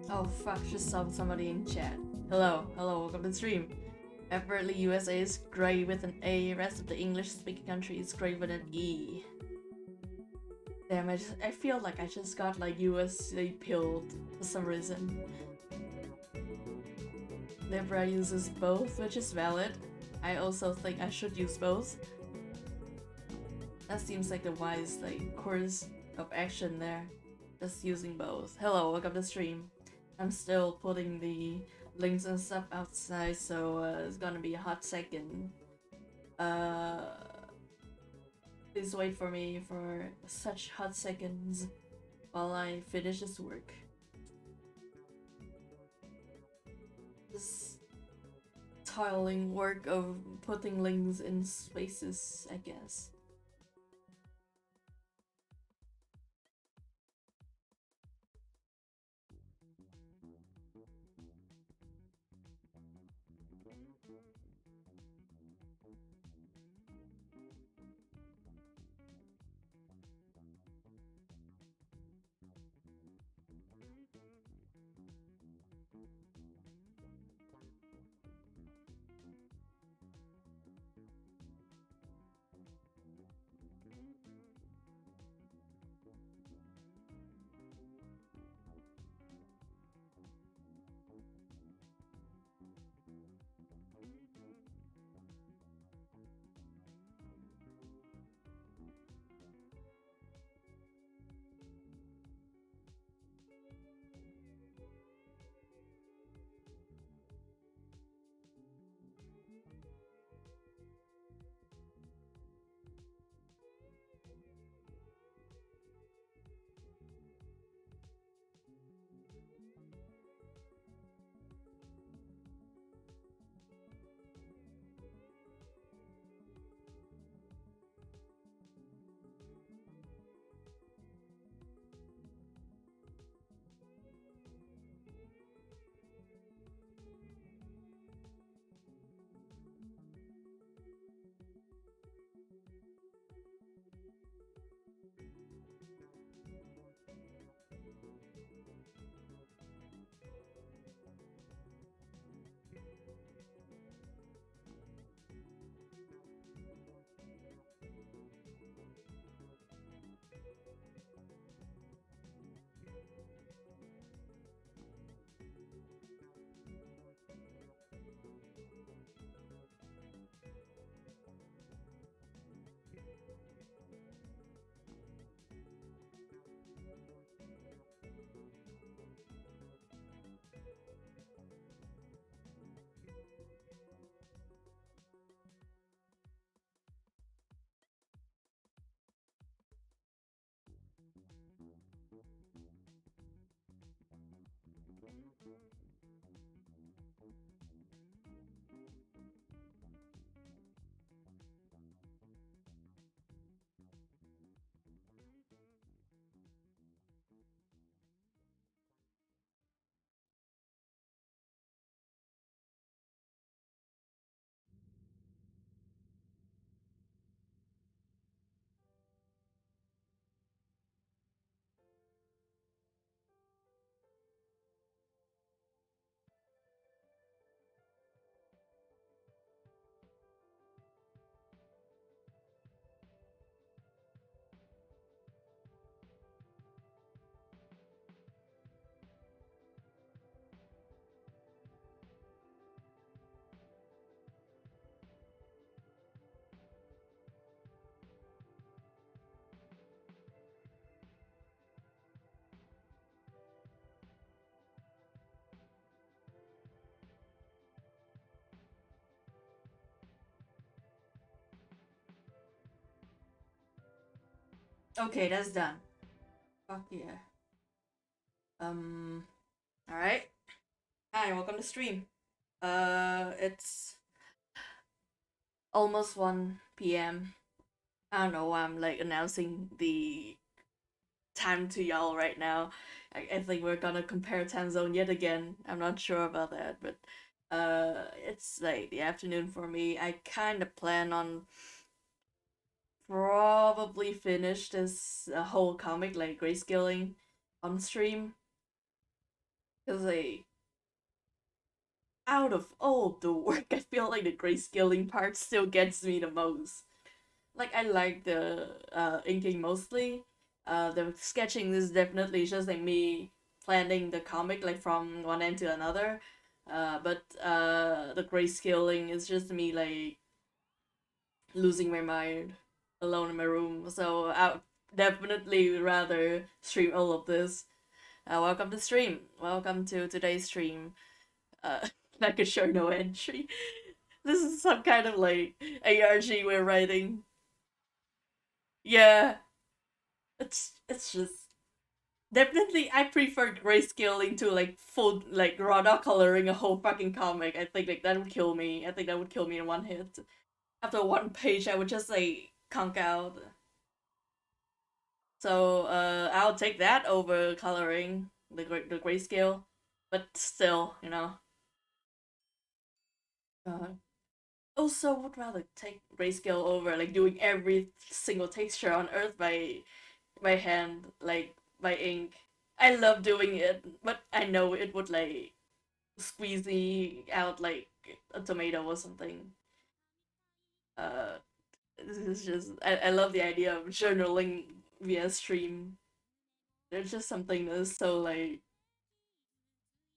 Oh fuck, just saw somebody in chat. Hello, welcome to the stream. Apparently USA is grey with an A, rest of the English speaking country is grey with an E. Damn, I feel like I just got like USA pilled for some reason. Libra uses both, which is valid. I also think I should use both. That seems like the wise course of action there. Just using both. Hello, welcome to the stream. I'm still putting the links and stuff outside, so it's gonna be a hot second. Please wait for me for such hot seconds while I finish this work. This toiling work of putting links in spaces, I guess. Okay, that's done. Fuck yeah. Um. All right. Hi, welcome to stream. It's almost 1 p.m. I don't know why I'm like announcing the time to y'all right now. I think we're gonna compare time zone yet again. I'm not sure about that, but it's like the afternoon for me. I kind of plan on probably finish this whole comic like grayscaling on stream because like out of all the work, I feel like the grayscaling part still gets me the most. Like I like the inking mostly. The sketching is definitely just like me planning the comic like from one end to another. But the grayscaling is just me like losing my mind alone in my room. So I definitely rather stream all of this. Welcome to stream. Welcome to today's stream. Like a show no entry. This is some kind of like ARG we're writing. Yeah, it's just definitely I prefer grayscaling to like full like raw dog coloring a whole fucking comic. I think like that would kill me. I think that would kill me in one hit. After one page, I would just like conk out. So I'll take that over coloring the grayscale, but still, you know. Uh, Also, would rather take grayscale over like doing every single texture on Earth by hand, like by ink. I love doing it, but I know it would like squeeze me out like a tomato or something. Uh, this is just I love the idea of journaling via stream. There's just something that's so like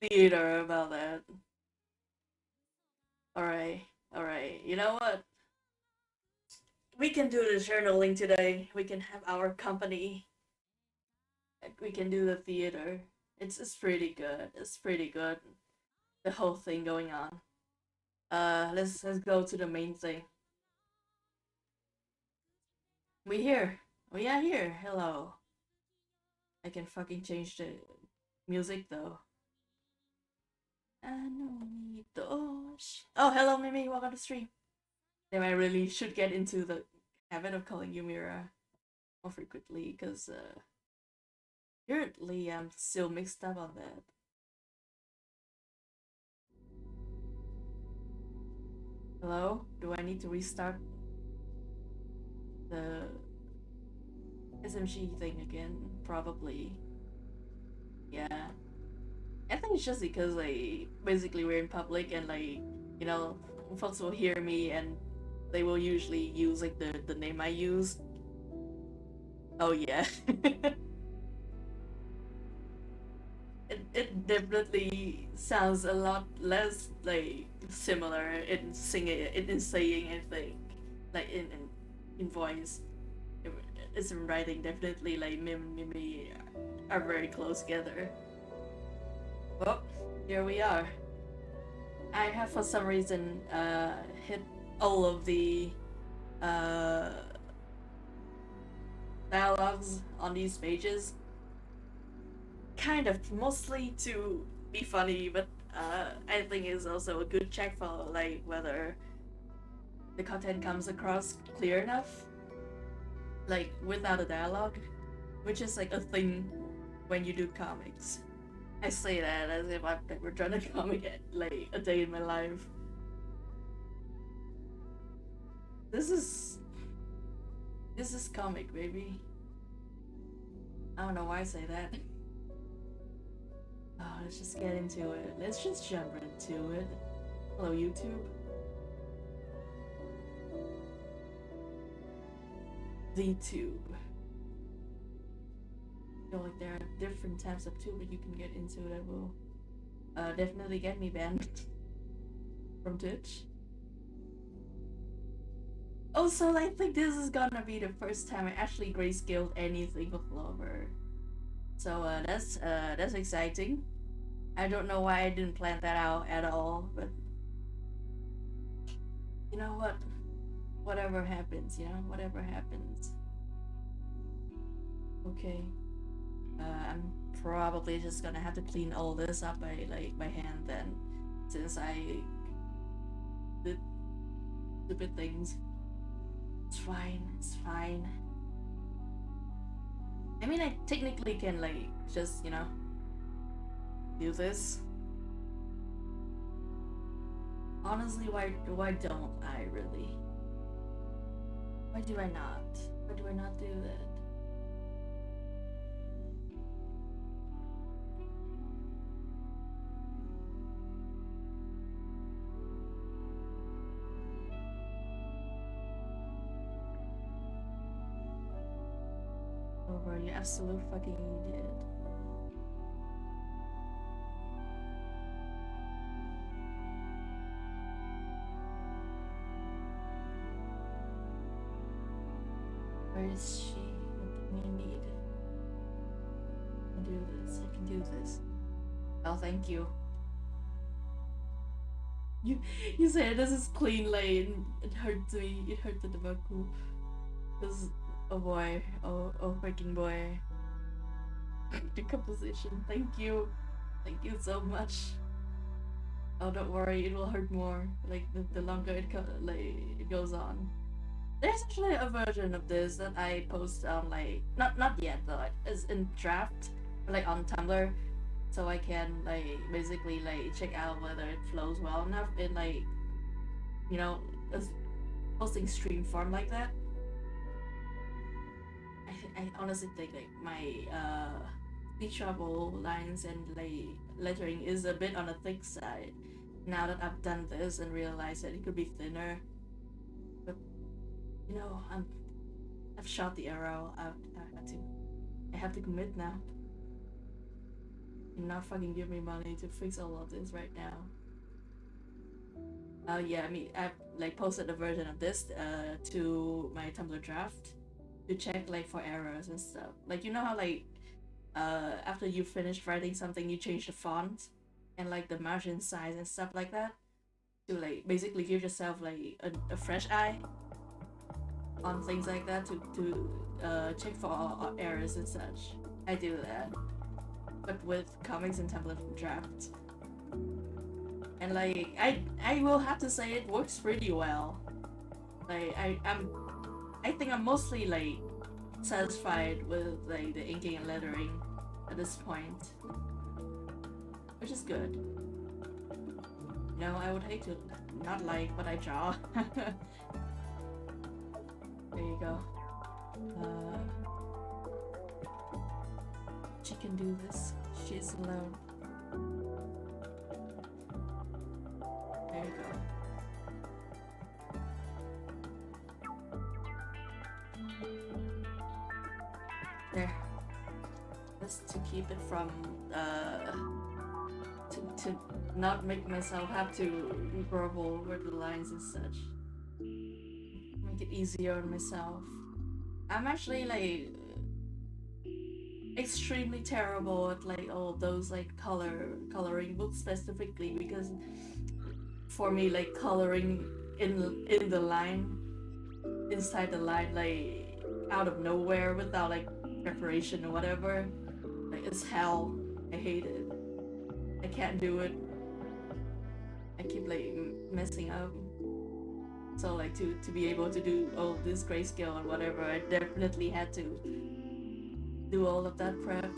theater about that. All right, all right. You know what? We can do the journaling today. We can have our company. We can do the theater. It's pretty good. It's pretty good. The whole thing going on. Let's go to the main thing. We here. We are here. Hello. I can fucking change the music though. Oh, hello, Mimi. Welcome to stream. Then I really should get into the habit of calling you Mira more frequently because apparently I'm still mixed up on that. Hello? Do I need to restart the SMG thing again? Probably. Yeah. I think it's just because like basically we're in public and like you know folks will hear me and they will usually use like the name I use. Oh yeah. It definitely sounds a lot less like similar in singing in saying I think like in voice. It's in writing definitely like Mim and Mimi are very close together. Well, here we are. I have for some reason hit all of the uh, dialogues on these pages, kind of mostly to be funny, but I think it's also a good check for like whether the content comes across clear enough, like without a dialogue, which is like a thing when you do comics. I say that as if I've never done a comic like a day in my life. This is this is comic, baby. I don't know why I say that. Oh, let's just get into it. Let's just jump into it. Hello, YouTube. The tube. I feel like there are different types of tube that you can get into that will definitely get me banned from Twitch. Also, I think this is gonna be the first time I actually grayscaled anything with Lover. So that's exciting. I don't know why I didn't plan that out at all, but you know what? Whatever happens, you know, whatever happens. Okay. I'm probably just gonna have to clean all this up by hand then, since I did stupid things. It's fine. It's fine. I mean, I technically can just do this. Honestly, why don't I really? Why do I not? Why do I not do that? Oh, bro, you absolute fucking idiot. Where is she? What do we need? I can do this. I can do this. Oh, thank you. You said this is clean lane. It hurts me. It hurt the Debaku. This, oh boy. Oh freaking boy. Decomposition. Thank you. Thank you so much. Oh, don't worry. It will hurt more. Like the longer it goes on. There's actually a version of this that I post on not yet though. It's in draft, like on Tumblr, so I can basically check out whether it flows well enough in a posting stream form like that. I honestly think my speech bubble lines and lettering is a bit on the thick side. Now that I've done this and realized that it could be thinner, but I've shot the arrow. I have to commit now. You're not fucking give me money to fix all of this right now. Yeah, I mean, I've posted a version of this to my Tumblr draft to check for errors and stuff. You know how after you finish writing something, you change the font and the margin size and stuff like that to basically give yourself a fresh eye on things like that to check for errors and such. I do that, but with comics and Tumblr drafts. And I will have to say it works pretty well. I think I'm mostly satisfied with the inking and lettering at this point, which is good. I would hate to not like what I draw. There you go. She can do this. She's alone. There you go. There. Just to keep it from to not make myself have to grumble over the lines and such. Make it easier on myself. I'm actually extremely terrible at all those coloring books specifically, because for me coloring in the line, inside the line, out of nowhere without preparation or whatever, it's hell. I hate it. I can't do it. I keep messing up. So to be able to do all this grayscale and whatever, I definitely had to do all of that prep,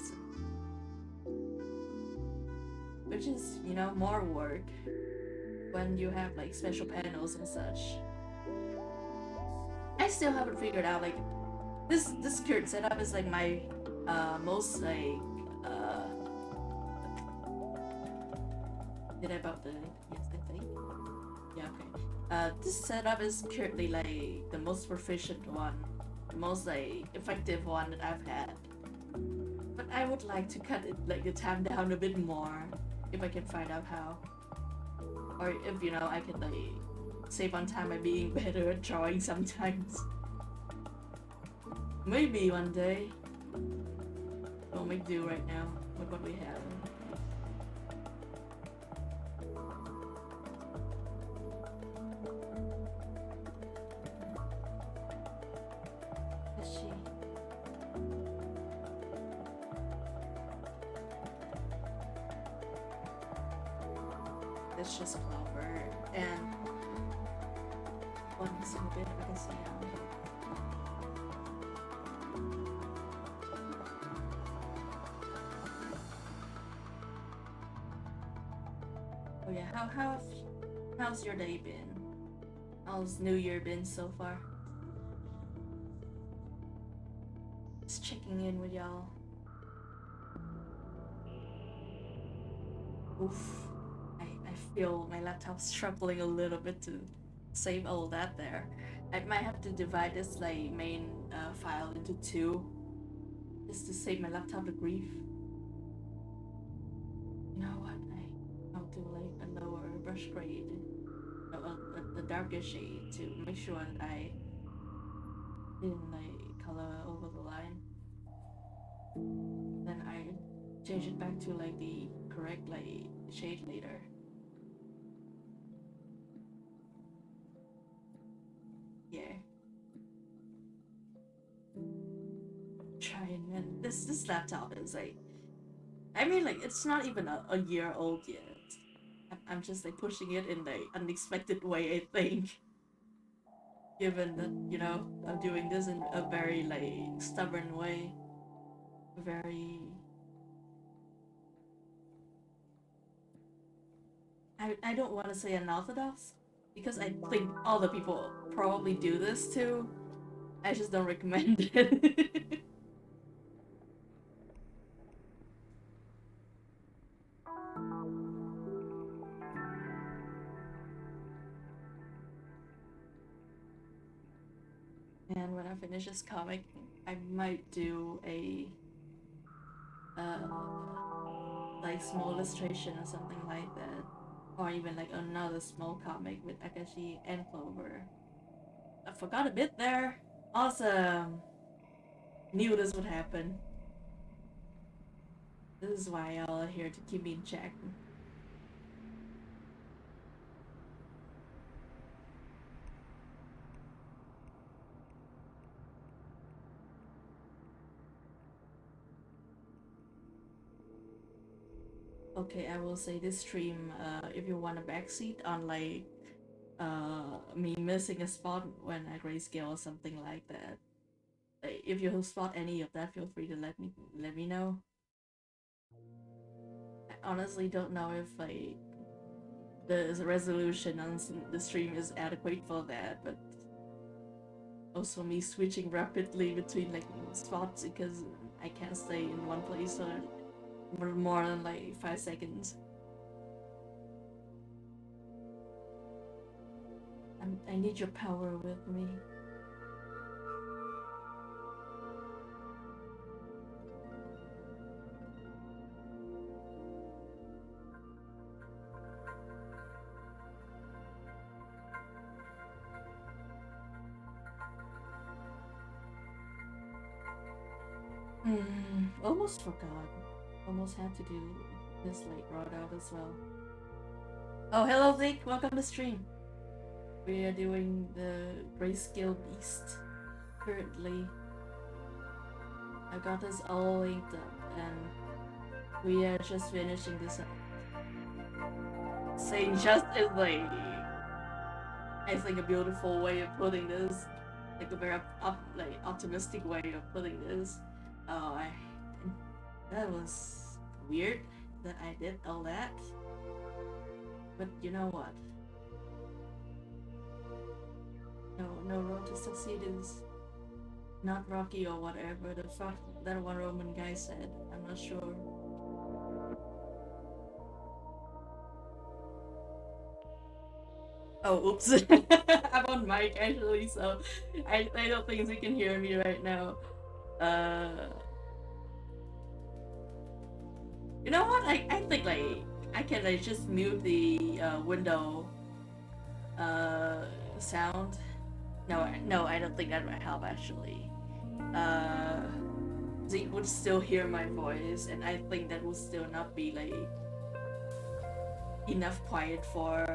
which is more work when you have special panels and such. I still haven't figured out this current setup is my most did I about the yes I think yeah okay this setup is currently the most proficient one, the most effective one that I've had, but I would like to cut it the time down a bit more if I can find out how, or if I can save on time by being better at drawing sometimes. Maybe one day. We'll make do right now with what we have. Is she? it's just clover and one single bit I can see now. Oh yeah, how's your day been? How's New Year been so far? Just checking in with y'all. Oof. I feel my laptop's struggling a little bit to save all that there. I might have to divide this like main file into two just to save my laptop the grief. You know what? I'll do like a lower brush grade, the darker shade to make sure that I didn't like color over the line. Then I change it back to like the correct like shade later. Yeah. Trying, and this laptop is like, I mean, like it's not even a year old yet. I'm just like pushing it in the unexpected way, I think. Given that, you know, I'm doing this in a very like stubborn way. Very I don't want to say unorthodox because I think all the people probably do this too. I just don't recommend it. And when I finish this comic, I might do a like small illustration or something like that, or even like another small comic with Akashi and Clover. I forgot a bit there. Awesome. Knew this would happen. This is why y'all are here to keep me in check. Okay, I will say this stream, if you want a backseat on like me missing a spot when I grayscale or something like that. Like, if you spot any of that, feel free to let me know. I honestly don't know if like the resolution on the stream is adequate for that, but also me switching rapidly between like spots because I can't stay in one place for more than like 5 seconds. I need your power with me. Almost forgot. Almost had to do this like brought out as well. Oh, hello Zeke, welcome to stream. We are doing the grayscale beast currently. I got this all linked up and we are just finishing this up. Saying just is like, I think a beautiful way of putting this. Like a very like optimistic way of putting this. Oh, that was weird that I did all that. But you know what? No road to succeed is not rocky or whatever the fuck that one Roman guy said. I'm not sure. Oh, oops. I'm on mic actually, so I don't think you can hear me right now. You know what? I think like I can like just mute the window sound. No, I don't think that might help actually. Zeke would still hear my voice, and I think that would still not be like enough quiet for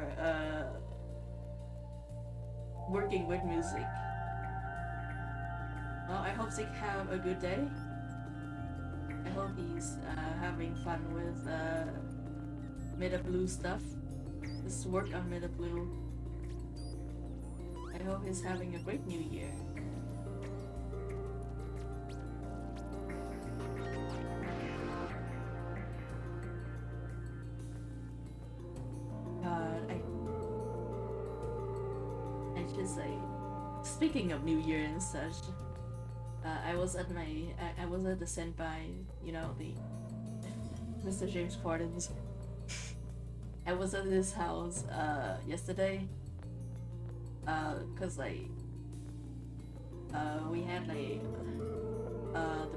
working with music. Well, I hope Zeke have a good day. I hope he's having fun with Meta Blue stuff. Just work on Meta Blue. I hope he's having a great new year. God, I just like, speaking of New Year and such, I was at I was at the Senpai, you know, the Mr. James Corden's. I was at his house yesterday, cause like we had like uh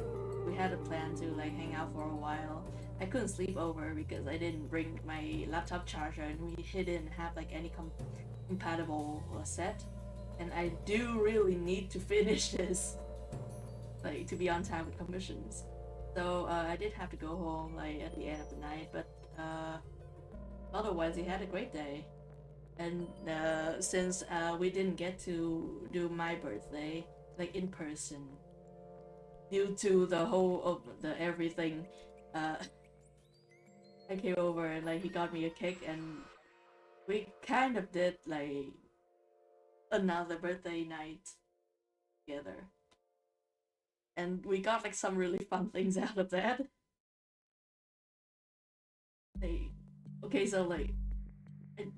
we had a plan to like hang out for a while. I couldn't sleep over because I didn't bring my laptop charger, and we didn't have like any compatible set. And I do really need to finish this, like to be on time with commissions. So I did have to go home like at the end of the night, but otherwise he had a great day. And since we didn't get to do my birthday like in person due to the whole of the everything, I came over and like he got me a cake, and we kind of did like another birthday night together, and we got like some really fun things out of that. Like, okay, so like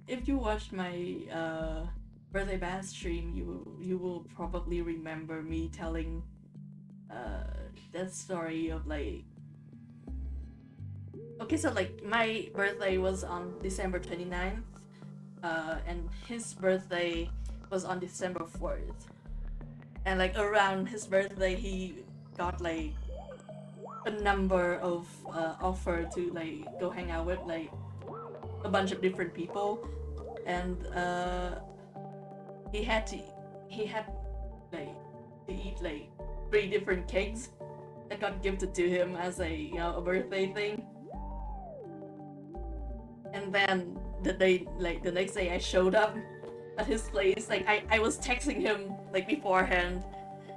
if you watched my birthday bash stream, you will probably remember me telling that story of like, okay, so like my birthday was on December 29th, and his birthday was on December 4th. And like around his birthday, he got like a number of offer to like go hang out with like a bunch of different people, and he had like to eat like 3 different cakes that got gifted to him as a a birthday thing. And then the next day I showed up at his place. Like I was texting him like beforehand.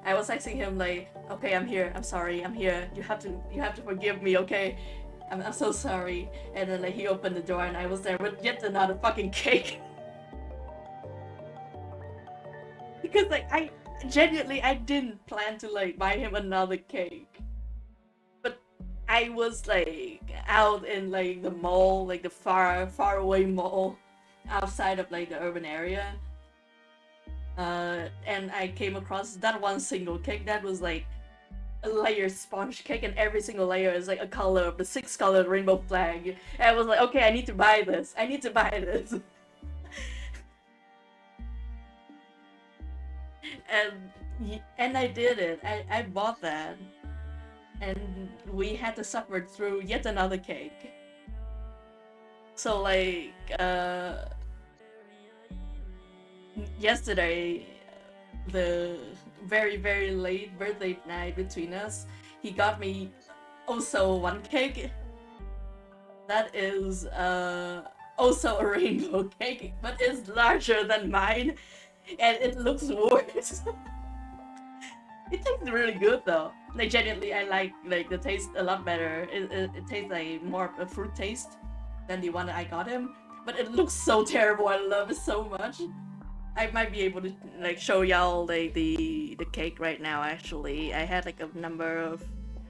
I was texting him like, okay, I'm here. I'm sorry. I'm here. You have to forgive me, okay? I'm so sorry. And then like he opened the door and I was there with yet another fucking cake. Because like I genuinely I didn't plan to like buy him another cake. But I was like out in like the mall, like the far away mall outside of like the urban area. And I came across that one single cake that was like a layered sponge cake, and every single layer is like a color of the 6-colored rainbow flag. And I was like, okay, I need to buy this. I need to buy this. and I did it. I bought that, and we had to suffer through yet another cake. So like yesterday, the very late birthday night between us, he got me also one cake that is also a rainbow cake, but it's larger than mine, and it looks worse. It tastes really good though. Like genuinely, I like the taste a lot better. It tastes like more of a fruit taste than the one that I got him, but it looks so terrible. I love it so much. I might be able to like show y'all like the cake right now. Actually, I had like a number of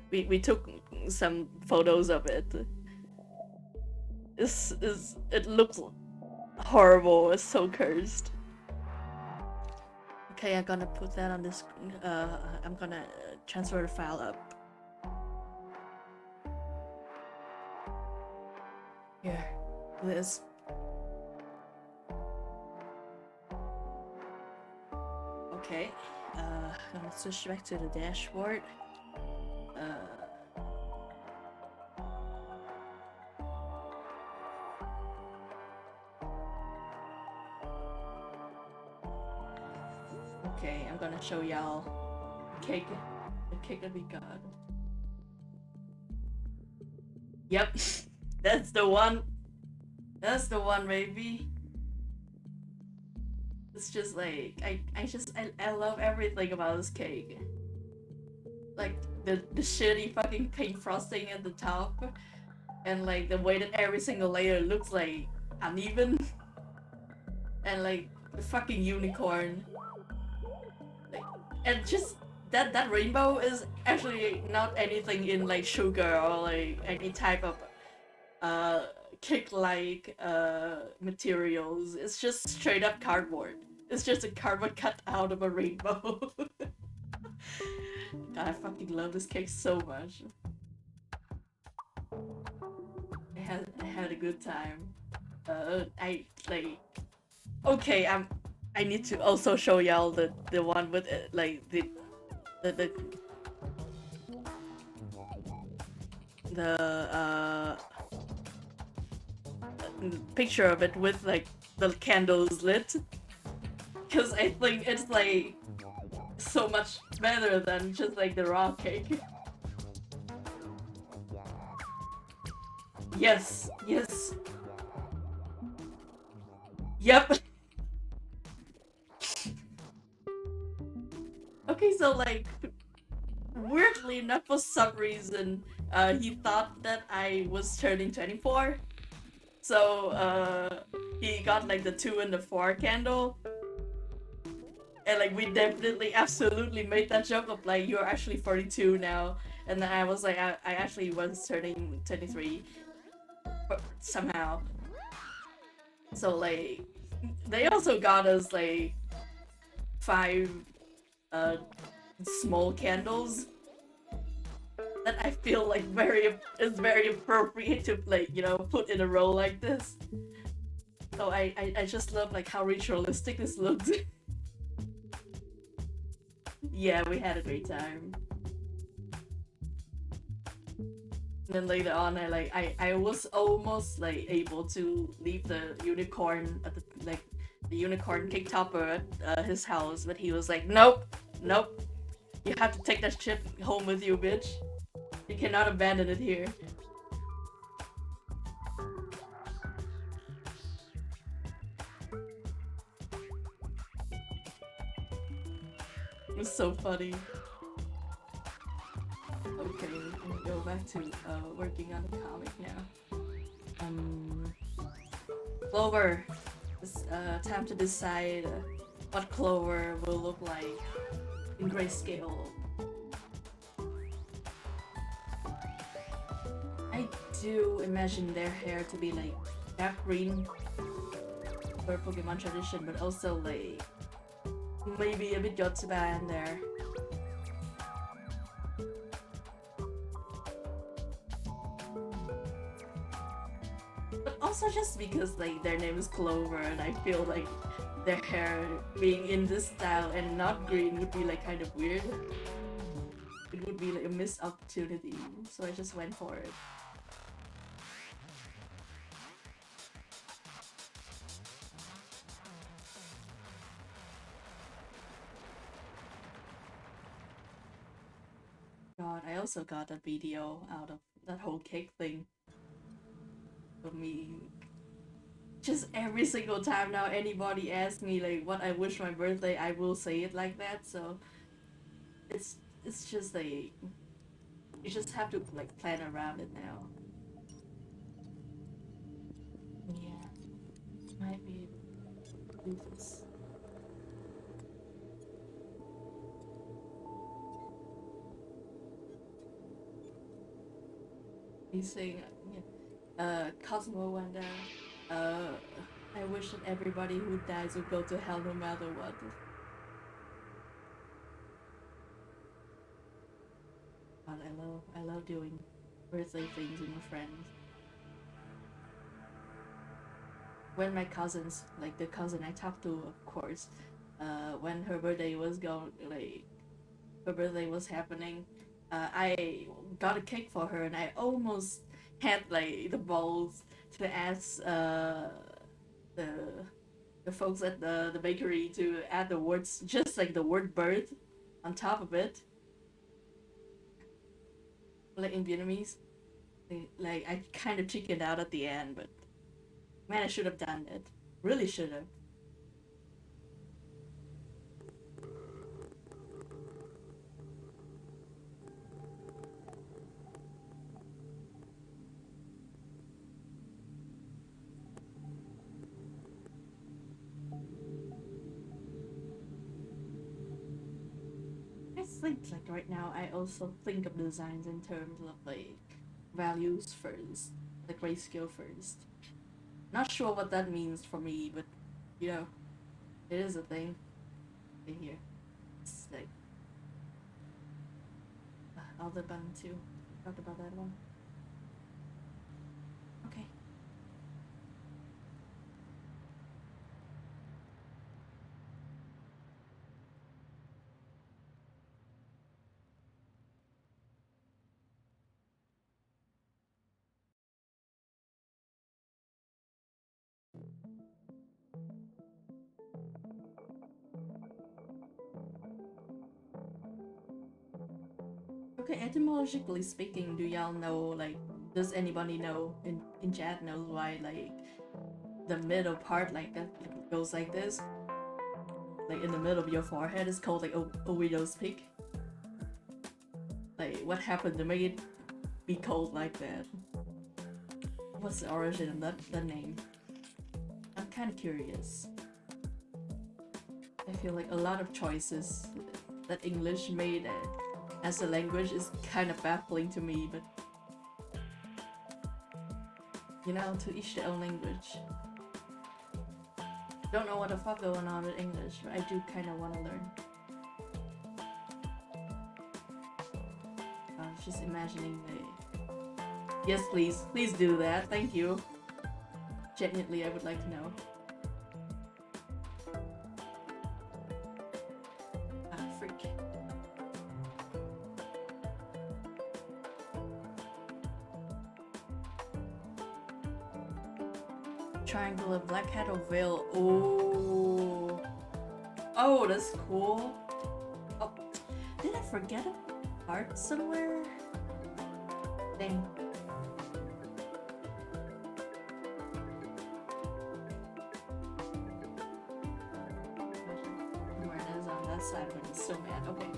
we took some photos of it. It looks horrible. It's so cursed. Okay, I'm gonna put that on this. I'm gonna transfer the file up. Here, this. Okay, I'm gonna switch back to the dashboard. Okay, I'm gonna show y'all the cake that we got. Yep, that's the one. That's the one, baby. It's just like I love everything about this cake. Like the shitty fucking pink frosting at the top, and like the way that every single layer looks like uneven. and like the fucking unicorn. Like, and just that rainbow is actually not anything in like sugar or like any type of uh cake-like materials. It's just straight up cardboard. It's just a cardboard cut out of a rainbow. God, I fucking love this cake so much. I had a good time. I like okay. I need to also show y'all the one with like the the picture of it with like the candles lit, because I think it's like so much better than just like the raw cake. Yes, yes, yep. Okay, so like weirdly enough, for some reason, he thought that I was turning 24. So he got like the 2 and the 4 candle, and like we definitely absolutely made that joke of like you're actually 42 now, and then I was like I actually was turning 23 somehow. So like they also got us like 5 uh small candles that I feel like is very appropriate to like put in a row like this. So I just love like how ritualistic this looks. Yeah, we had a great time. And then later on, I was almost like able to leave the unicorn at the unicorn cake topper at his house, but he was like, nope, nope, you have to take that shit home with you, bitch. You cannot abandon it here. It was so funny. Okay, I'm gonna go back to working on the comic now. Clover. It's time to decide what Clover will look like in grayscale. I do imagine their hair to be like dark green for Pokemon tradition, but also like maybe a bit Yotsuba in there. But also just because like their name is Clover, and I feel like their hair being in this style and not green would be like kind of weird. It would be like a missed opportunity, so I just went for it. God, I also got a video out of that whole cake thing. Of me, just every single time now anybody asks me like what I wish my birthday, I will say it like that. So it's just like you just have to like plan around it now. Yeah, might be able to do this. He's saying, Cosmo Wanda, uh, I wish that everybody who dies would go to hell no matter what. God, I love doing birthday things with my friends. When my cousins, like the cousin I talked to, of course, when her birthday was her birthday was happening, I got a cake for her, and I almost had like the balls to ask the the folks at the bakery to add the words, just like the word birth on top of it, like in Vietnamese. Like I kind of chickened out at the end, but man, I should have done it. Really should have. I think like right now I also think of designs in terms of like values first, like grayscale first. Not sure what that means for me, but you know, it is a thing in here. It's like other button too. Talked about that one. Okay. Okay, etymologically speaking, do y'all know, like, does anybody know in chat knows why, like, the middle part, like, that goes like this? Like, in the middle of your forehead is called, like, a widow's peak? Like, what happened to make it be called like that? What's the origin of that name? I'm kind of curious. I feel like a lot of choices that English made as a language is kind of baffling to me, but you know, to each their own language. Don't know what the fuck going on with English, but I do kind of want to learn. I was just imagining the... Yes, please do that, thank you. Genuinely, I would like to know. Freak. Triangular black hat or veil. Oh. Oh, that's cool. Oh, did I forget a part somewhere? Dang. Where it is on that side, but it's so mad. Okay.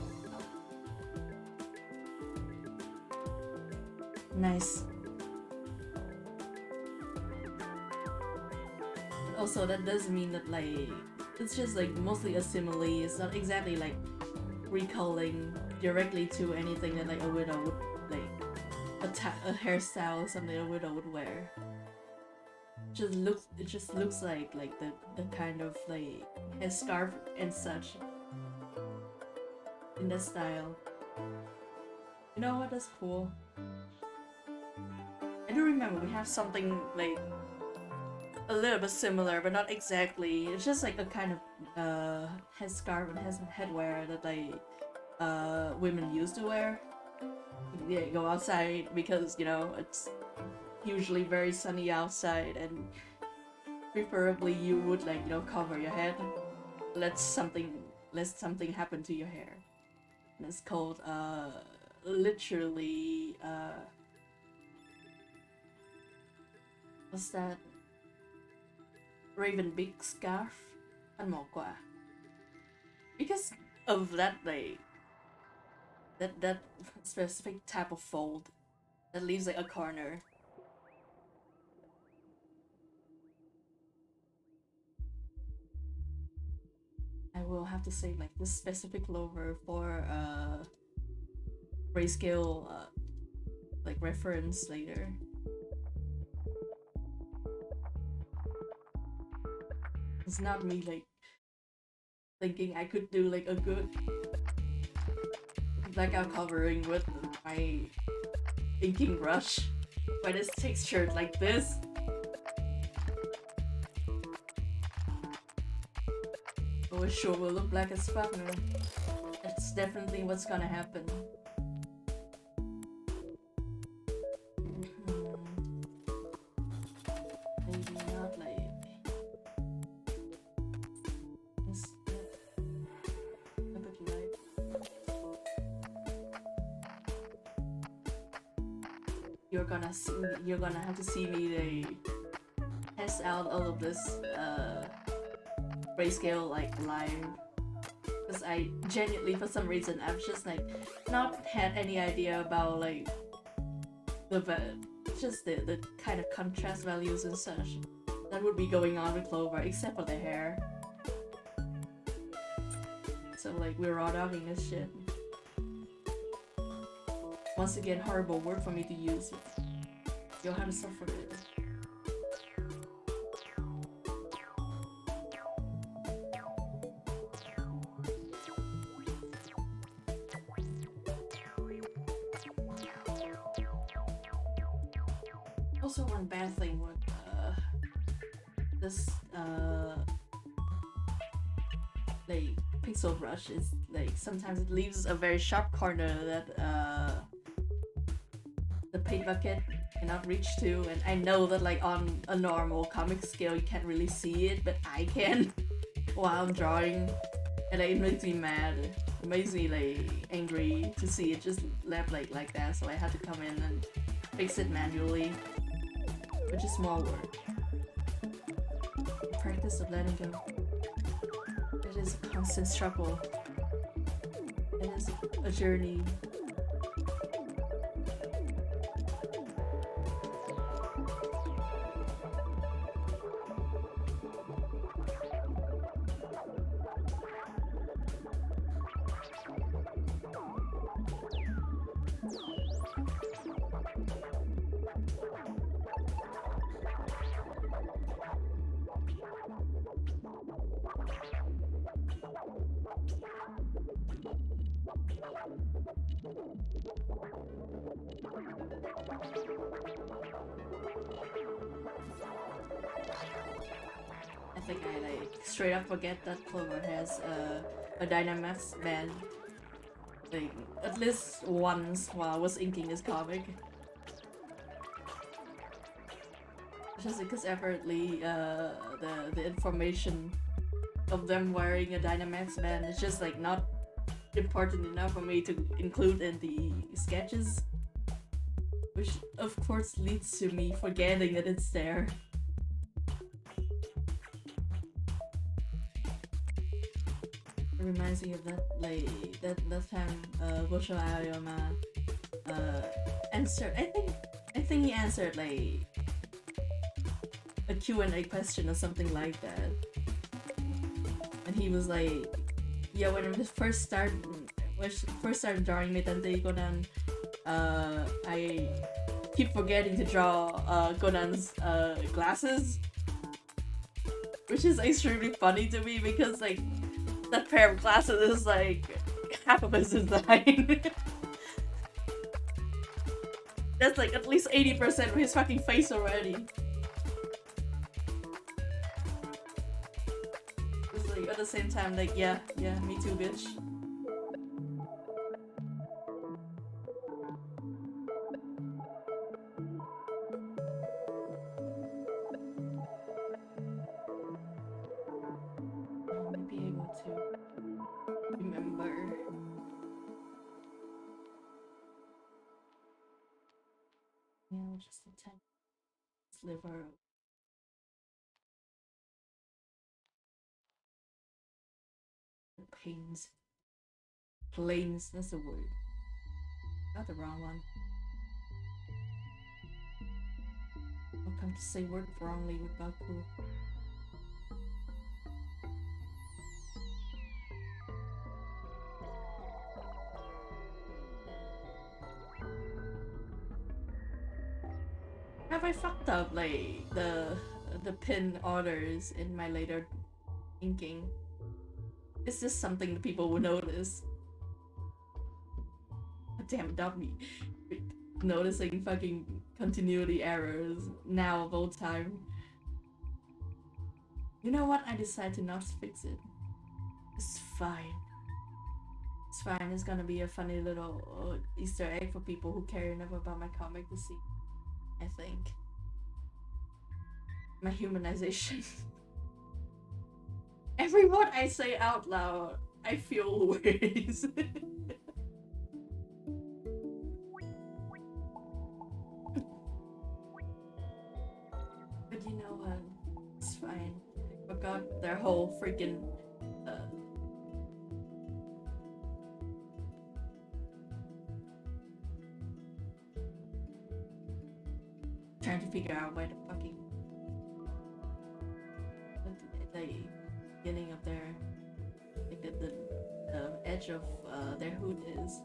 Nice. Also, that does mean that, like, it's just like mostly a simile. It's not exactly like recalling directly to anything that like a widow would, like a hairstyle or something a widow would wear. It just looks like the kind of like a scarf and such in that style. You know what? That's cool. I do remember we have something like a little bit similar, but not exactly. It's just like a kind of headscarf and headwear that like women used to wear. Yeah, go outside because, you know, it's usually very sunny outside, and preferably you would, like, you know, cover your head. Let something happen to your hair. And it's called literally what's that? Raven beak scarf. อันเหมาะกว่า because of that, like that specific type of fold that leaves like a corner. I will have to say like this specific lover for grayscale like reference later. It's not me like thinking I could do like a good blackout covering with my inking brush, but it's textured like this. Oh, it sure will look black as fuck, man. That's definitely what's gonna happen. Maybe not like this. A bit light. You're gonna have to see me test out all of this grayscale like live, because I genuinely, for some reason, I've just like not had any idea about like the kind of contrast values and such that would be going on with Clover, except for the hair. So like we're raw dogging this shit. Once again, horrible word for me to use. You'll have to suffer it. Also, one bad thing with this like pixel brush is like sometimes it leaves a very sharp corner that the paint bucket cannot reach to, and I know that like on a normal comic scale you can't really see it, but I can while I'm drawing, and like, it makes me mad. It makes me like angry to see it just left like that, so I had to come in and fix it manually, which is small work. Practice of letting go. It is a constant struggle. It is a journey. I think I like straight up forget that Clover has a Dynamax band. Like at least once while I was inking this comic. Just because apparently the information of them wearing a Dynamax band is just like not important enough for me to include in the sketches. Which of course leads to me forgetting that it's there. It reminds me of that like that time Gosho Aoyama answered I think he answered like a Q&A question or something like that. And he was like, yeah, when I first started drawing Metante Conan, I keep forgetting to draw Conan's glasses, which is extremely funny to me because like that pair of glasses is like half of his design. That's like at least 80% of his fucking face already. It's like at the same time like yeah, me too, bitch. Just a tiny sliver of the pains. Planes, that's the word. Got the wrong one. I'll come to say word wrongly with Baku. Have I fucked up like the pin orders in my later inking? Is this something that people will notice? Damn dummy. Noticing fucking continuity errors now of all time. You know what? I decided to not fix it. It's fine. It's fine. It's gonna be a funny little Easter egg for people who care enough about my comic to see. I think. My humanization. Every word I say out loud, I feel worse. But you know what? It's fine. I forgot their whole freaking trying to figure out where the fucking the beginning of their like the edge of their hood is.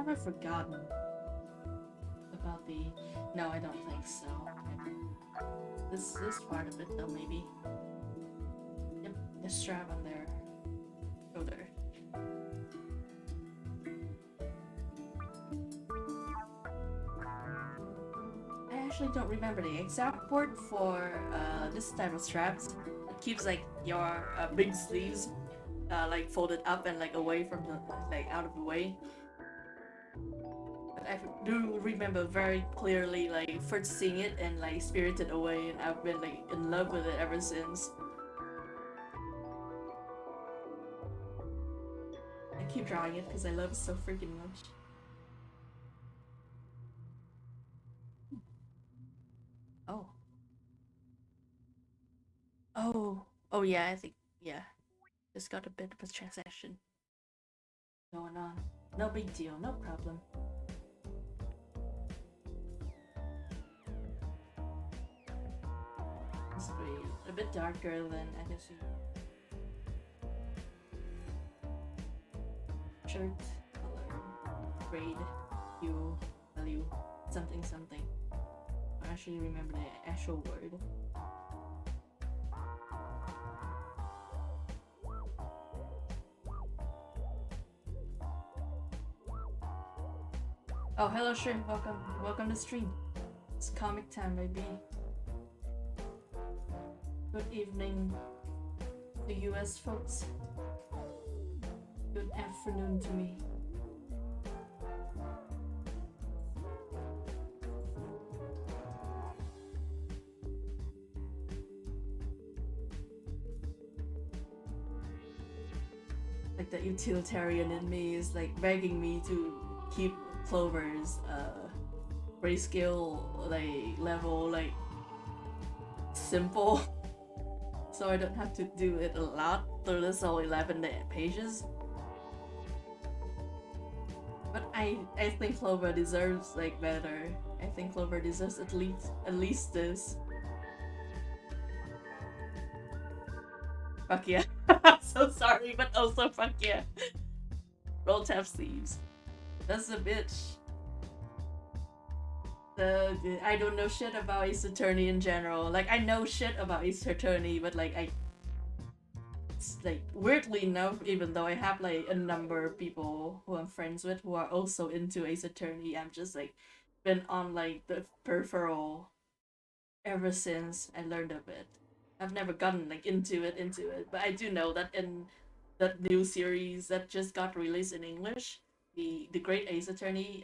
I forgotten about the... No, I don't think so. This part of it though, maybe. Yep, the strap on their shoulder. I actually don't remember the exact word for this type of straps. It keeps like your big sleeves like folded up and like away from the like out of the way. But I do remember very clearly like first seeing it and like Spirited Away, and I've been like in love with it ever since. I keep drawing it because I love it so freaking much. Oh. Oh yeah, I think, yeah. Just got a bit of a transaction going on. No big deal, no problem. It's great. A bit darker than I can see. Shirt color, grade, hue, value, something something. I actually remember the actual word. Oh, hello Shrimp, welcome to stream. It's comic time, baby. Good evening to US folks. Good afternoon to me. Like the utilitarian in me is like begging me to keep Clover's grayscale like level like simple, so I don't have to do it a lot through this whole 11 pages. But I think Clover deserves like better. I think Clover deserves at least this. Fuck yeah. I'm so sorry, but also fuck yeah. Roll tap sleeves. That's a bitch. I don't know shit about Ace Attorney in general. Like, I know shit about Ace Attorney, but like, like, weirdly enough, even though I have like a number of people who I'm friends with who are also into Ace Attorney, I'm just like been on like the peripheral ever since I learned of it. I've never gotten like into it, but I do know that in that new series that just got released in English, the Great Ace Attorney,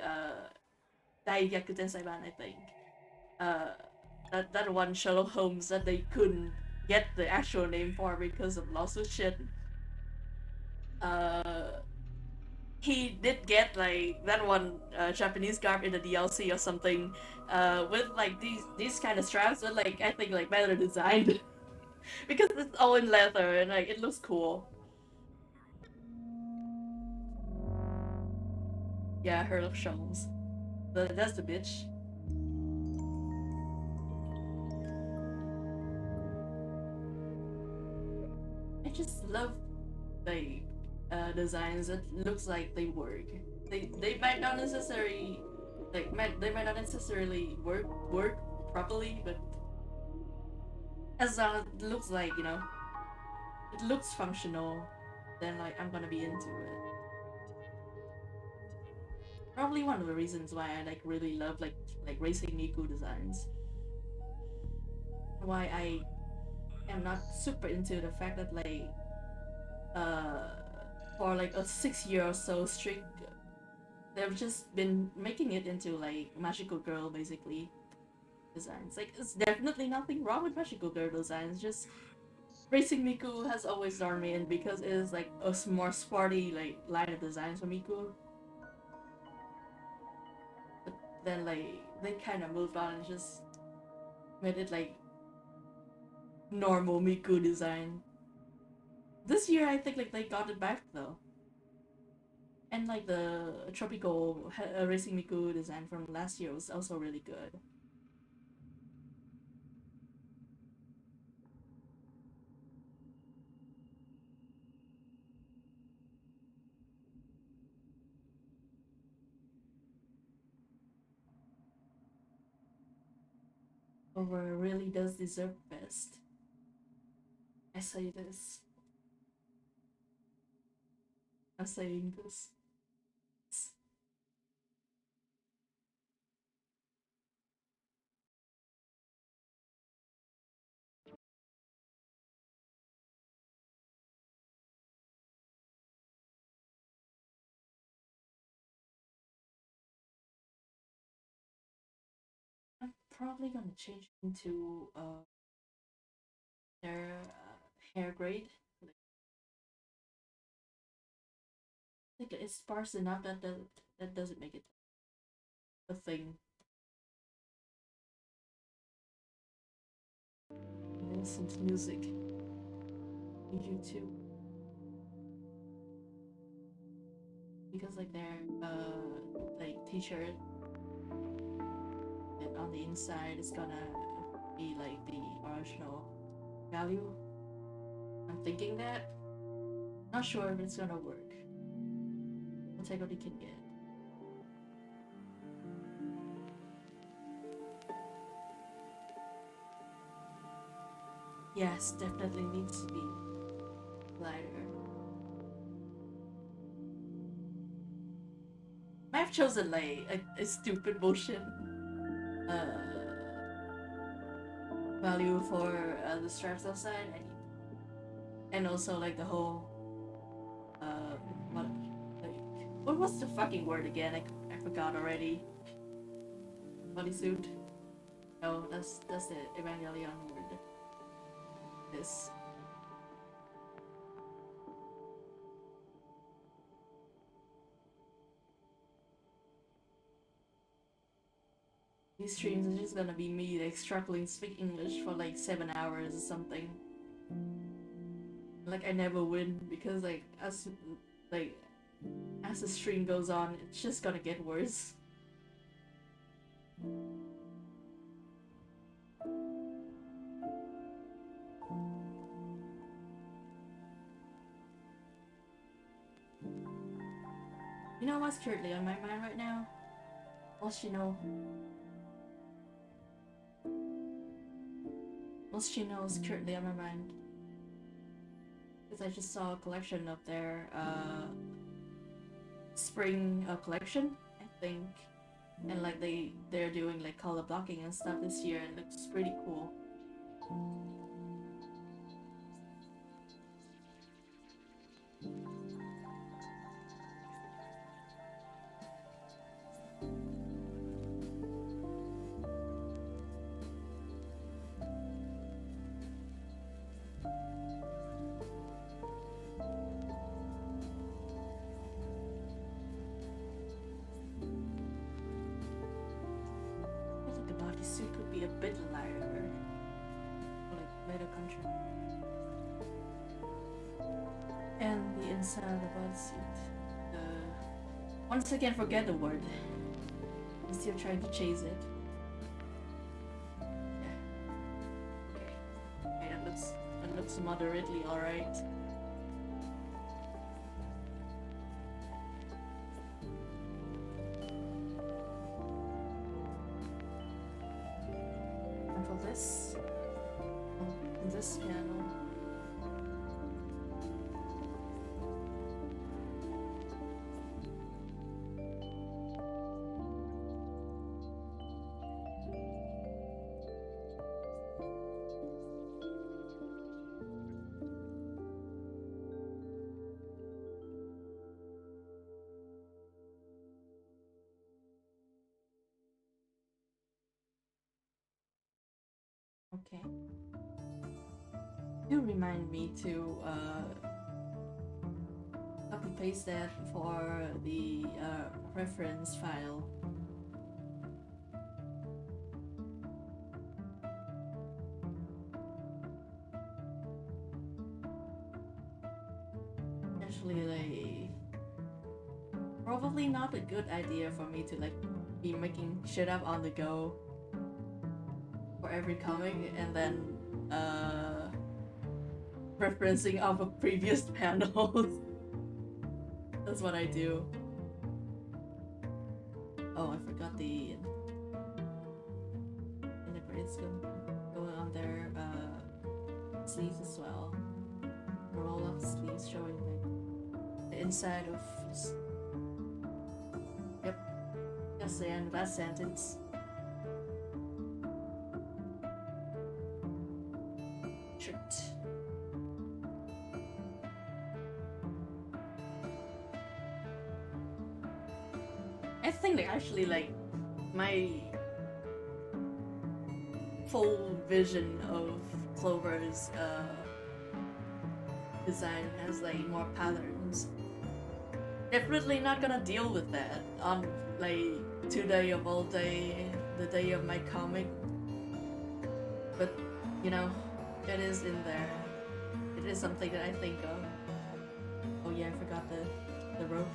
Daigyaku Tenseiban, I think. That one Sherlock Holmes that they couldn't get the actual name for because of lawsuit shit. Uh, he did get like that one Japanese garb in the DLC or something, with like these kind of straps, but like I think like better designed because it's all in leather and like it looks cool. Yeah, Sherlock Holmes. That's the bitch. I just love like designs that looks like they work. They might not necessarily they might not necessarily work properly, but as long as it looks like, you know, it looks functional, then like I'm gonna be into it. Probably one of the reasons why I like really love like racing Miku designs. Why I am not super into the fact that like uh for like a 6 year or so streak, they've just been making it into like magical girl basically designs. Like it's definitely nothing wrong with magical girl designs. Just Racing Miku has always drawn me in because it is like a more sporty like line of designs for Miku. But then like they kind of moved on and just made it like normal Miku design. This year I think like they got it back though. And like the tropical Racing Miku design from last year was also really good. Over really does deserve best. I say this. I'm saying this. I'm probably gonna change into their hair grade. Like it's sparse enough that doesn't make it a thing. Listen to music on YouTube because like their like t-shirt and on the inside is gonna be like the original value. I'm thinking that. Not sure if it's gonna work. We'll take what we can get. Yes, definitely needs to be lighter. I have chosen like a stupid motion value for the straps outside, and also like the whole what like what was the fucking word again? I forgot already. Bodysuit. No, that's the Evangelion word. This. These streams are just gonna be me like struggling to speak English for like 7 hours or something. Like I never win because like as the stream goes on, it's just gonna get worse. You know what's currently on my mind right now? Moschino. Moschino is currently on my mind. Because I just saw a collection of their spring collection, I think. And like they're doing like color blocking and stuff this year, and it looks pretty cool. I think the bodysuit could be a bit lighter, or like better contrast. And the inside of the bodysuit. Once again, forget the word. I'm still trying to chase it. Yeah. Okay, that looks moderately alright. And for this panel. Okay. Do remind me to copy paste that for the reference file. Actually, like probably not a good idea for me to like be making shit up on the go for every comic and then referencing off of previous panels. That's what I do. Oh, I forgot the integrate. it's going on their sleeves as well. Roll up sleeves showing like the inside of. Yep, that's the end of that sentence. Shirt. I think like actually like my full vision of Clover's design has like more patterns. Definitely not gonna deal with that on like today of all day, the day of my comic. But you know, it is in there. It is something that I think of. Oh yeah, I forgot the rope.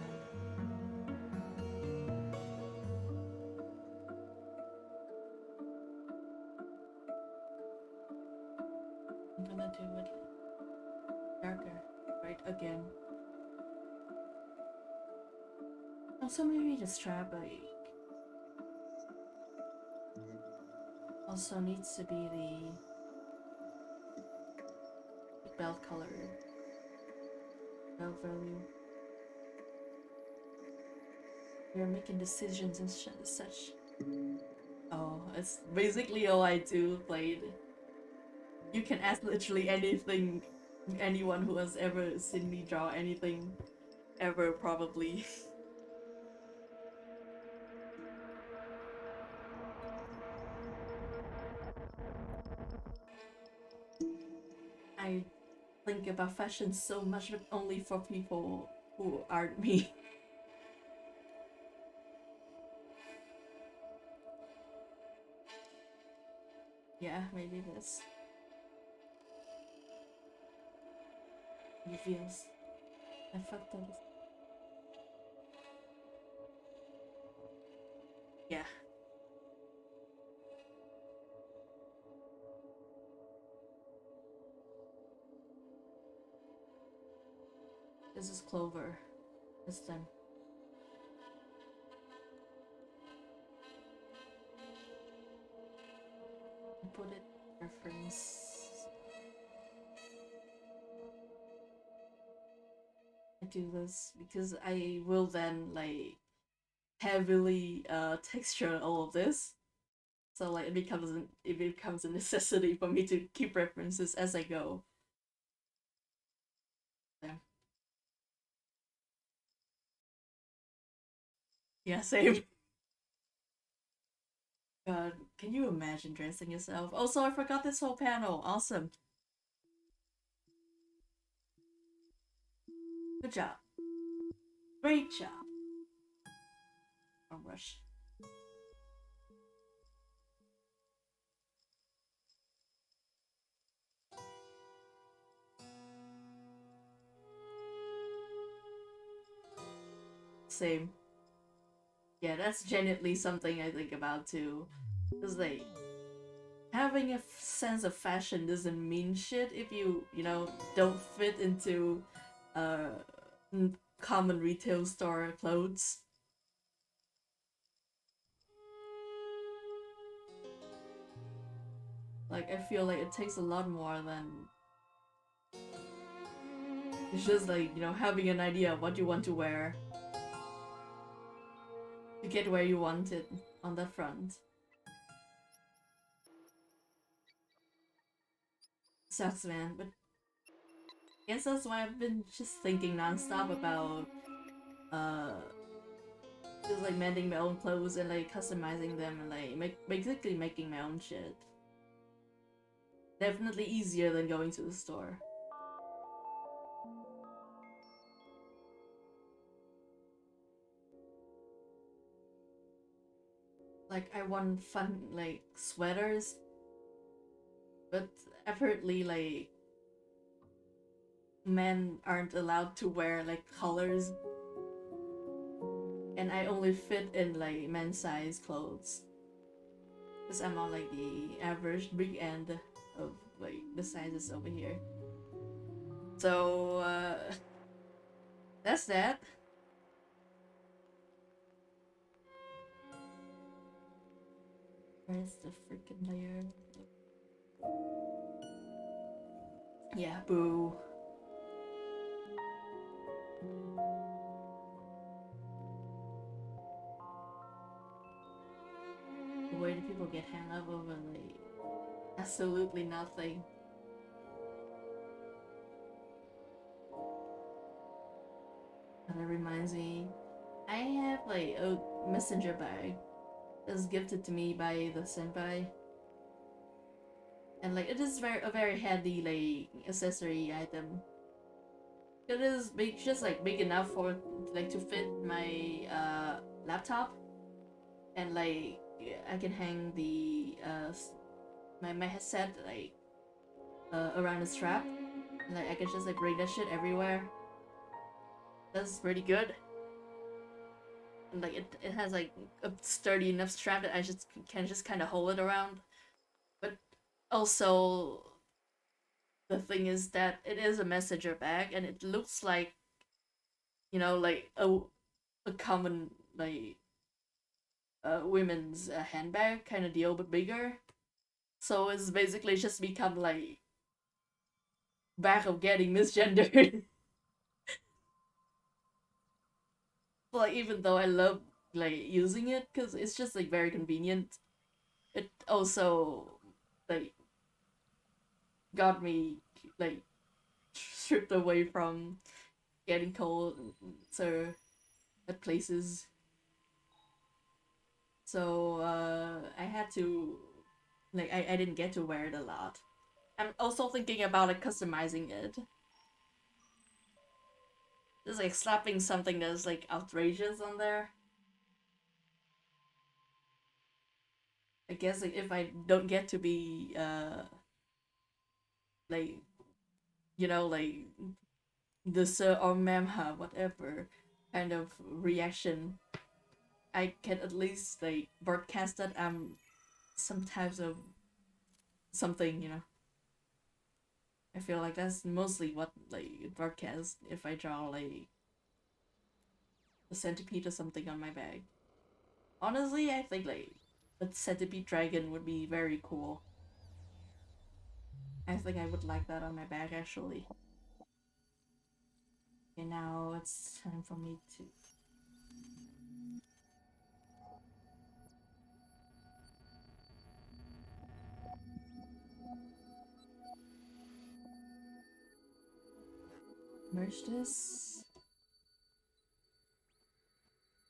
I'm gonna do it darker, right again. Also, maybe the strap like also needs to be the belt color, belt value. We're making decisions and such. Oh, it's basically all I do played. You can ask literally anything, anyone who has ever seen me draw anything, ever probably. I think about fashion so much, but only for people who aren't me. Yeah, maybe this reveals. I fucked up. Yeah. This is Clover. This time. Put it reference. I do this because I will then like heavily texture all of this. So like it becomes a necessity for me to keep references as I go. Yeah. Yeah, same. God, can you imagine dressing yourself? Also, I forgot this whole panel. Awesome. Good job. Great job. Don't rush. Same. Yeah, that's genuinely something I think about too. Cause like having a sense of fashion doesn't mean shit if you know don't fit into uh common retail store clothes. Like I feel like it takes a lot more than it's just like, you know, having an idea of what you want to wear to get where you want it on that front. Sucks, man, but I guess that's why I've been just thinking nonstop about uh just like mending my own clothes and like customizing them and like basically making my own shit. Definitely easier than going to the store. Like I want fun like sweaters, but apparently like men aren't allowed to wear like colors, and I only fit in like men's size clothes because I'm on like the average big end of like the sizes over here. So that's that. Where's the freaking layer? Yeah, boo. Where do people get hung up over like absolutely nothing? That reminds me, I have like a messenger bag that's gifted to me by the senpai, and like it is a very handy like accessory item. It is big, just like big enough for like to fit my laptop, and like I can hang the my headset like around the strap, and like I can just like bring that shit everywhere. That's pretty good. And like it has like a sturdy enough strap that I just can just kind of hold it around. But also the thing is that it is a messenger bag, and it looks like, you know, like a common like women's handbag kind of deal, but bigger. So it's basically just become like bag of getting misgendered. Like even though I love like using it because it's just like very convenient, it also like got me like stripped away from getting cold so at places. So I had to like I didn't get to wear it a lot. I'm also thinking about like customizing it. Just like slapping something that's like outrageous on there. I guess like if I don't get to be like, you know, like the sir or ma'am whatever kind of reaction, I can at least like broadcast that I'm some types of something, you know. I feel like that's mostly what like broadcast if I draw like a centipede or something on my bag. Honestly, I think like a centipede dragon would be very cool. I think I would like that on my bag actually. Okay, now it's time for me to merge this.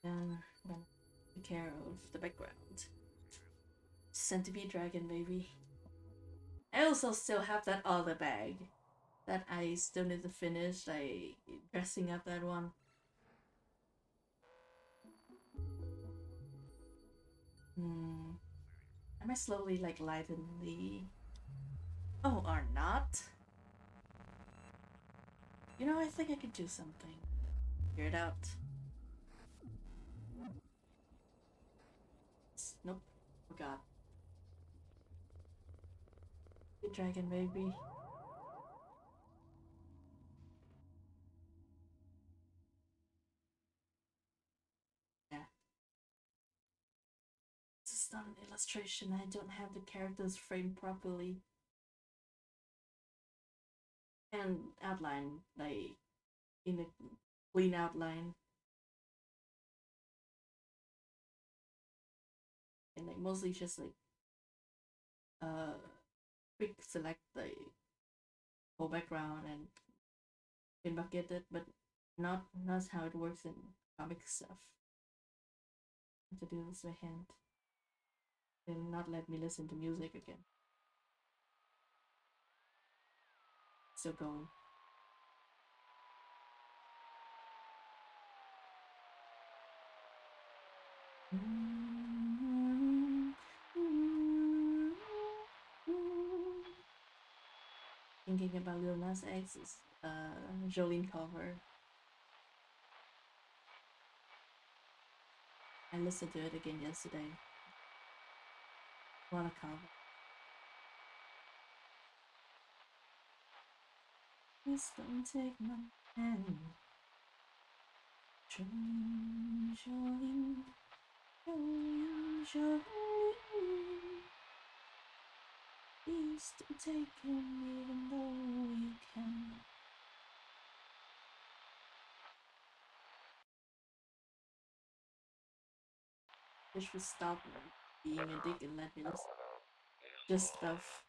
Then I'm gonna take care of the background. Centipede dragon, baby. I also still have that other bag that I still need to finish, like dressing up that one. Hmm. I might slowly like lighten the. Oh, or not? You know, I think I could do something. Figure it out. Nope. Forgot. The dragon, baby. Yeah. This is not an illustration. I don't have the characters framed properly. And outline, like, in a clean outline. And like mostly just like uh quick select the whole background and pin bucket it, but not how it works in comic stuff. I have to do this by hand. And not let me listen to music again. Still going. Thinking about Lil Nas X's Jolene cover. I listened to it again yesterday. What a cover. Please don't take my hand. Jolene, Jolene, Jolene, Jolene. just take him even though you can. They should stop being a dick and let me just stuff.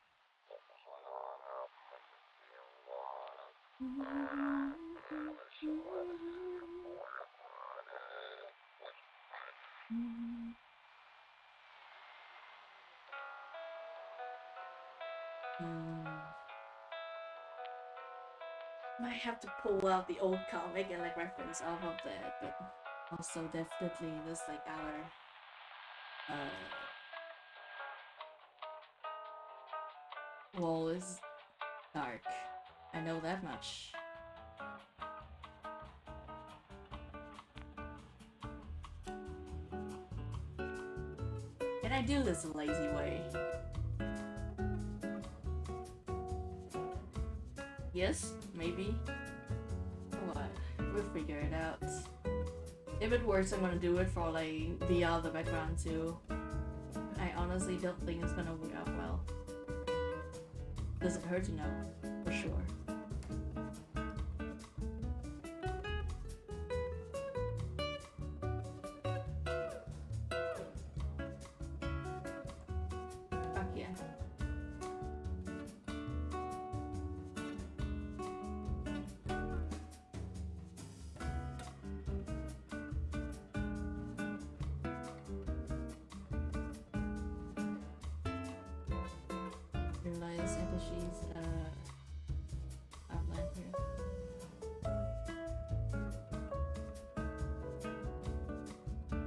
Might have to pull out the old comic and like reference off of that, but also definitely this like our wall is dark. I know that much. Can I do this a lazy way? Yes, maybe. What? We'll figure it out. If it works, I'm gonna do it for like the other background too. I honestly don't think it's gonna work out well. Does it hurt to know? For sure. Fuck yeah. Realize that she's outline here.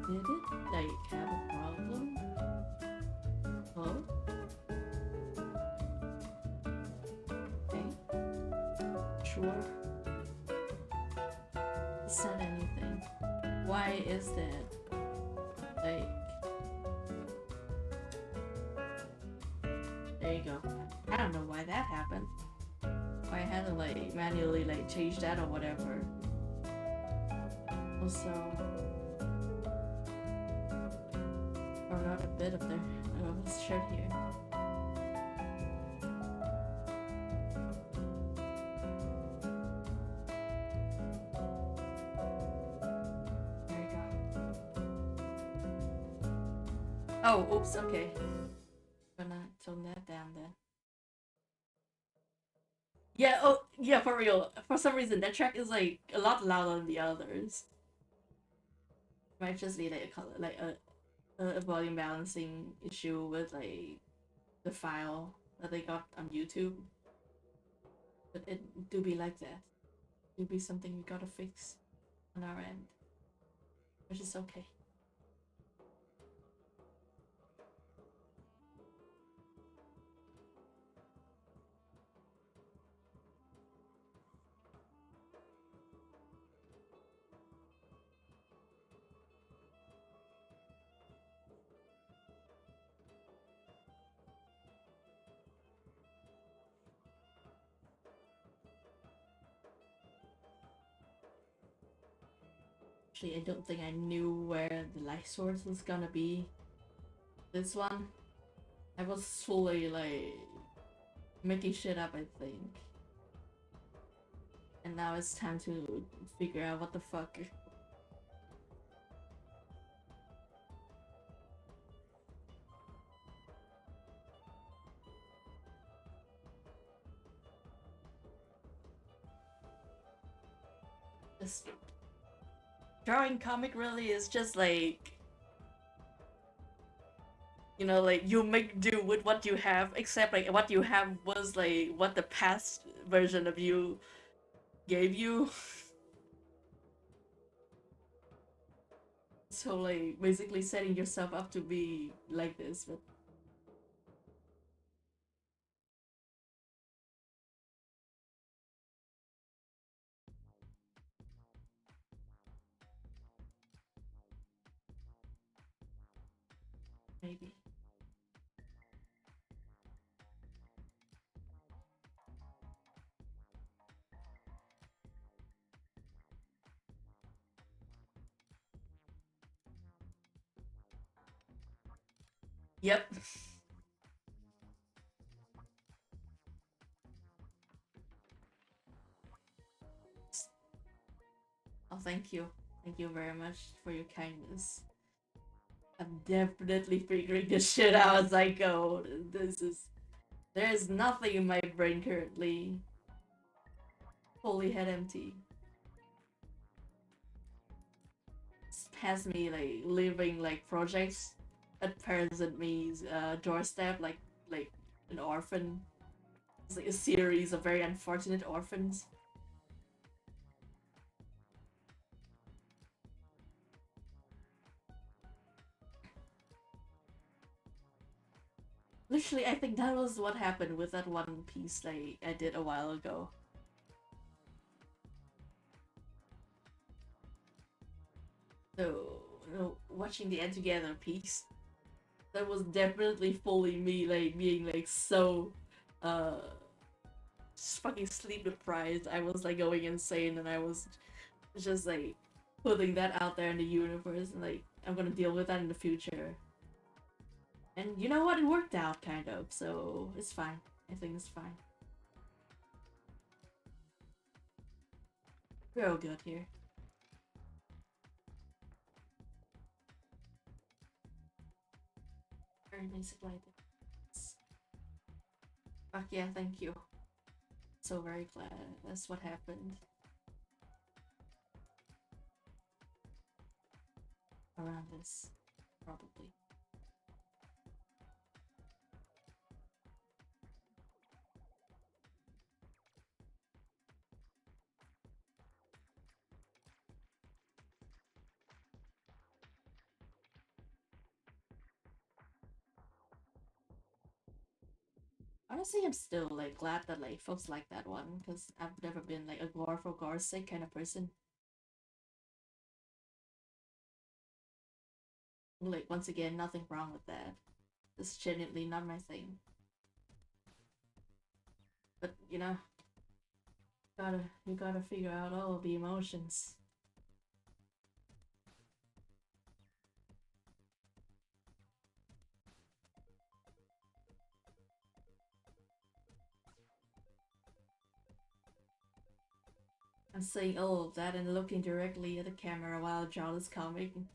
Did it like have a problem? Oh? Okay. Sure. Said anything. Why is that? Like, there you go. I don't know why that happened. Why I had to like manually like change that or whatever. Also, or not a bit of there. Oh, let's check here. There you go. Oh, oops, okay. Gonna tone that down then. Yeah, oh, yeah, for real. For some reason, that track is like a lot louder than the others. Might just be like a color, like a volume balancing issue with like the file that they got on YouTube. But it do be like that. It be something we gotta fix on our end, which is okay. Actually, I don't think I knew where the light source was gonna be. This one, I was fully like making shit up, I think. And now it's time to figure out what the fuck. Just drawing comic really is just like, you know, like you make do with what you have, except like what you have was like what the past version of you gave you. So like basically setting yourself up to be like this, but maybe. Yep. Oh, thank you. Thank you very much for your kindness. I'm definitely figuring this shit out as I go. This is. There's nothing in my brain currently. Fully head empty. It's past me, like, living, like, projects at parents and me's doorstep, like an orphan. It's like a series of very unfortunate orphans. Literally, I think that was what happened with that one piece like I did a while ago. So, watching the end together piece, that was definitely fully me, like being like so, uh, just fucking sleep deprived. I was like going insane, and I was just like putting that out there in the universe, and like I'm gonna deal with that in the future. And you know what? It worked out kind of, so it's fine. I think it's fine. We're all good here. Very nice supply. Fuck yeah, thank you. So very glad that's what happened. Around this, probably. Honestly, I'm still like glad that like folks like that one because I've never been like a gore for gore's sake kind of person. Like once again, nothing wrong with that. It's genuinely not my thing. But you gotta figure out all of the emotions. I'm saying all of that and looking directly at the camera while John is coming.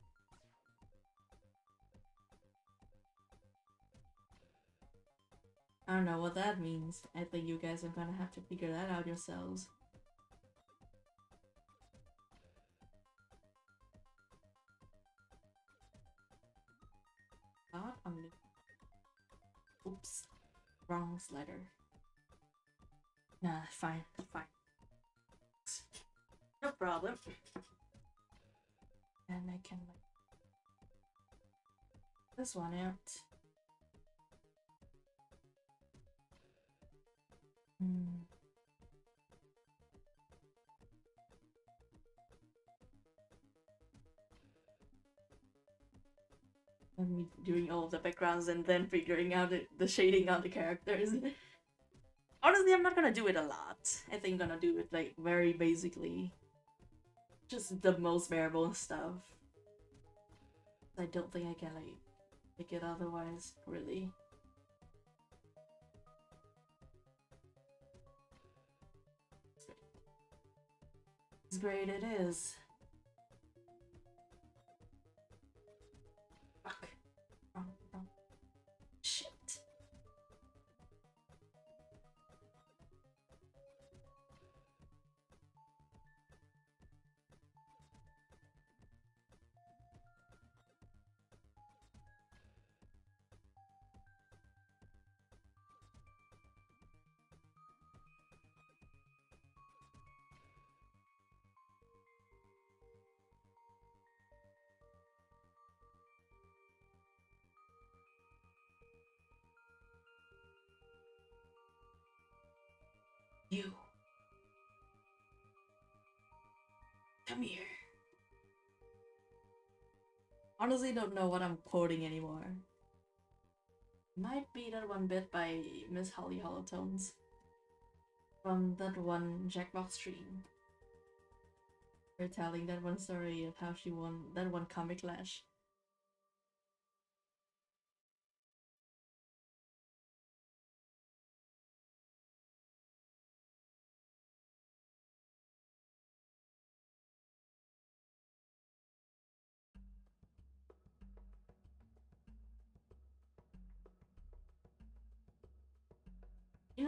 I don't know what that means. I think you guys are gonna have to figure that out yourselves. Not on the. Oops. Wrong slider. Nah, fine. Fine. No problem. And I can like this one out. Hmm. And me doing all of the backgrounds and then figuring out the shading on the characters. Honestly, I'm not gonna do it a lot. I think I'm gonna do it like very basically. Just the most variable stuff. I don't think I can like make it otherwise, really. It's great it is. Fuck. Wrong. Shit. You. Come here. Honestly, don't know what I'm quoting anymore. Might be that one bit by Miss Holly Holotones from that one Jackbox stream. Her telling that one story of how she won that one Comic Lash.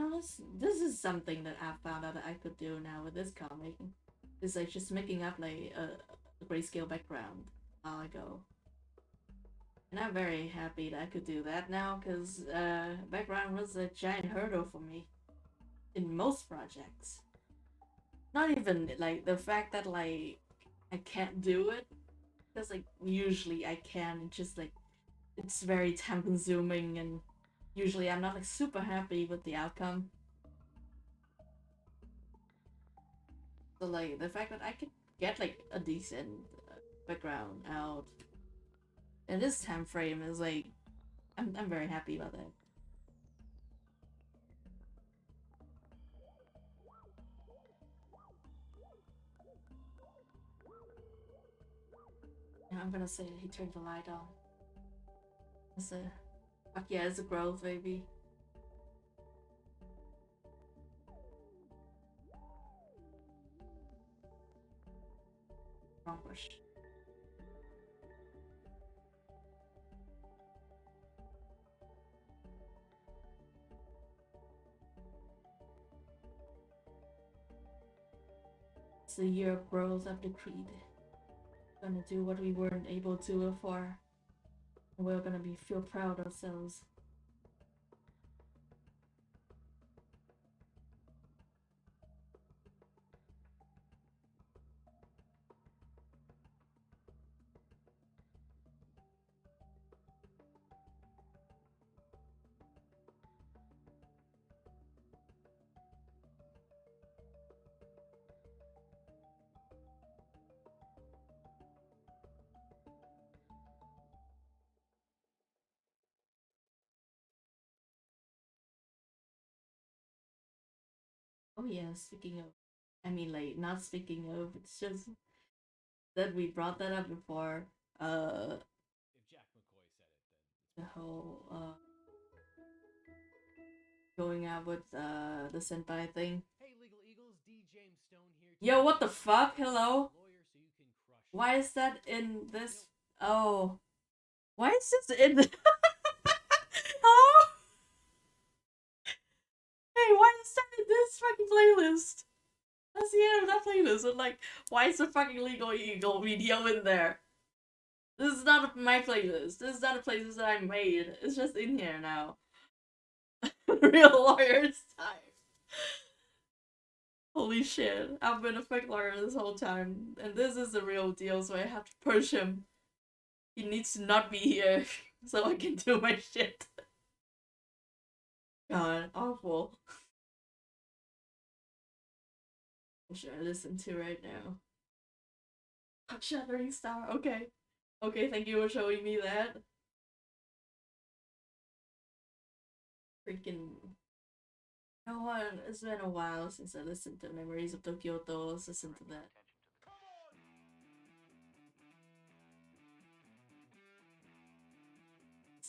know, this is something that I found out that I could do now with this comic. It's like just making up like a grayscale background a while ago. And I'm very happy that I could do that now, because background was a giant hurdle for me in most projects. Not even like the fact that like I can't do it, because like usually I can, it's just like it's very time consuming, and usually I'm not like super happy with the outcome. So like the fact that I could get like a decent background out in this time frame is like I'm very happy about that. Now I'm gonna say he turned the light on. It's a fuck yeah, it's a growth baby. Wrong bush. It's the year of growth of the creed. Gonna do what we weren't able to before. And we're gonna feel proud of ourselves. Oh yeah, speaking of, I mean like not speaking of, it's just that we brought that up before. The whole going out with the senpai thing. Yo, what the fuck? Hello? Why is that in this? Oh. Why is this in the... Hello? Hey, why is that in this fucking playlist? That's the end of that playlist. And like, why is the fucking Legal Eagle video in there? This is not my playlist. This is not a playlist that I made. It's just in here now. Real lawyer's time. Holy shit. I've been a fake lawyer this whole time. And this is the real deal, so I have to push him. He needs to not be here so I can do my shit. God, awful. What should I listen to right now? Shattering Star. Okay. Okay, thank you for showing me that. Freaking... You know what? It's been a while since I listened to Memories of Tokyo. Let's listen to that.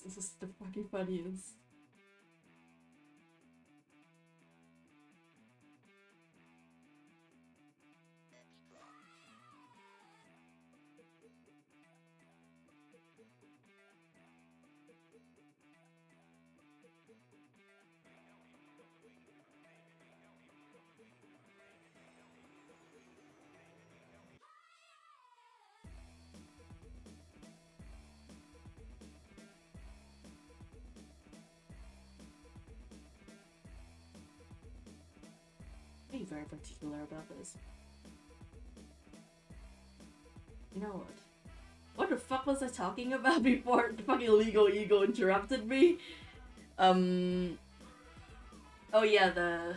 This is the fucking funniest. Be very particular about this. You know what? What the fuck was I talking about before the fucking Legal Ego interrupted me? Oh yeah,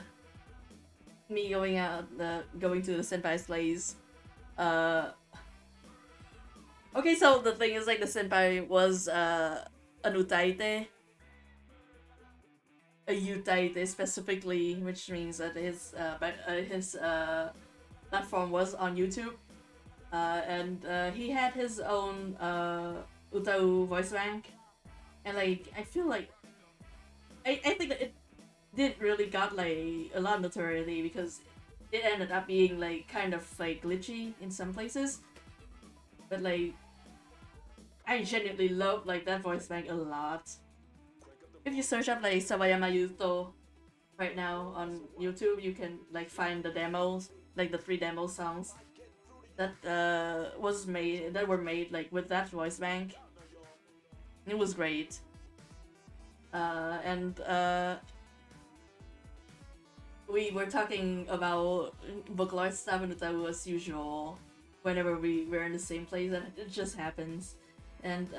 me going out, going to the senpai's place. Okay, so the thing is like the senpai was an utaite. A utaite specifically, which means that his platform was on YouTube. And he had his own Utau voice bank, and like I feel like I think that it did really got like a lot of notoriety because it ended up being like kind of like glitchy in some places, but like I genuinely love like that voice bank a lot. If you search up like Sawayama Yuto, right now on YouTube. You can like find the demos, like the 3 demo songs that were made like with that voice bank. It was great. And we were talking about Vocaloid stuff and Otaku as usual whenever we were in the same place, and it just happens. And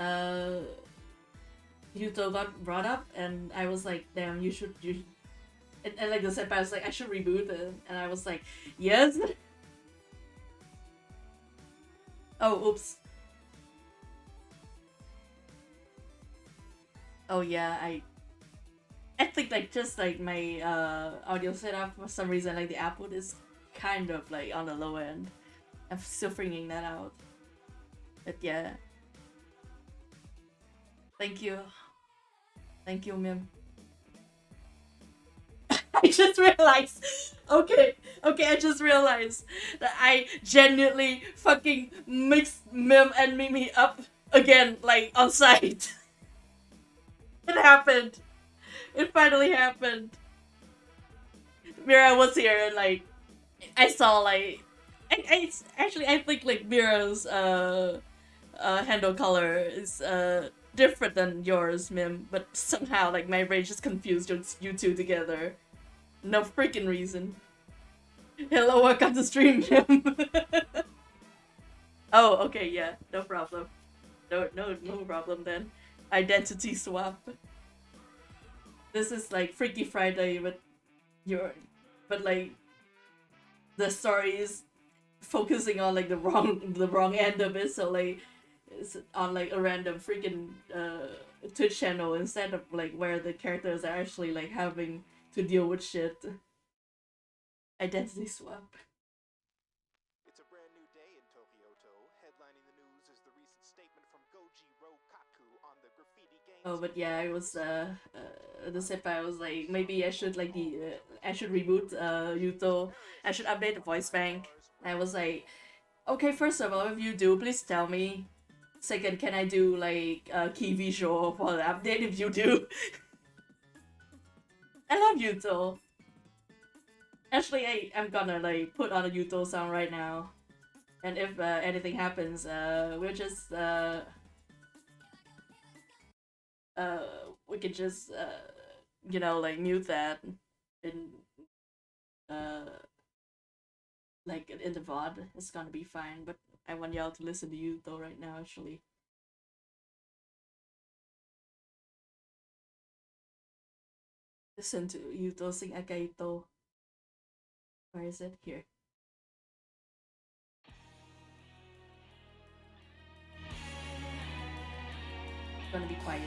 Yuto got brought up, and I was like, damn, you and like the senpai was like, I should reboot it, and I was like, yes. Oh, oops. Oh yeah, I think like just like my audio setup for some reason like the output is kind of like on the low end. I'm still figuring that out. But yeah. Thank you. Thank you, Mim. I just realized. Okay, I just realized that I genuinely fucking mixed Mim and Mimi up again, like on site. It happened. It finally happened. Mira was here and like I saw like I think like Mira's handle color is different than yours, Mim, but somehow like my brain just confused you two together. No freaking reason. Hello, welcome to stream, Mim. Oh, okay, yeah, no problem. No problem then. Identity swap. This is like Freaky Friday, but like the story is focusing on like the wrong end of it, so like it's on like a random freaking Twitch channel instead of like where the characters are actually like having to deal with shit. Identity swap. It's a brand new day in Tokyoto. Headlining the news is the recent statement from Goji Rokaku on the graffiti gangs. Oh, but yeah, I was the senpai was like, maybe I should like I should reboot Yuto. I should update the voice bank. I was like, okay, first of all, if you do, please tell me. Second, can I do like a key visual for the update if you do? I love Yuto. Actually, I'm gonna like put on a Yuto song right now. And if anything happens, we'll just we could just you know, like mute that in like in the VOD. It's gonna be fine, but I want y'all to listen to Yuto right now actually. Listen to Yuto sing Akaito. Where is it? Here. Gonna be quiet.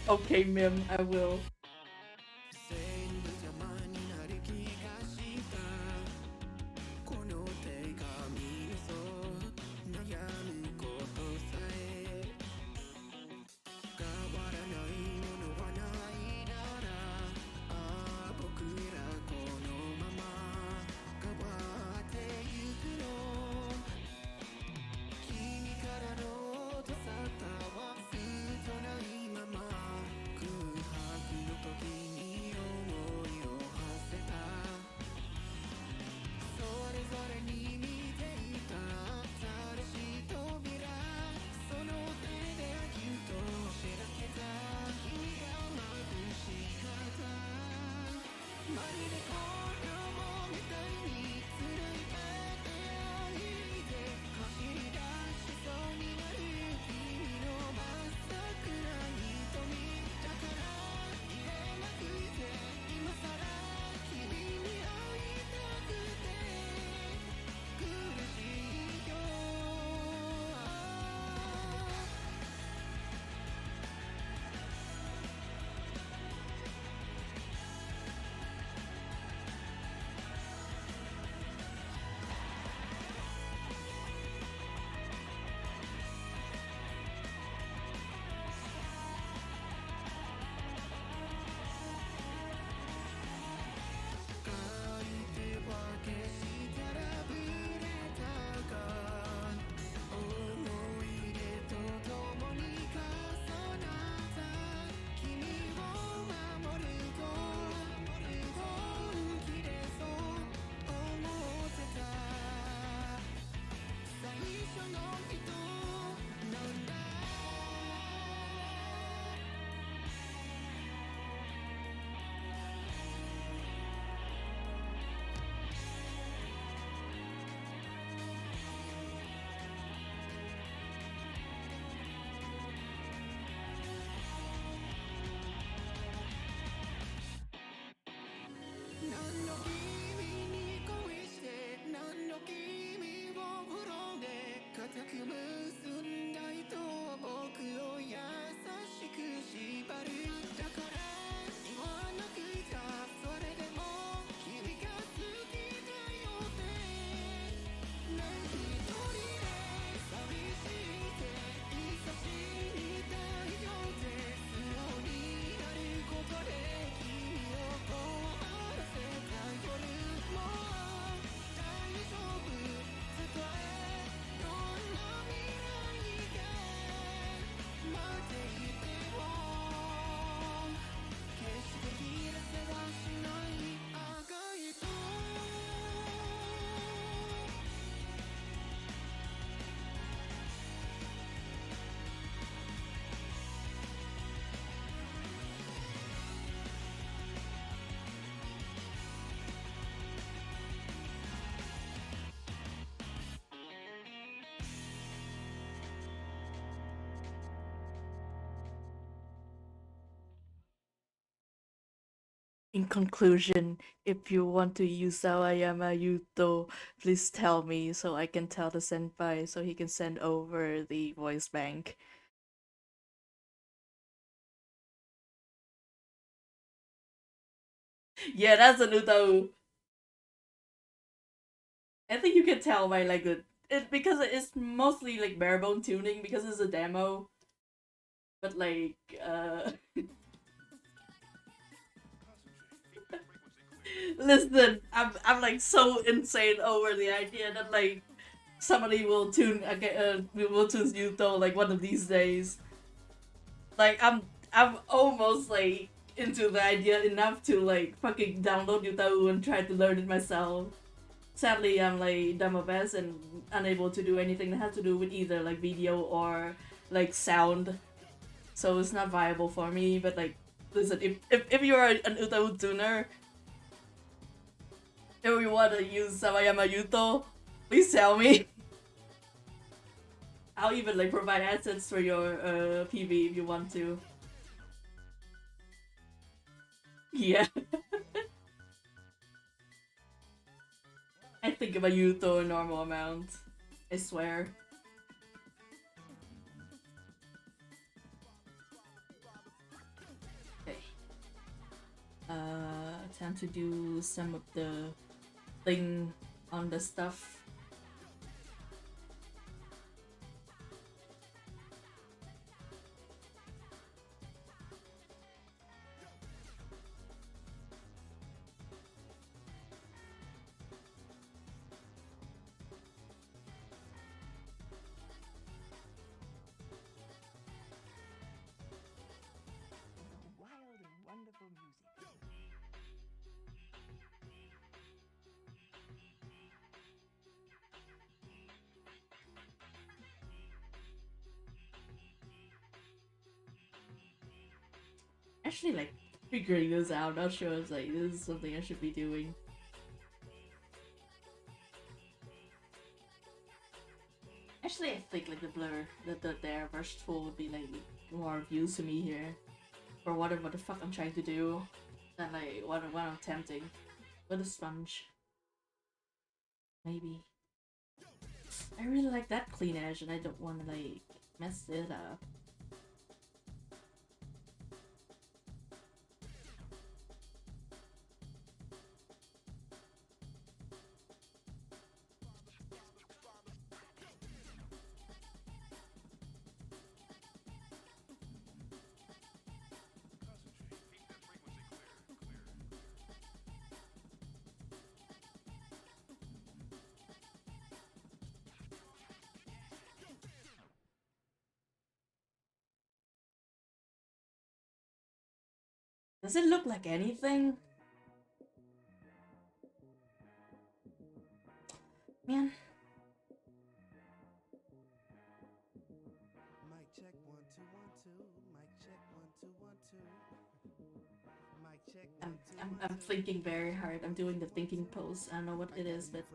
Okay, Mim, I will. in conclusion, if you want to use Sawayama Yuto, please tell me so I can tell the senpai so he can send over the voice bank. Yeah, that's an Utau. I think you can tell by like it because it's mostly like barebone tuning because it's a demo. But like listen, I'm like so insane over the idea that like somebody will tune will tune Yuto like one of these days. Like I'm almost like into the idea enough to like fucking download Yuto and try to learn it myself. Sadly, I'm like dumb best and unable to do anything that has to do with either like video or like sound. So it's not viable for me. But like, listen, if you're an Utau tuner, if you want to use Sawayama Yuto, please tell me. I'll even like provide assets for your PV if you want to. Yeah, I think about Yuto a normal amount. I swear. Okay. Time to do some of the thing on the stuff. Wild and wonderful music. Actually, like figuring this out, not sure if like this is something I should be doing. Actually, I think like the blur, the airbrush tool would be like more of use to me here, for whatever the fuck I'm trying to do, than like what I'm attempting with a sponge. Maybe. I really like that clean edge, and I don't want to like mess it up. Does it look like anything? Man. Mic check 1 2 1 2. Mic check 1 2 1 2. Mic check 1 2 1 2. I'm thinking very hard. I'm doing the thinking pose. I don't know what it is, but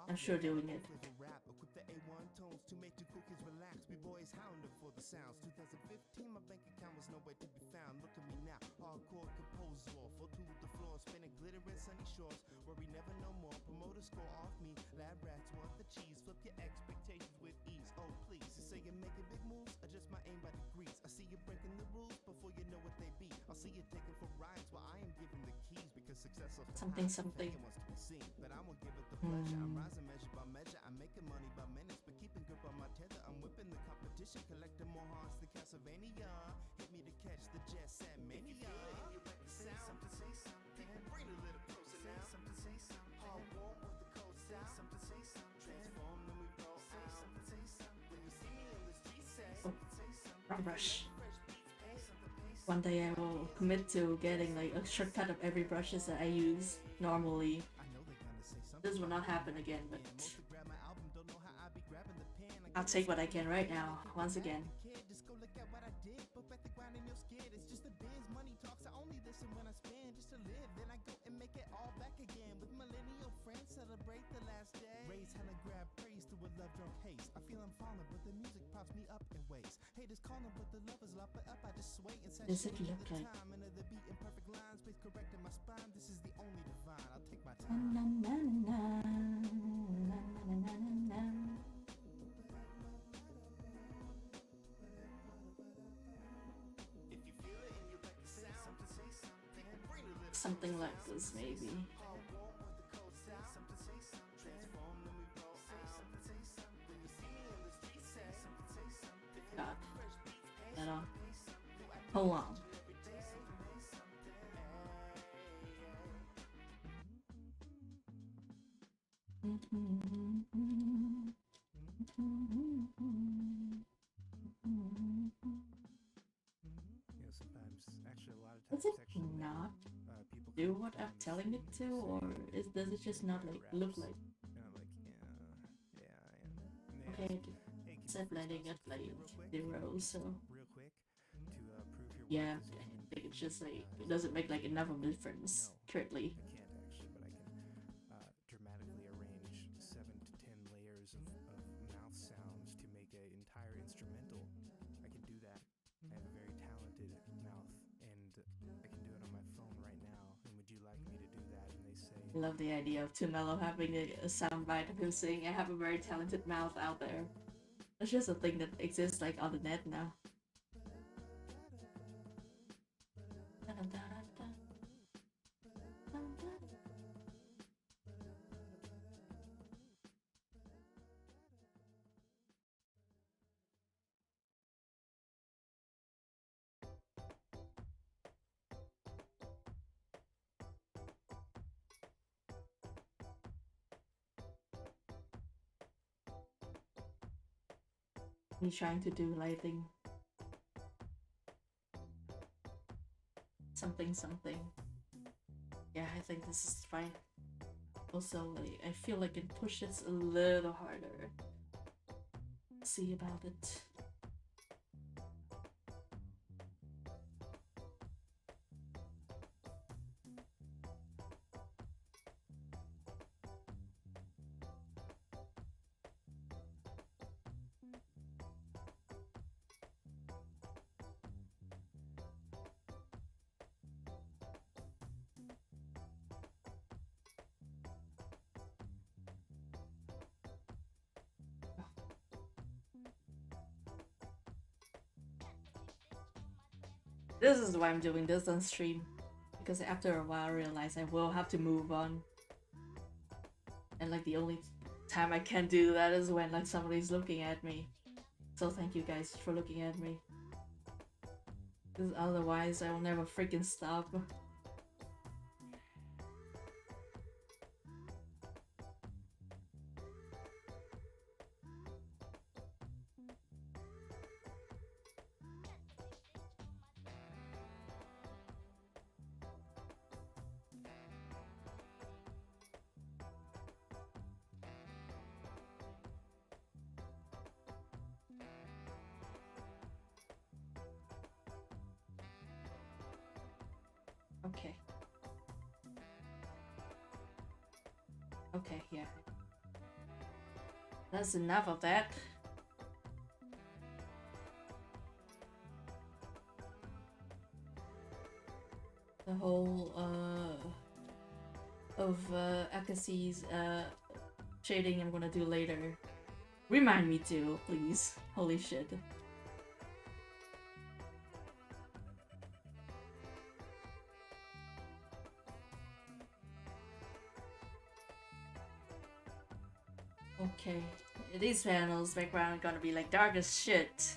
I'm sure doing it. Equip the A1 tones to make two cookies relax. We boys hounded for the sounds. 2015, my bank account was nowhere to be found. Look at me now, hardcore composer, fall through the floor, spinning glitter in sunny shores. Worry never no more. Promoter score off me. Lab rats want the cheese. Flip your expectations with ease. Oh please, you say you're making big moves. Adjust my aim by degrees. I see you breaking the rules before you know what they be. I'll see you taking for rides while I am giving the keys because success of Something. wants to be seen, but I won't give it the pleasure. I'm rising measure by measure. I'm making money by minutes, but keeping grip on my tether. I'm whipping the competition, collecting more hearts than Castlevania. Hit me to catch the jet set mania. Say something, say something. Bring a little closer now. Say something, say something. Hard warm with the cold style. Say something, say something. Transform, then we roll. Say something, say something. When you see me in the street, say something, say something. Wrong brush. One day I will commit to getting like a shortcut of every brushes that I use normally. This will not happen again, but I'll take what I can right now, once again. Just go look at what I did. Put back the grind in your skid. It's just a biz. Money talks. I only listen when I spend just to live. Then I go and make it all back again. With millennial friends, celebrate the last day. Raise hella grab praise to a love drunk haste. I feel I'm falling, but the music props me up in ways. Haters calling, but the lovers love it up. I just sway and Does it saturate look the like? time. Into the beat in perfect lines, space correcting my spine. This is the only divine. I'll take my Na, time. na, na, na, na, na, na, na, na. If you feel it and you like the sound, say something. Bring a little Something like this, maybe. all warm with the cold sound. Say something. Transform, then we roll out. Say something. When you see me in the street, say something. God. That on. Hold on. Sometimes, actually, a lot of Does times, it not people do come what up I'm and telling it to, or does it just not like look like? and I'm like, yeah. Okay, Hey, it's set letting it like 0, so real quick to prove your yeah, worth is I think it's just like it doesn't make like enough of a difference currently. I can't actually, but I can dramatically arrange 7 to 10 layers of mouth sounds to make an entire instrumental. I can do that. I have a very talented mouth, and I can do it on my phone right now. And would you like me to do that? And they say, I love the idea of Tumelo having a soundbite of him saying, "I have a very talented mouth out there." That's just a thing that exists like on the net now. He's trying to do lighting. Something. Yeah, I think this is fine. Also, like, I feel like I can push this a little harder. See about it. This is why I'm doing this on stream. Because after a while I realize I will have to move on. And like the only time I can do that is when like somebody's looking at me. So thank you guys for looking at me. Because otherwise I will never freaking stop. Okay. Okay, yeah. That's enough of that. The whole of Akasi's shading I'm gonna do later. Remind me to, please. Holy shit. Okay, these panels background are gonna be like dark as shit.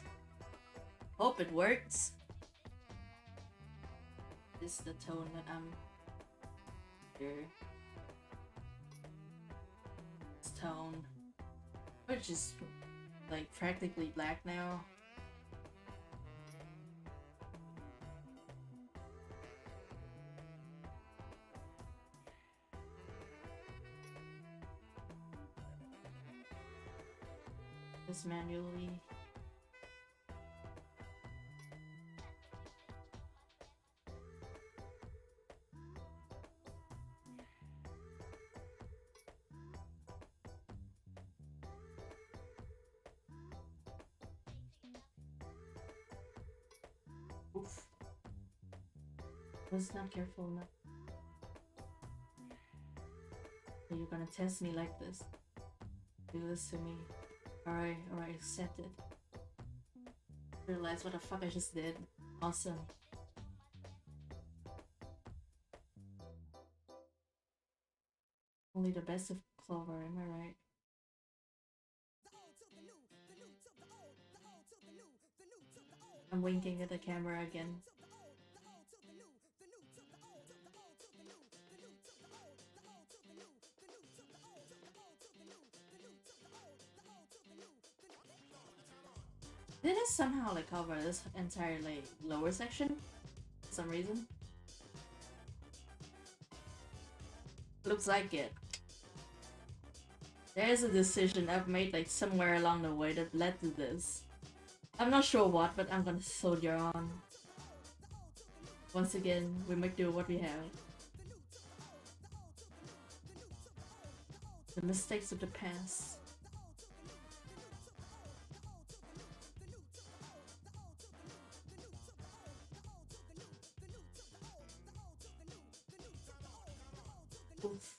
Hope it works. This is the tone that I'm here. This tone, which is like practically black now. This manually. I was not careful enough. You're gonna test me like this. Do this to me. Alright, accept it. Realize what the fuck I just did. Awesome. Only the best of Clover, am I right? I'm winking at the camera again. Did it somehow like cover this entire like lower section for some reason? Looks like it. There's a decision I've made like somewhere along the way that led to this. I'm not sure what, but I'm gonna soldier on. Once again, we make do what we have. The mistakes of the past. Oof.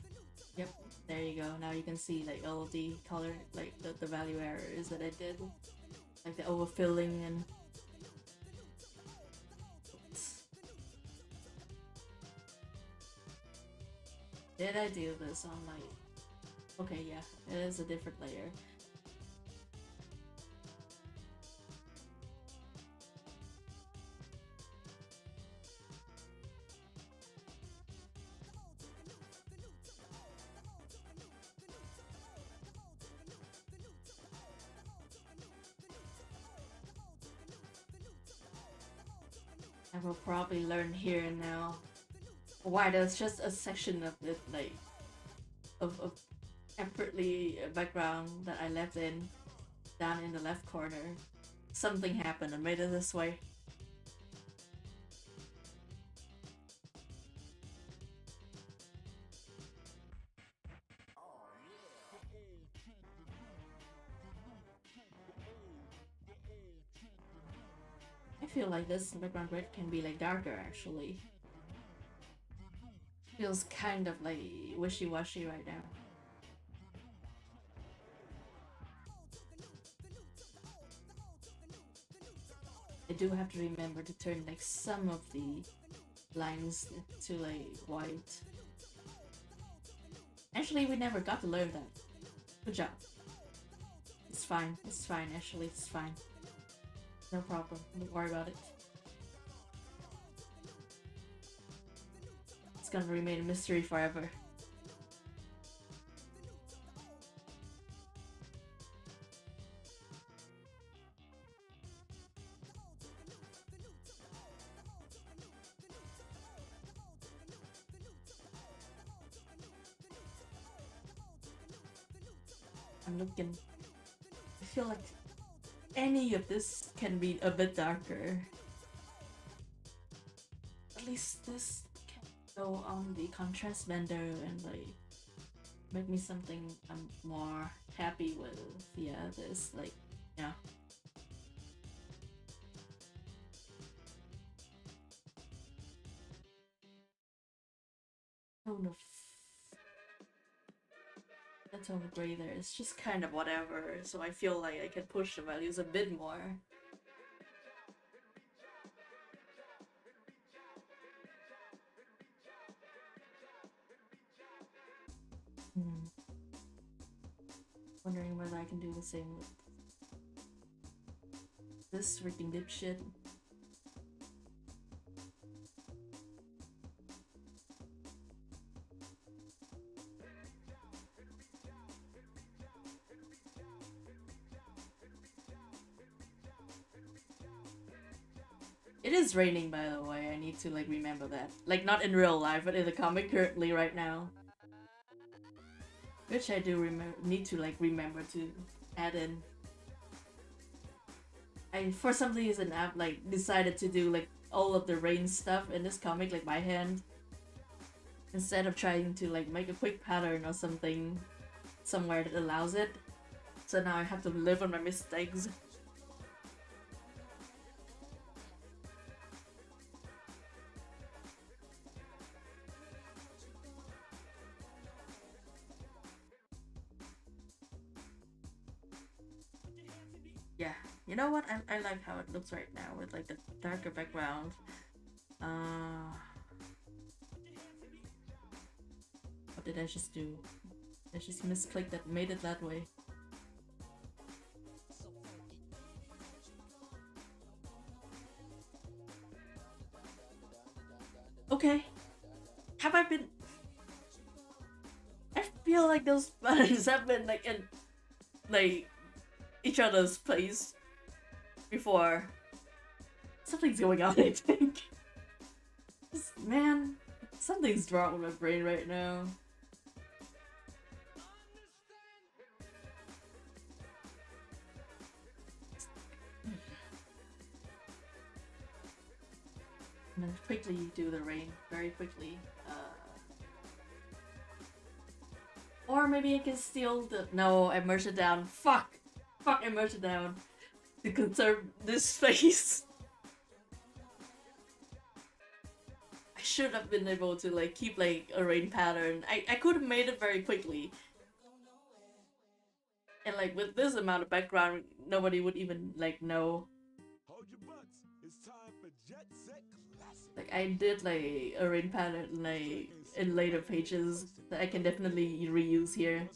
Yep, there you go. Now you can see like all the color, like the value errors that I did. Like the overfilling and... Oops. Did I do this on like... Okay, yeah, it is a different layer. I will probably learn here and now why there's just a section of it, like, of separately background that I left in down in the left corner. Something happened and made it this way. I feel like this background grid can be like darker actually. Feels kind of like wishy-washy right now. I do have to remember to turn like some of the lines to like white. Actually, we never got to learn that. Good job. It's fine, Ashley, it's fine. No problem, don't worry about it. It's gonna remain a mystery forever. I'm looking. I feel like any of this can be a bit darker. At least this can go on the contrast blender and like make me something I'm more happy with. Yeah, this like, yeah. Tone of the tone of gray there is just kind of whatever, so I feel like I can push the values a bit more. Wondering whether I can do the same with this freaking dipshit. It is raining, by the way. I need to like remember that. Like not in real life, but in the comic currently right now. Which I do need to like remember to add in. I for some reason I've like decided to do like all of the rain stuff in this comic like by hand. Instead of trying to like make a quick pattern or something somewhere that allows it. So now I have to live on my mistakes. Yeah, you know what? I like how it looks right now with like the darker background. What did I just do? I just misclicked that, made it that way. Okay. Have I been... I feel like those buttons have been like in like each other's place before. Something's going on, I think. Man, something's wrong with my brain right now. I'm gonna quickly do the rain, very quickly. Or maybe I can steal the... No, I merged it down. Fuck! Fuck, I merged it down. To conserve this space. I should have been able to like keep like a rain pattern. I could have made it very quickly. And like with this amount of background, nobody would even like know. Hold your butts. It's time for Jet Set Classic. Like I did like a rain pattern like in later pages that I can definitely reuse here.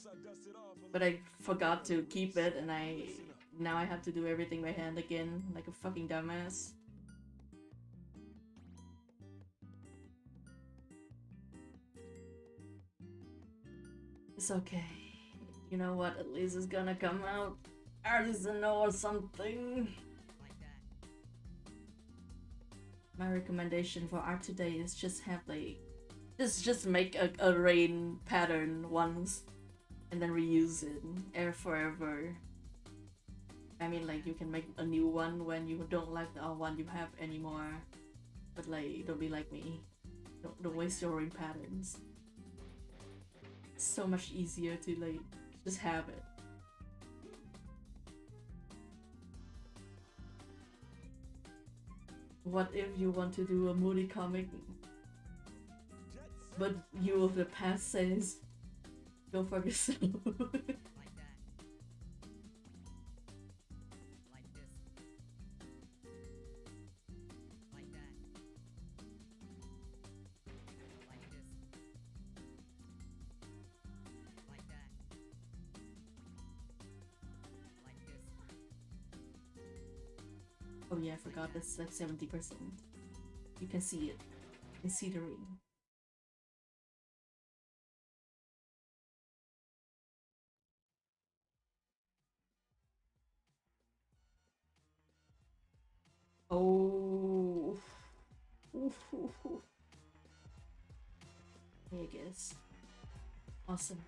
But I forgot to keep it and now I have to do everything by hand again like a fucking dumbass. It's okay. You know what? At least it's gonna come out artisanal or something. My recommendation for art today is just have like just make a rain pattern once and then reuse it forever. I mean like you can make a new one when you don't like the one you have anymore. But like don't be like me. Don't waste your rain patterns. It's so much easier to like just have it. What if you want to do a moody comic, but you of the past says, go fuck yourself. Oh yeah, I forgot that's like 70%. You can see it. You can see the ring. Oh. I guess. Awesome.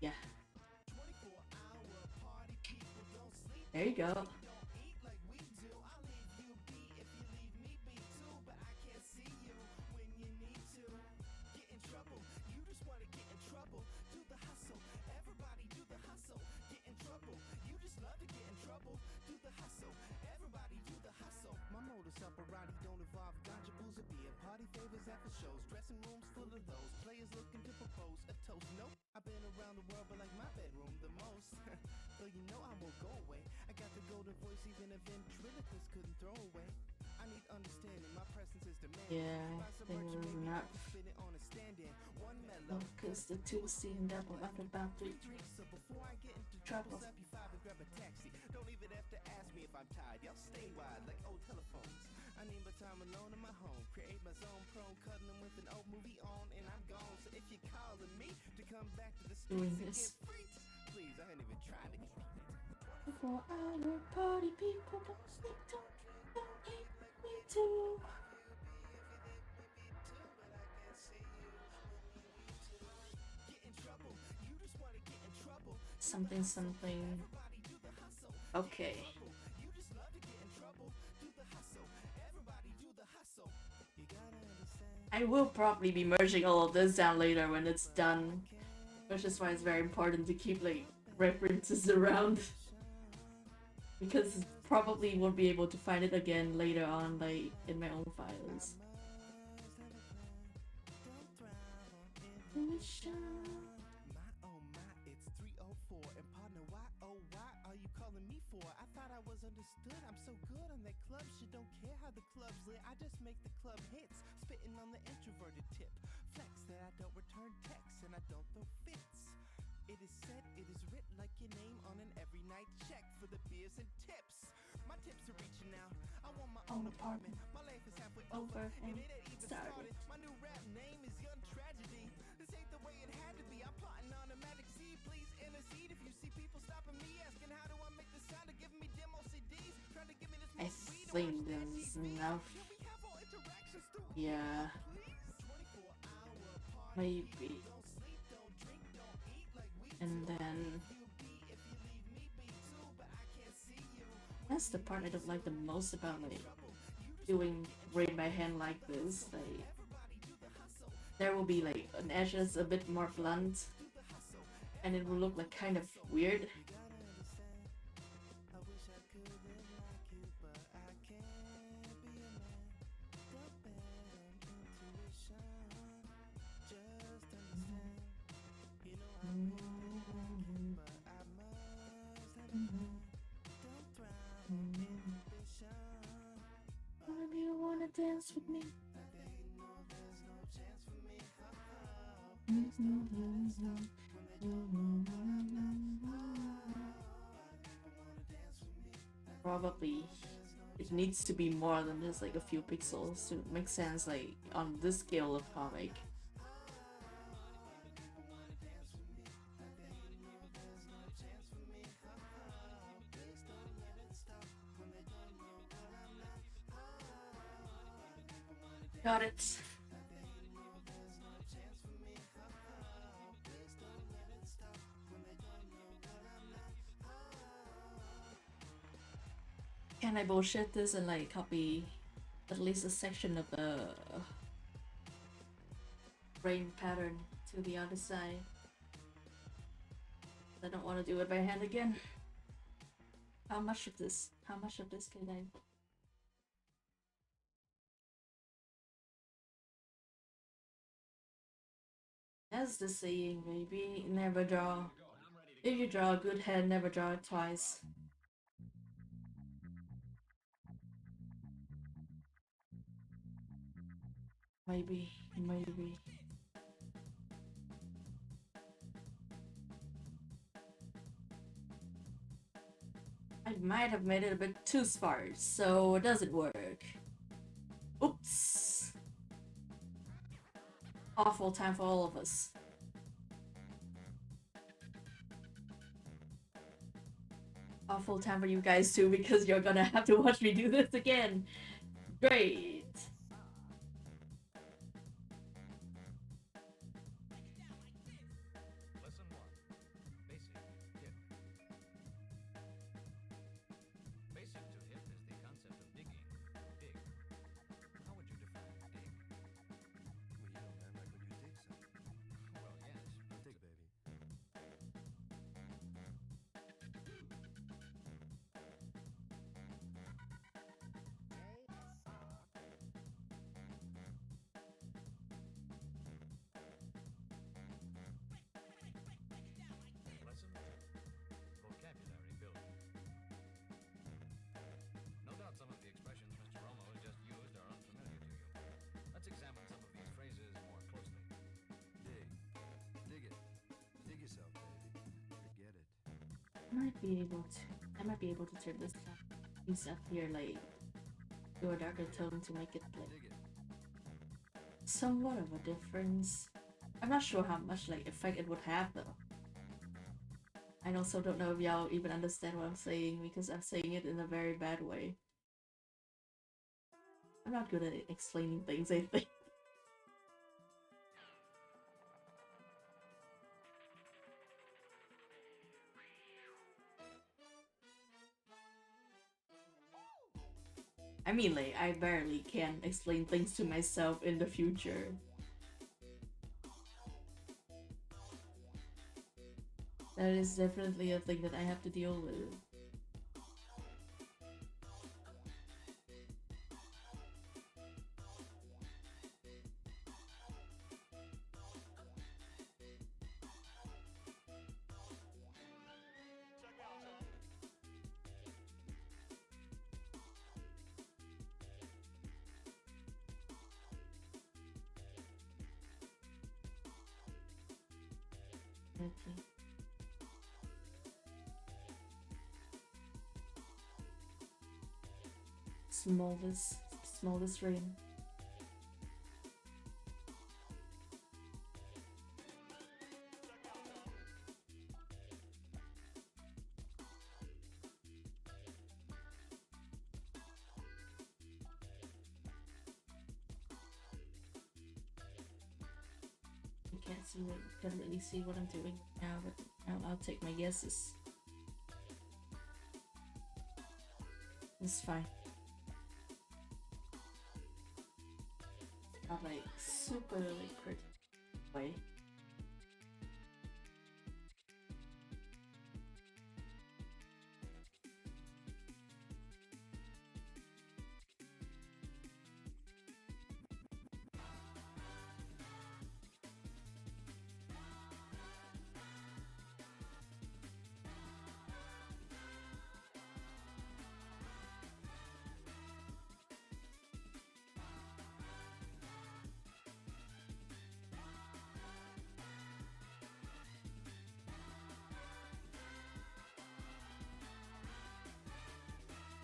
Yeah. There you go. Operatic don't involve ganja, booze, or beer. Party favors after shows, dressing rooms full of those players looking to propose a toast. Nope, I've been around the world, but like my bedroom the most. Though you know I won't go away. I got the golden voice, even if ventriloquists couldn't throw away. I need understanding, my presence is demanding. Yeah, I think it was not. Because the two seemed double after about 3 trouble. Don't even have to ask me if I'm tired. Y'all stay wide like old telephones. I need my time alone in my home. Create my zone prone, cutting them with an old movie on, and I'm gone. So if you're calling me to come back to the Doing streets this. and get free, please, I ain't even trying to get free. For our party people, don't sleep, don't hate me too. Something, something. Okay. I will probably be merging all of this down later when it's done, which is why it's very important to keep like references around, because probably won't be able to find it again later on like in my own files. understood. I'm so good on that club shit. Don't care how the club's lit. I just make the club hits. Spitting on the introverted tip. Flex that I don't return texts and I don't throw fits. It is said, it is writ like your name on an every night check for the beers and tips. My tips are reaching out. I want my own apartment. My life is halfway over and it ain't even started. My new rap name is Young Tragedy. This ain't the way it had to be. I'm plotting on a magic seed. Please intercede if you see people stopping me, asking how do I make this sound, or giving me demo CDs, trying to give me this I most weed or think watch there's TV. enough. Can we have our interactions through Yeah, 24-hour party? maybe. Don't sleep, don't drink, don't eat like we And do. then You be if you leave me be too, but I can't see you. that's the part I don't like the most about like doing rain by hand like this. Like there will be like an edge that's a bit more blunt, and it will look like kind of weird. I wish I could live like you, but I can't be a man. Don't bend intuition, just understand. You know I really like it, but I must have a plan. Don't thrive on inhibition. Why do you wanna dance with me? They know there's no chance for me. Probably it needs to be more than just like a few pixels to make sense like on this scale of comic. Got it. Can I bullshit this and like copy at least a section of the rain pattern to the other side? I don't want to do it by hand again. How much of this can I? As the saying, maybe never draw. If you draw a good hand, never draw it twice. Maybe. I might have made it a bit too sparse, so it doesn't work. Oops. Awful time for all of us. Awful time for you guys too, because you're gonna have to watch me do this again. Great. Lesson 1. Basic hip. Basic to hip is the concept of digging. Dig. How would you define dig? Well, you know, man, like when you dig something. Well, yes. Dig, baby. Lesson 2. Vocabulary building. No doubt some of the expressions Mr. Romo has just used are unfamiliar to you. Let's examine some of these phrases more closely. Dig. Dig it. Dig yourself, baby. Forget it. I might be able to turn this piece up here like to a darker tone to make it like Dig it. somewhat of a difference. I'm not sure how much like effect it would have though. I also don't know if y'all even understand what I'm saying because I'm saying it in a very bad way. I'm not good at explaining things, I think. I mean, like, I barely can explain things to myself in the future. That is definitely a thing that I have to deal with. Definitely. Smallest rain. Can't really see what I'm doing now, but I'll take my guesses. It's fine. Not like super like critical way.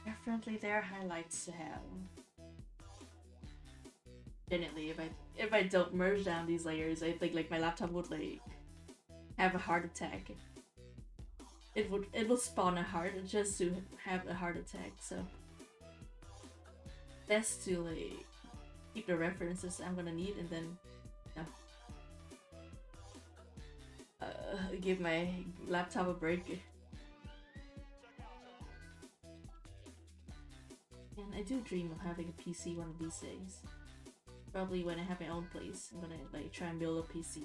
Definitely there are highlights to have. Definitely, if I don't merge down these layers, I think like my laptop would like have a heart attack. It will spawn a heart just to have a heart attack. So best to like keep the references I'm gonna need and then give my laptop a break. And I do dream of having a PC one of these days. Probably when I have my own place, I'm gonna like try and build a PC.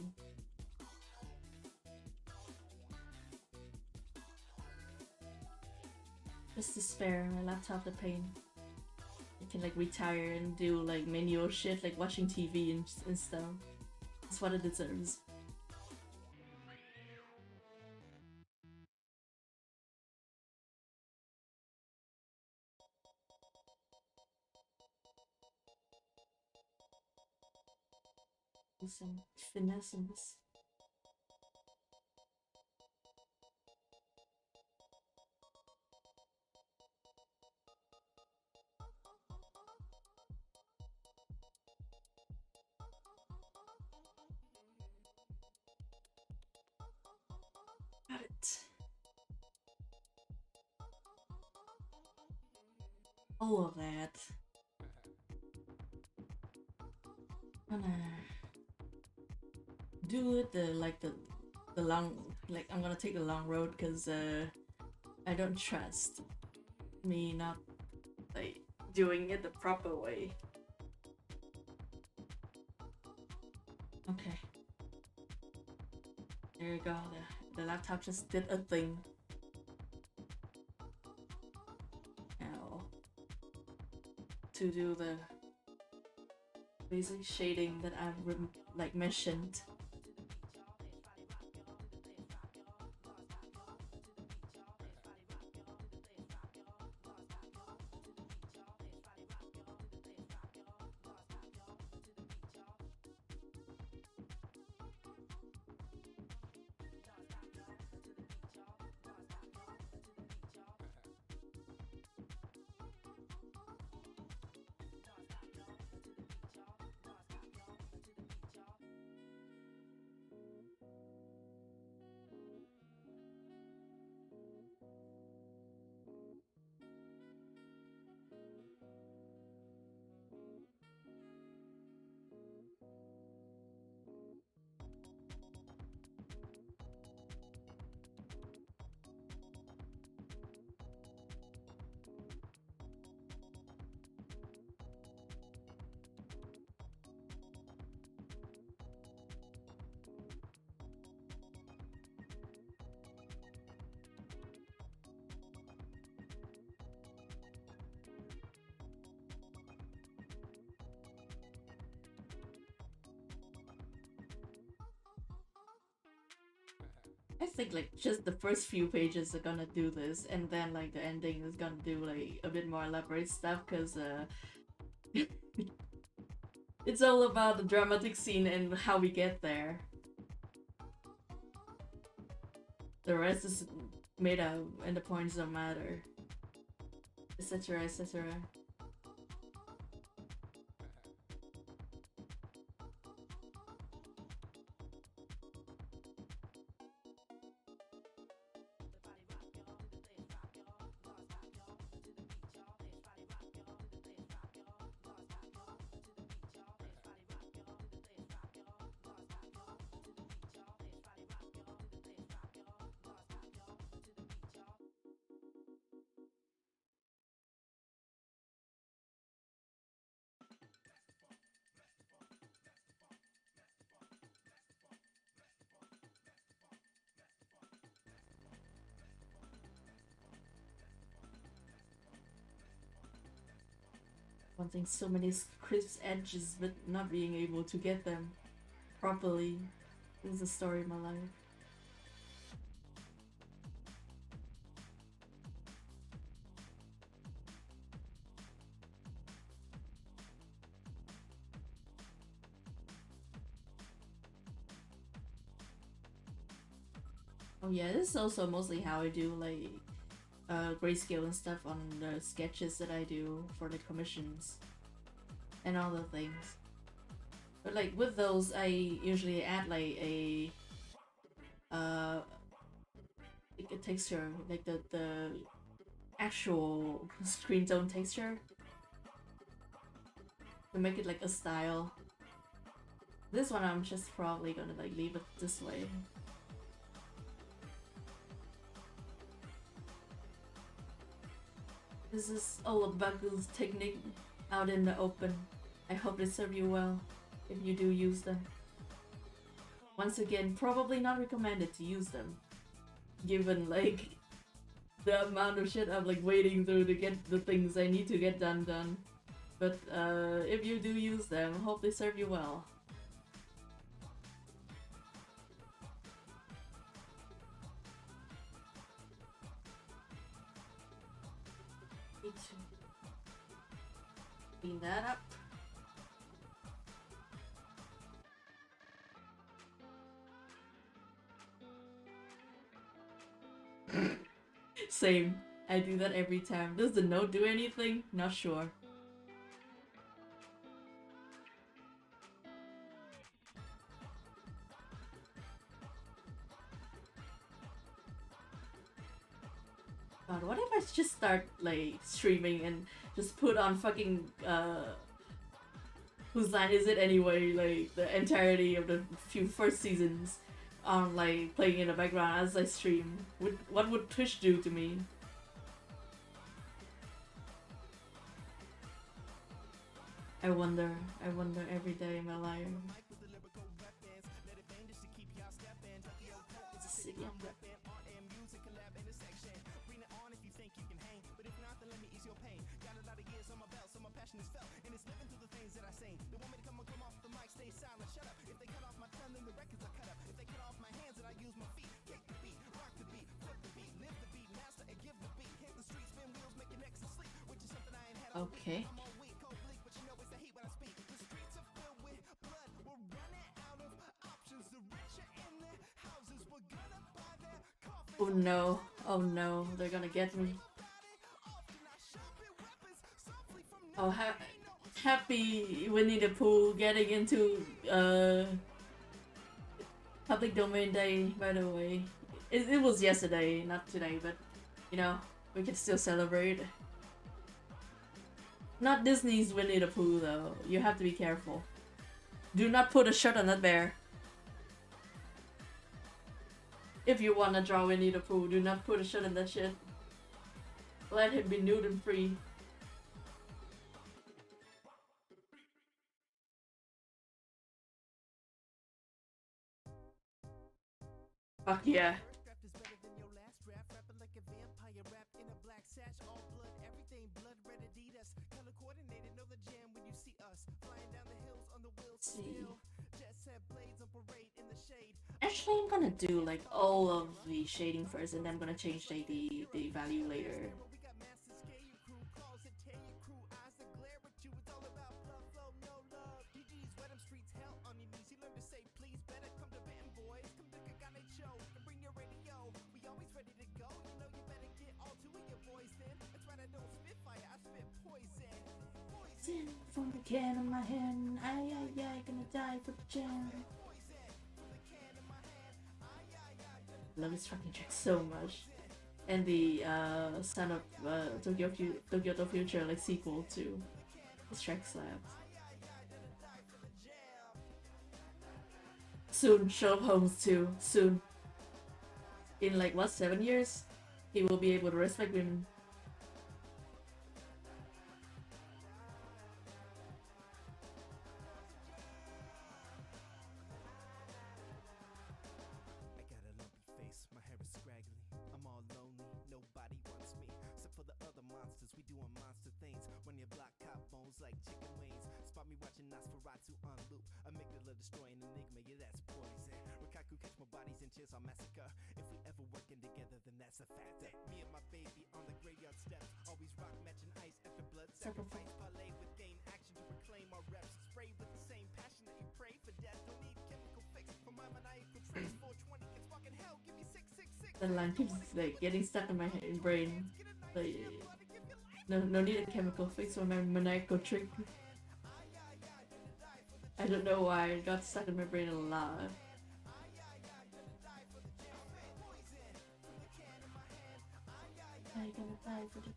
Just to spare my laptop the pain. I can like retire and do like manual shit like watching TV and stuff. That's what it deserves. Some finesse in this. Got it. All of that. Gonna do it the long, like I'm gonna take the long road because I don't trust me not like doing it the proper way. Okay, there you go. The laptop just did a thing. Now to do the basic shading that I've like mentioned. I think like just the first few pages are gonna do this, and then like the ending is gonna do like a bit more elaborate stuff because it's all about the dramatic scene and how we get there. The rest is made up and the points don't matter. Etc. etc. Wanting so many crisp edges but not being able to get them properly. This is the story of my life. Oh yeah, this is also mostly how I do like grayscale and stuff on the sketches that I do for the commissions and all the things. But like with those, I usually add like a texture, like the actual screen tone texture to make it like a style. This one I'm just probably gonna like leave it this way. This is all about Baku's technique out in the open. I hope they serve you well if you do use them. Once again, probably not recommended to use them, given like the amount of shit I'm like waiting through to get the things I need to get done. But if you do use them, hope they serve you well. Need to clean that up. Same. I do that every time. Does the note do anything? Not sure. God, what if I just start like streaming and just put on fucking whose line is it anyway? Like the entirety of the first seasons on like playing in the background as I stream. What would Twitch do to me? I wonder every day in my life. Okay. Oh no, oh no, they're gonna get me. Oh, happy Winnie the Pooh getting into public domain day, by the way. It was yesterday, not today, but you know, we can still celebrate. Not Disney's Winnie the Pooh though, you have to be careful. Do not put a shirt on that bear. If you wanna draw Winnie the Pooh, do not put a shirt on that shit. Let him be nude and free. Fuck yeah. Actually, I'm gonna do like all of the shading first, and then I'm gonna change the value later. Sin from the can in my hand, I gonna die for the jam. Love this fucking track so much. And the Son of Tokyo to Future like sequel to this track slaps. Soon, Sherlock Holmes 2, soon. In like what, 7 years? He will be able to respect women. I got a lumpy face, my hair is scraggly. I'm all lonely, nobody wants me. Except for the other monsters, we doing monster things. When you block cop bones like chicken wings. Spot me watching Nosferatu on loop. Amygdala destroying enigma, yeah that's poison. Rikaku catch my bodies in chairs on massacre. If we ever working together, then that's a factor. Me and my baby on the graveyard steps. Always rock matching ice after blood sacrifice. Parlay with gain action to reclaim our reps. Spray with the same passion that you pray for death. Don't need chemical fix for my maniacal trace. 420 kids fucking hell, give me 666. That line keeps like getting stuck in my brain. Like, no need a chemical fix for my maniacal trick. I don't know why it got stuck in my brain a lot. I gonna die for the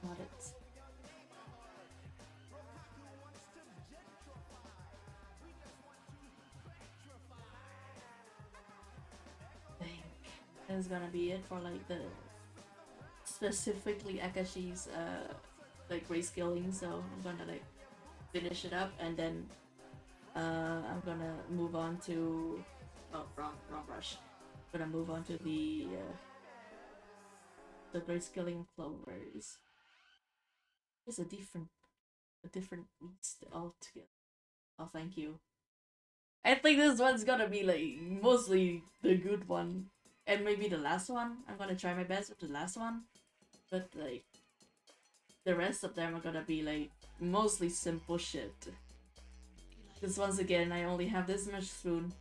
Got it. I think that's gonna be it for like the specifically Akashi's like grayscaling, so I'm gonna like finish it up and then I'm gonna move on to wrong brush. I'm gonna move on to the grayscaling clovers. It's a different beast altogether. Oh, thank you. I think this one's gonna be like mostly the good one, and maybe the last one. I'm gonna try my best with the last one, but like the rest of them are gonna be like mostly simple shit. Because once again, I only have this much spoon.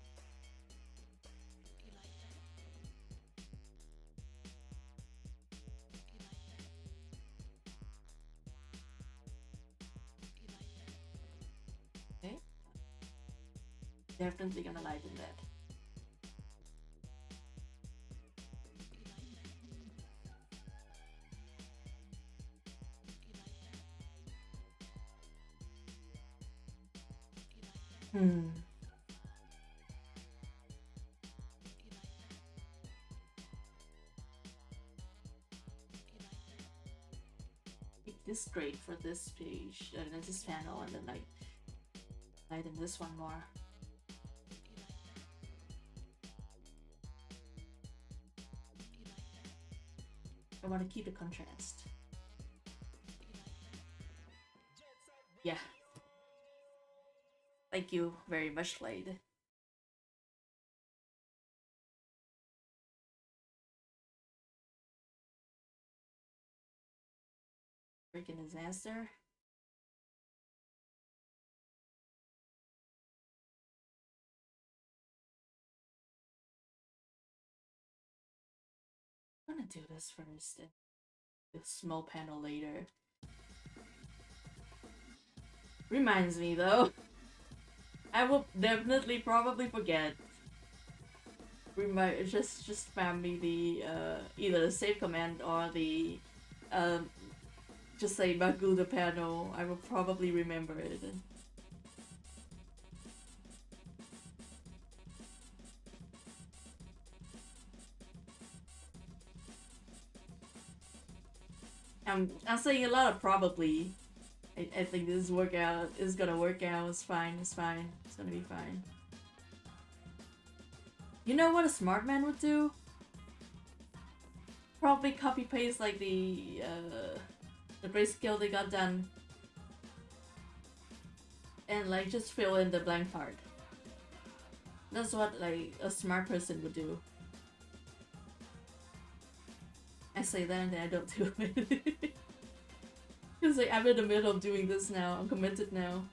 Definitely gonna lighten that. Make this great for this page, and then this panel, and then like lighten this one more. I want to keep the contrast. Yeah. Thank you very much, Slade. Freaking disaster. I'm gonna do this first and the small panel later. Reminds me though. I will definitely probably forget. Just spam me the either the save command or the just say Bagu the panel. I will probably remember it. I'm saying a lot of probably. I think this workout is gonna work out. It's fine. It's fine. It's gonna be fine. You know what a smart man would do? probably copy paste like the grayscale they got done, and like just fill in the blank part. That's what like a smart person would do. I say that and then I don't do it. Because like I'm in the middle of doing this now. I'm committed now.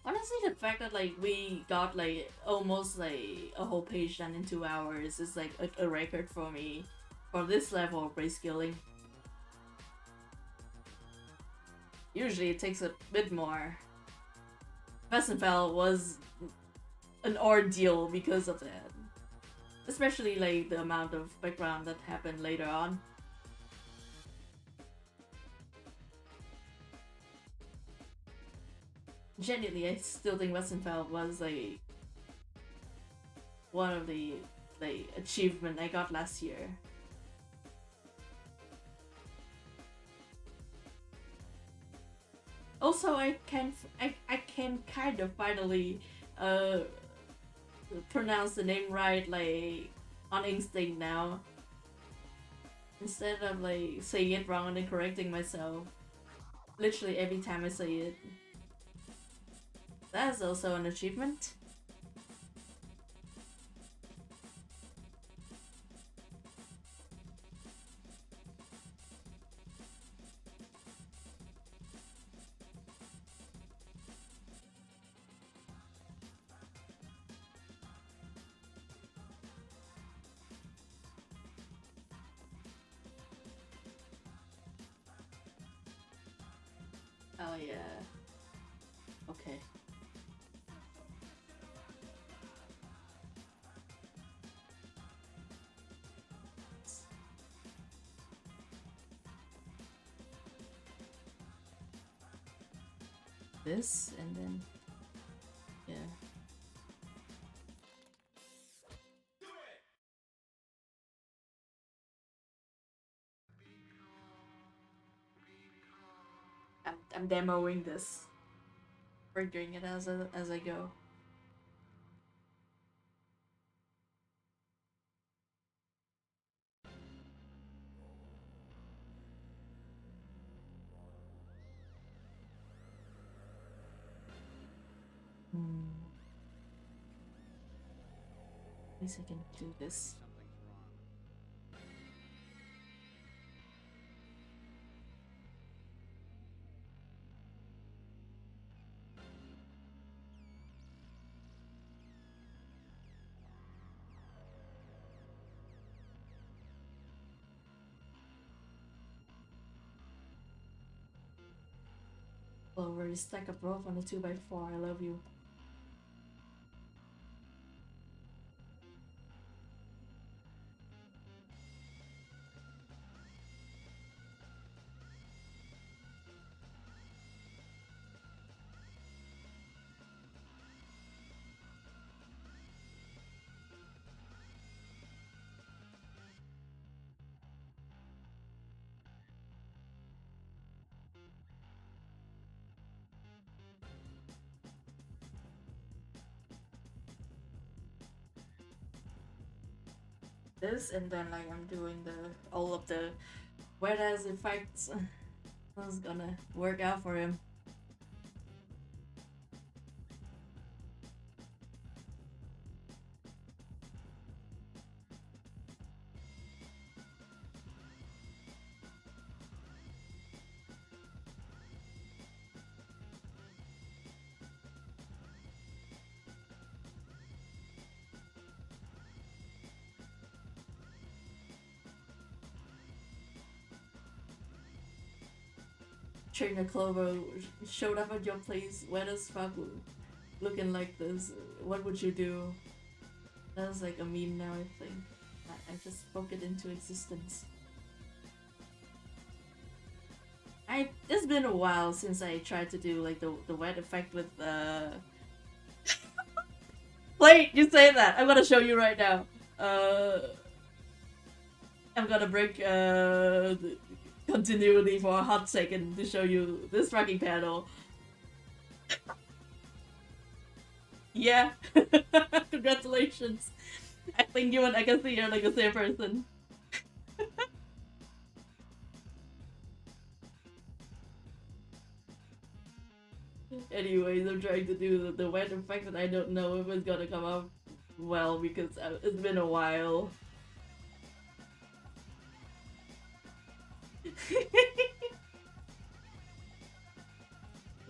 Honestly, the fact that like we got like almost like a whole page done in 2 hours is like a record for me for this level of grayscaling. Usually it takes a bit more. Westenfeld was an ordeal because of that. Especially like the amount of background that happened later on. Genuinely, I still think Westenfeld was like one of the like achievement I got last year. Also, I can kind of finally pronounce the name right like on instinct now. Instead of like saying it wrong and then correcting myself. Literally every time I say it. That's also an achievement. Oh yeah. Okay. This and then yeah. I'm demoing this. Figuring it as I go. At least I can do this. Over the stack of rope on the 2x4. I love you. This and then like I'm doing all of the wet ass effects. That's gonna work out for him. Trainer Clover showed up at your place, wet as fuck, looking like this. What would you do? That's like a meme now, I think. I just spoke it into existence. It's been a while since I tried to do like the wet effect with Wait, you say that. I'm gonna show you right now. I'm gonna break the continuity for a hot second to show you this tracking panel. Yeah. Congratulations. I think you and I can see you're like the same person. Anyways, I'm trying to do the wet effect and I don't know if it's gonna come out well because it's been a while.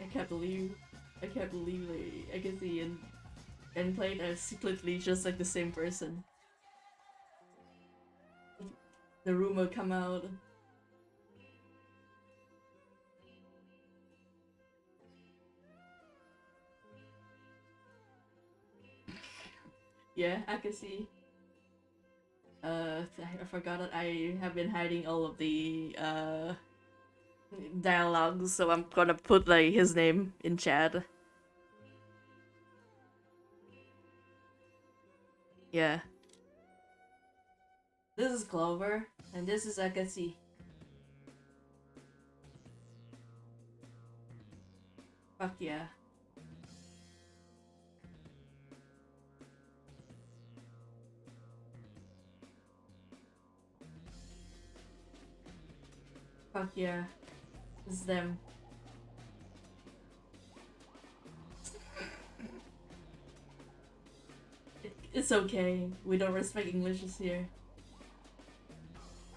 I can't believe like, I can see and played are secretly just like the same person. The rumor come out. Yeah, I can see. I forgot that I have been hiding all of the dialogues, so I'm gonna put like his name in chat. Yeah. This is Clover, and this is Akasi. Fuck yeah. Fuck yeah. It's them. It's okay. We don't respect Englishes here.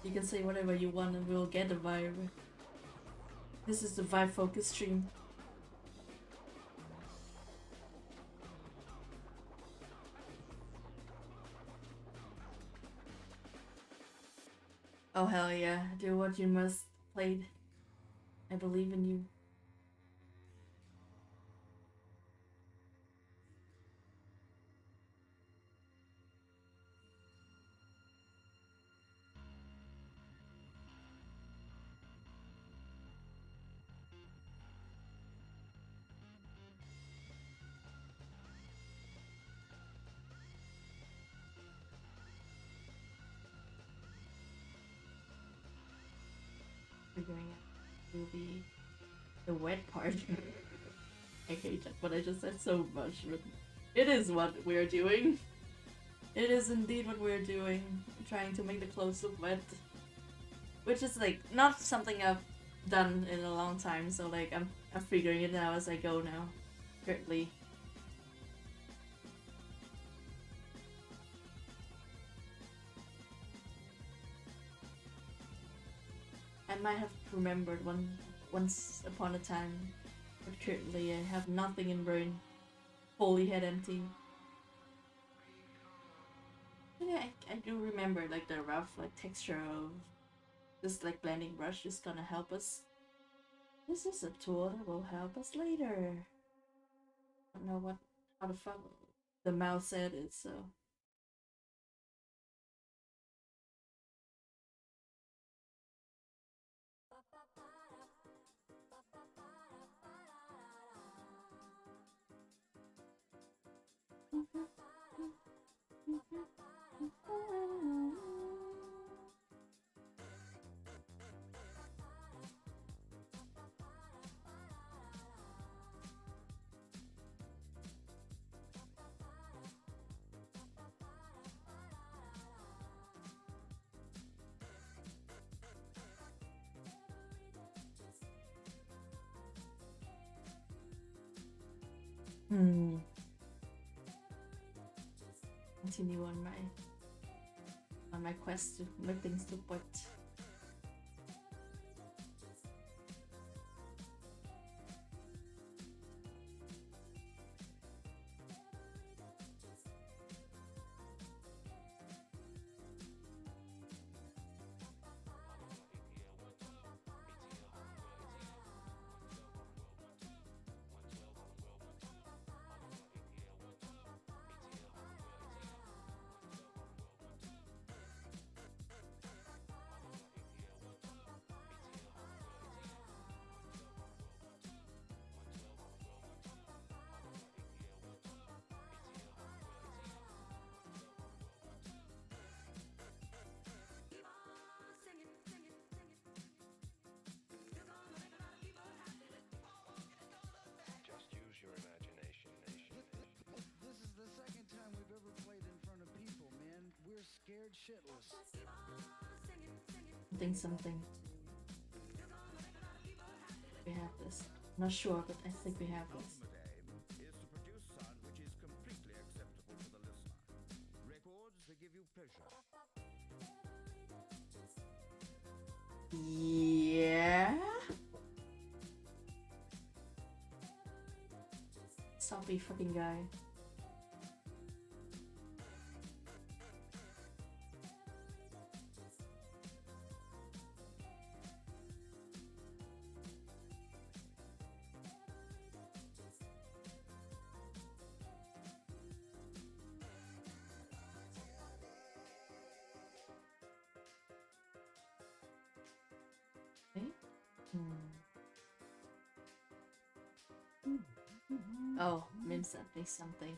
You can say whatever you want and we'll get the vibe. This is the vibe focus stream. Oh hell yeah. Do what you must. Played. I believe in you. Figuring out will be the wet part. I hate what I just said so much, but it is what we're doing. It is indeed what we're doing. Trying to make the clothes look wet. Which is like not something I've done in a long time, so like I'm figuring it out as I go now. Currently. I might have remembered once upon a time, but currently I have nothing in brain. Wholly head empty. Yeah, I do remember like the rough like texture of this like blending brush is gonna help us. This is a tool that will help us later. I don't know how the fuck the mouse said it, so. Continue on my quest to make things look wet. shitless. Something. We have this. Not sure, but I think we have this. Is to produce sound which is completely acceptable to the listener. Records that give you pleasure. Yeah. Soppy fucking guy. Oh, Mim sent me something.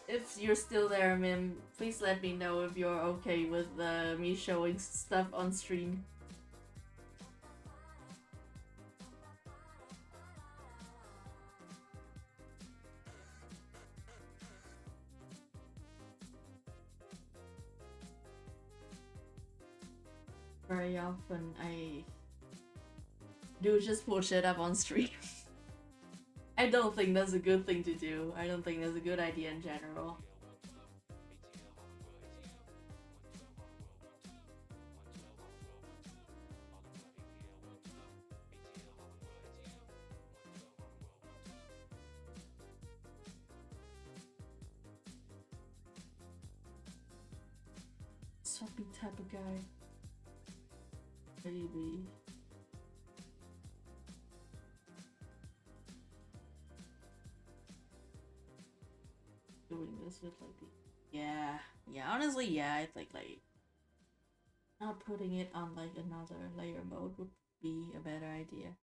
If you're still there, Mim, please let me know if you're okay with me showing stuff on stream. Very often I do just pull shit up on stream. I don't think that's a good thing to do. I don't think that's a good idea in general. Swappy type of guy. Maybe. Doing this with like the yeah honestly yeah, I think like not putting it on like another layer mode would be a better idea.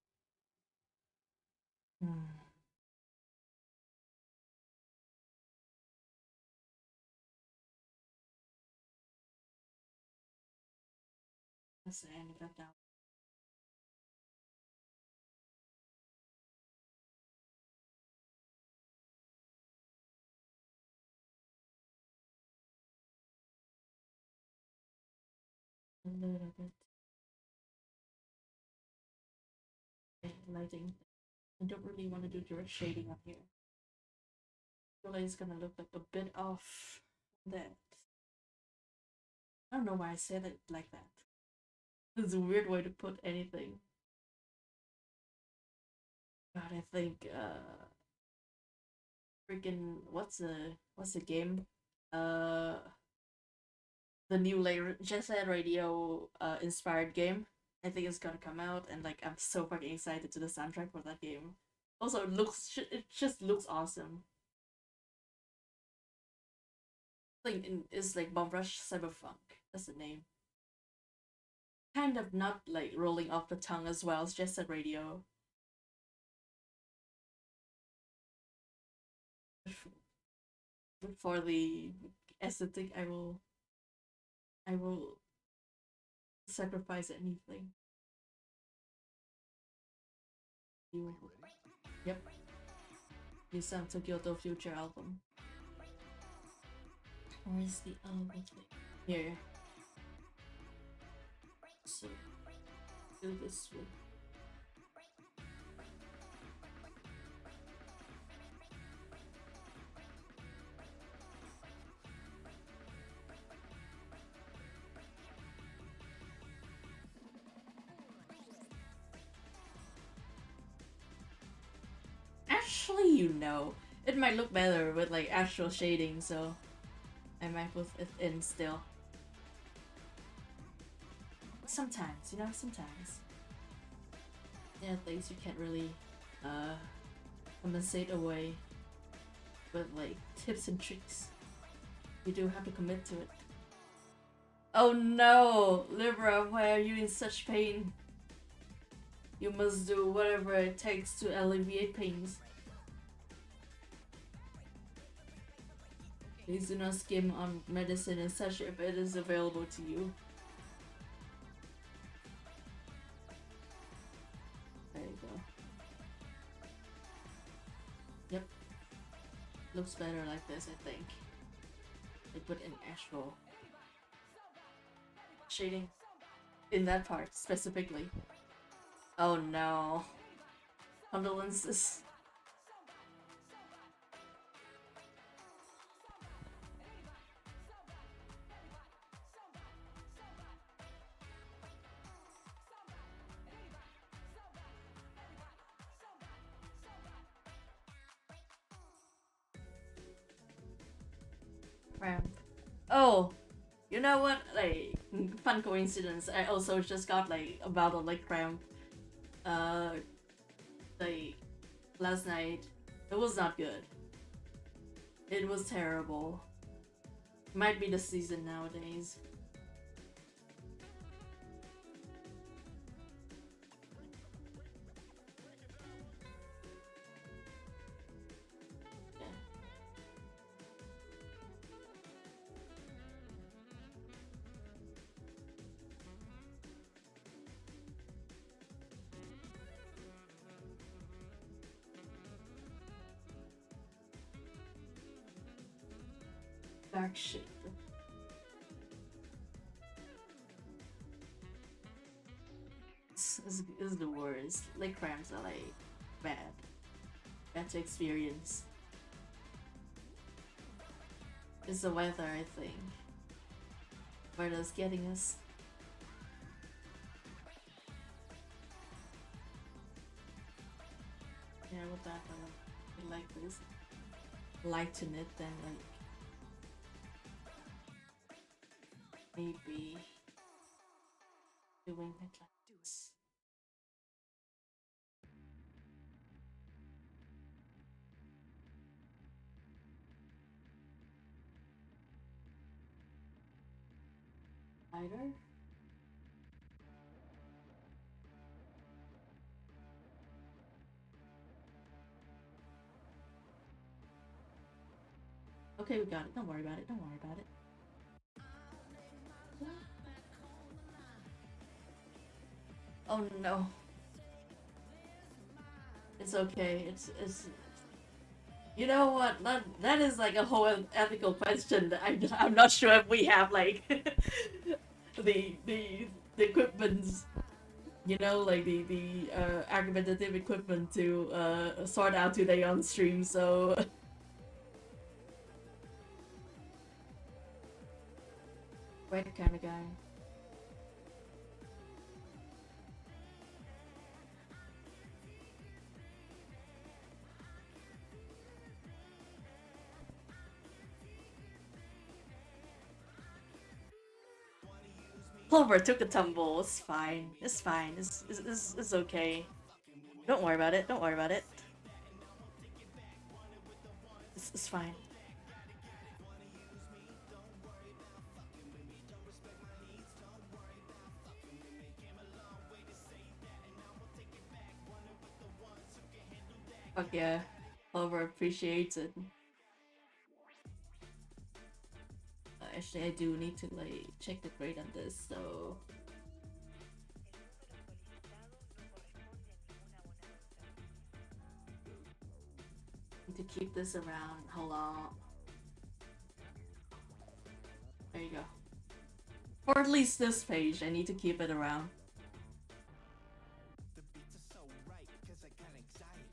Let's end that down. A little bit. Lighting. I don't really want to do direct shading up here. I feel like it's gonna look like a bit off that. I don't know why I said it like that. It's a weird way to put anything. God, I think freaking what's the game? The new Jet Set Radio inspired game. I think it's gonna come out, and like I'm so fucking excited to the soundtrack for that game. Also, it just looks awesome. It's like Bomb Rush Cyberpunk. That's the name. Kind of not like rolling off the tongue as well as Jet Set Radio. But for the aesthetic, I will sacrifice anything. Yep. You sound Kyoto Future album. Where's the album thing? Here. So do this with actually, it might look better with like actual shading, so I might put it in still. Sometimes, sometimes. There are things you can't really compensate away with like tips and tricks. You do have to commit to it. Oh no, Libra, why are you in such pain? You must do whatever it takes to alleviate pains. Please do not skim on medicine and such if it is available to you. There you go. Yep. Looks better like this, I think. They put in actual shading in that part specifically. Oh no. Condolences. Cramp. Oh, you know what? Like, fun coincidence. I also just got like a bottle like cramp. Like last night. It was not good. It was terrible. Might be the season nowadays. Yeah. Dark shit. This is the worst. Like cramps are like bad. Bad to experience. It's the weather, I think. Weather's getting us. Yeah, with that, I like this. Lighten it, then like maybe doing it like this. Lighter. Okay, we got it. Don't worry about it. Don't worry about it. Oh no. It's okay. It's. You know what? That is like a whole ethical question. That I'm not sure if we have like the equipment. You know, like the argumentative equipment to sort out today on stream. So. Right kind of guy. Clover took a tumble. It's fine. It's fine. It's okay. Don't worry about it. Don't worry about it. It's fine. Fuck yeah. Clover appreciates it. Actually, I do need to like check the grade on this, so. Need to keep this around. Hold on. There you go. For at least this page, I need to keep it around. The beats are so right, cause I got anxiety.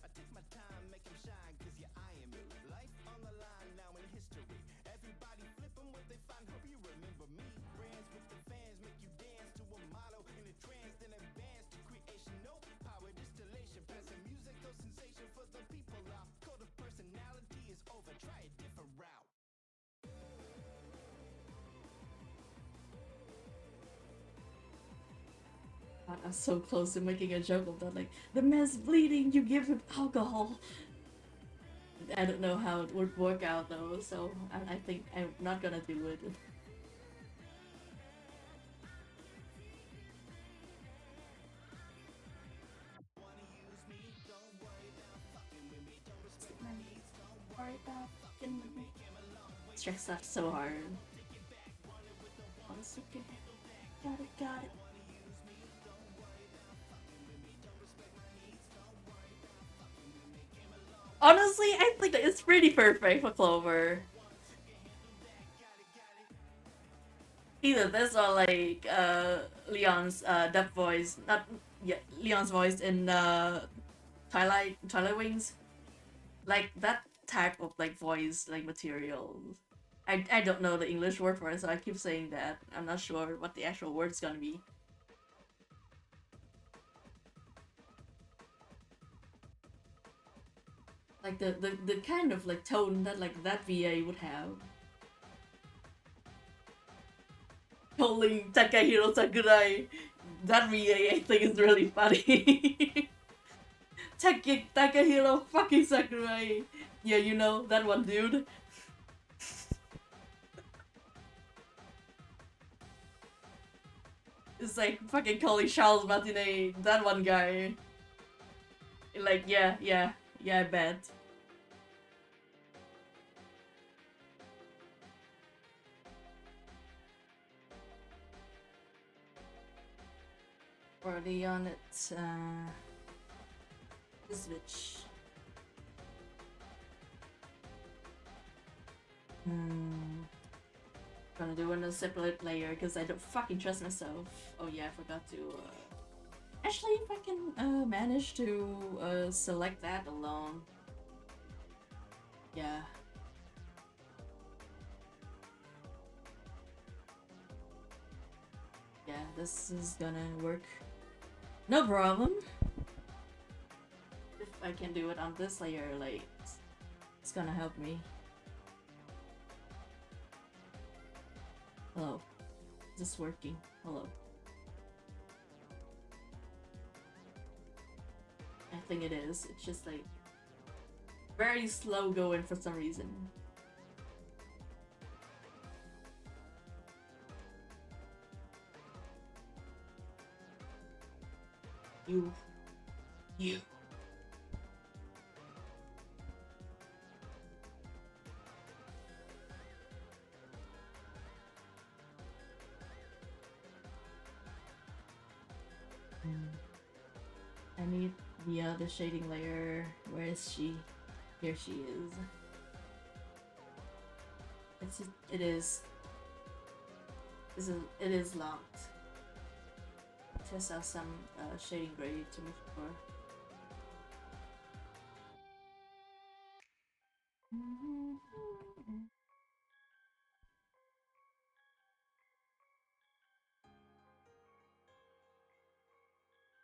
I take my time, make them shine, cause you're eyeing me. Life on the line now in history. Everybody flip them what they find, hope you remember me. Brands with the fans make you dance to a motto. In a trance, then advance to creation. No power distillation, passing musical sensation for the people out. Code of personality is over, try a different route. God, I'm so close to making a joke of that. Like, the man's bleeding, you give him alcohol. I don't know how it would work out though, so I think I'm not gonna do it. Stress out so hard. Oh, it's okay. Got it, got it. Honestly, I think that it's pretty perfect for Clover. Either this or like Leon's dub voice, not yeah, Leon's voice in Twilight Wings, like that type of like voice like material. I don't know the English word for it, so I keep saying that. I'm not sure what the actual word's gonna be. Like the kind of like tone that like that VA would have. Calling Takahiro Sakurai that VA I think is really funny. Takahiro fucking Sakurai. Yeah, you know that one dude. It's like fucking calling Charles Martinet, that one guy. Like, yeah, I bet. Already on it, this bitch. Gonna do it on a separate layer because I don't fucking trust myself. Oh yeah, I forgot to, actually, if I can, manage to, select that alone. Yeah. Yeah, this is gonna work. No problem. If I can do it on this layer, like, it's gonna help me. Hello. Is this working? Hello. I think it is. It's just like very slow going for some reason. You. I need the other shading layer. Where is she? Here she is. It is. It is locked. Test out some shading gray to make sure.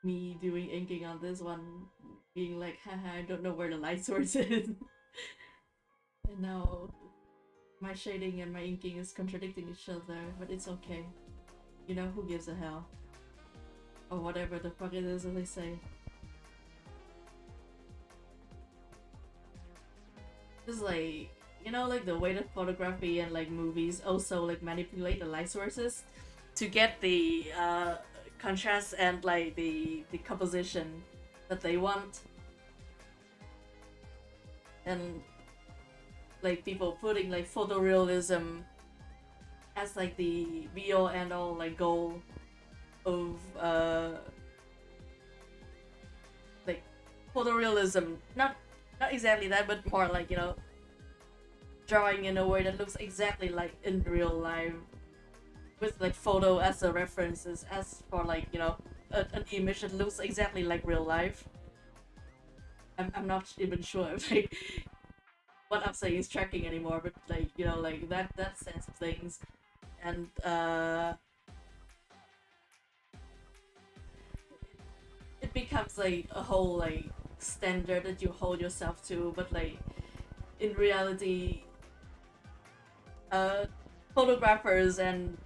Me doing inking on this one, being like, haha, I don't know where the light source is. And now my shading and my inking is contradicting each other, but it's okay. You know, who gives a hell? Or whatever the fuck it is, as they say. It's like, you know, like the way that photography and like movies also like manipulate the light sources to get the contrast and like the composition that they want. And like people putting like photorealism as like the be all and all like goal of like photorealism, not exactly that, but more like, you know, drawing in a way that looks exactly like in real life, with like photo as a references, as for like, you know, an image that looks exactly like real life. I'm not even sure if like what I'm saying is tracking anymore, but like, you know, like that sense of things. And it becomes like a whole like standard that you hold yourself to, but like in reality, photographers and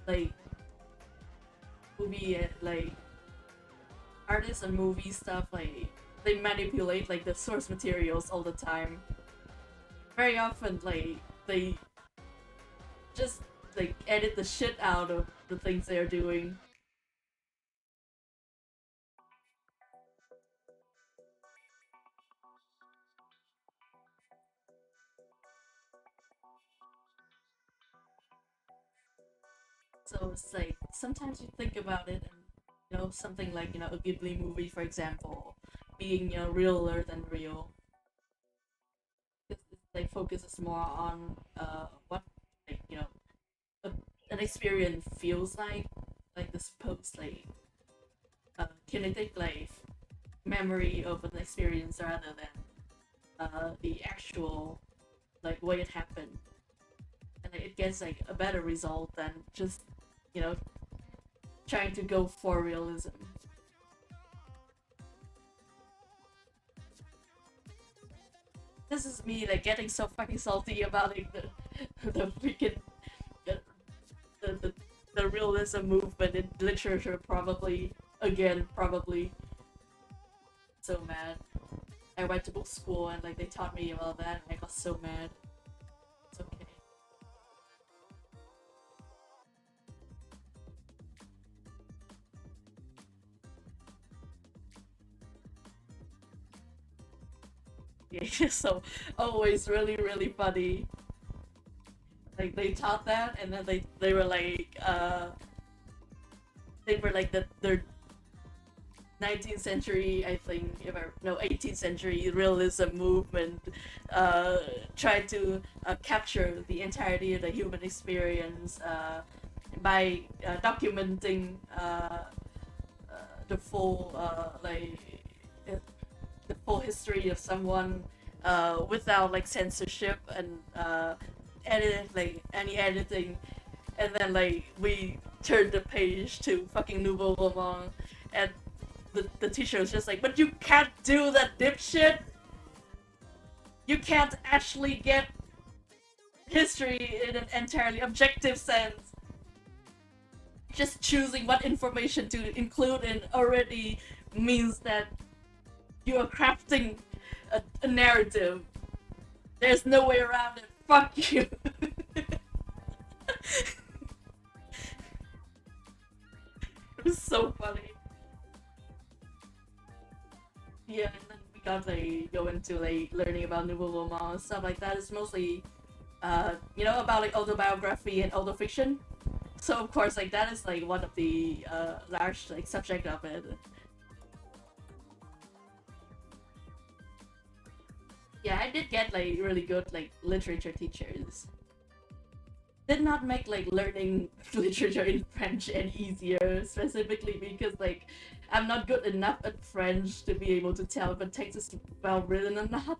like movie like artists and movie stuff, like they manipulate like the source materials all the time. Very often like they just like edit the shit out of the things they're doing. So it's like sometimes you think about it, and you know, something like, you know, a Ghibli movie, for example, being, you know, realer than real. It's like focuses more on what, like, you know, experience feels like the supposed like kinetic like memory of an experience rather than the actual like way it happened, and like, it gets like a better result than just you know trying to go for realism. This is me like getting so fucking salty about like the freaking the, the, the, the realism movement in literature probably so mad. I went to book school and like they taught me about that and I got so mad. It's okay. Yeah, so always really funny. Like they taught that and then they were like their 19th century, I think, no, 18th century realism movement tried to capture the entirety of the human experience by documenting the full the full history of someone without like censorship and any editing, and then like we turned the page to fucking Nouveau Roman, and the teacher was just like, but you can't do that, dipshit! You can't actually get history in an entirely objective sense. Just choosing what information to include in already means that you are crafting a narrative. There's no way around it. Fuck you. It was so funny. Yeah, and then we got like go into like learning about Nouveau Roman and stuff like that. It's mostly about like autobiography and autofiction. So of course like that is like one of the large like subject of it. Yeah, I did get like really good like literature teachers. Did not make like learning literature in French any easier, specifically because like I'm not good enough at French to be able to tell if a text is well written or not.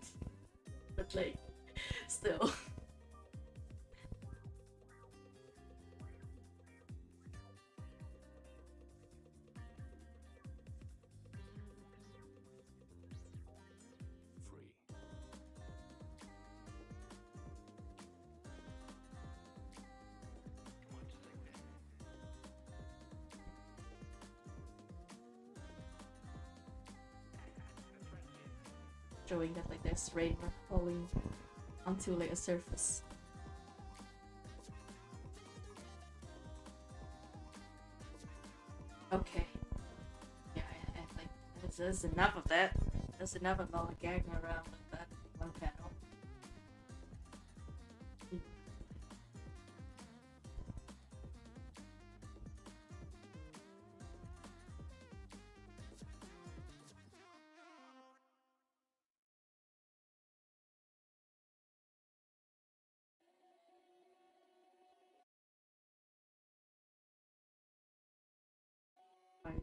But like, still. Free. Showing that like there's rain falling onto like a surface. Okay. Yeah, I think there's enough of that. There's enough of all the gagging around with that one panel.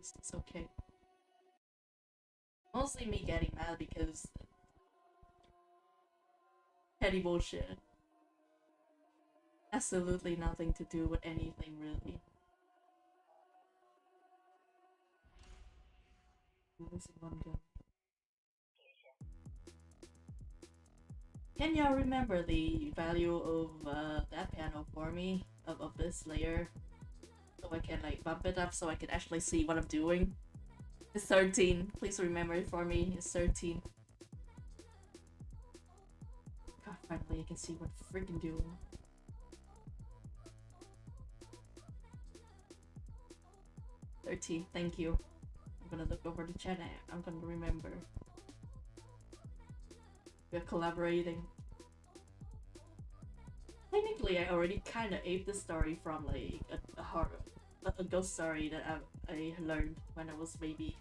It's okay. Mostly me getting mad because petty bullshit. Absolutely nothing to do with anything really. Losing one go. Can y'all remember the value of that panel for me? Of this layer? So I can like bump it up so I can actually see what I'm doing. It's 13. Please remember it for me. It's 13. God, finally I can see what I'm freaking doing. Thank you. I'm gonna look over the chat and I'm gonna remember. We're collaborating. Technically, I already kind of aped the story from like a horror, a ghost story that I learned when I was baby.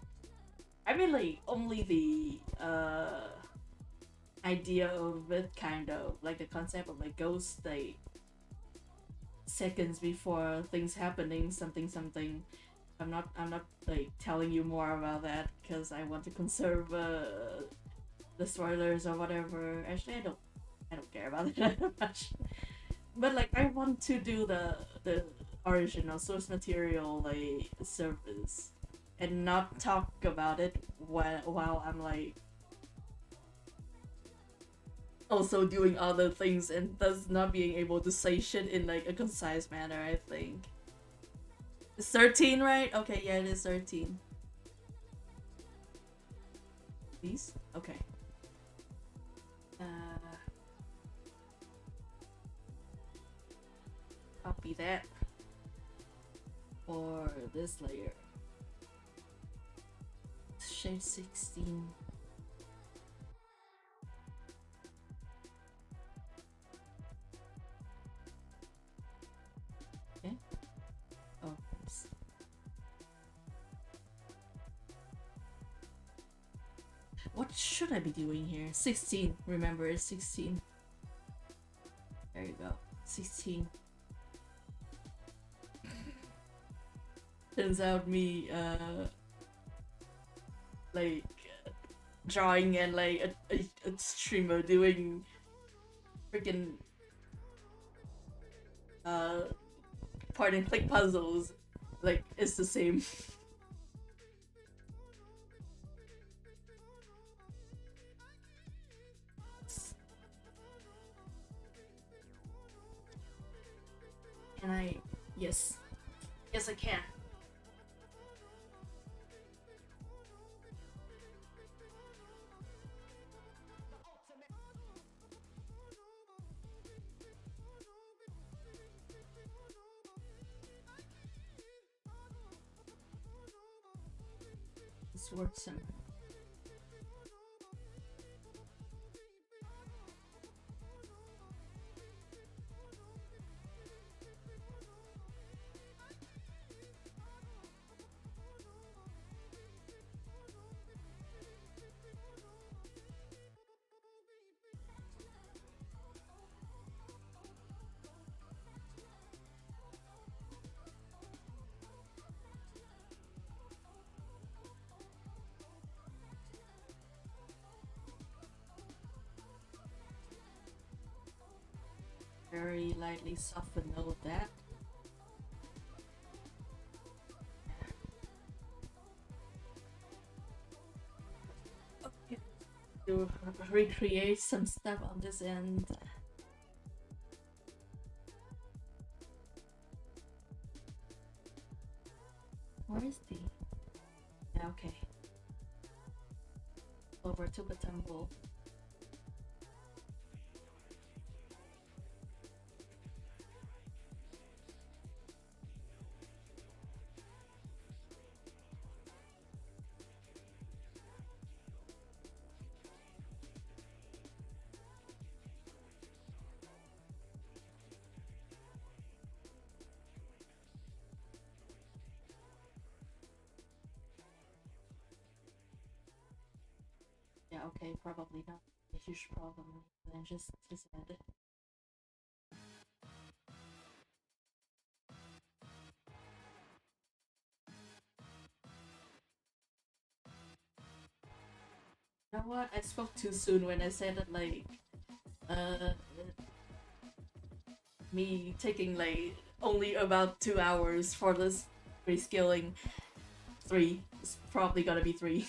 I mean, like only the idea of it, kind of like the concept of like ghost like seconds before things happening, something. I'm not like telling you more about that because I want to conserve the spoilers or whatever. Actually, I don't care about it that much. But like I want to do the original source material like service and not talk about it while I'm like also doing other things and thus not being able to say shit in like a concise manner, I think. It's 13, right? Okay, yeah, it is 13. These? Okay. Copy that for this layer. Shade 16. Okay. Oh, oops. What should I be doing here? 16. Remember, it's 16. There you go. 16. Turns out me, like, drawing and like a streamer doing freaking point and click puzzles, like, it's the same. Can I? Yes. Yes, I can. This works in. Very lightly soften all of that. Okay. To recreate some stuff on this end. Where is the? Yeah, okay. Over to the temple. Yeah, okay, probably not a huge problem. Then just add it. You know what? I spoke too soon when I said that, like, me taking like only about 2 hours for this rescaling. 3. It's probably gonna be 3.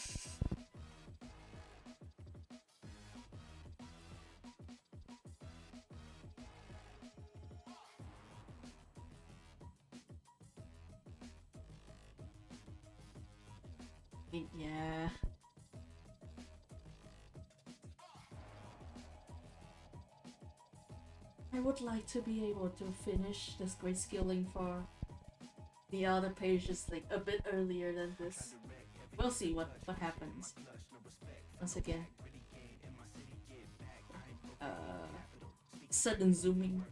Yeah. I would like to be able to finish this grayscaling for the other pages like a bit earlier than this. We'll see what happens. Once again. Sudden zooming.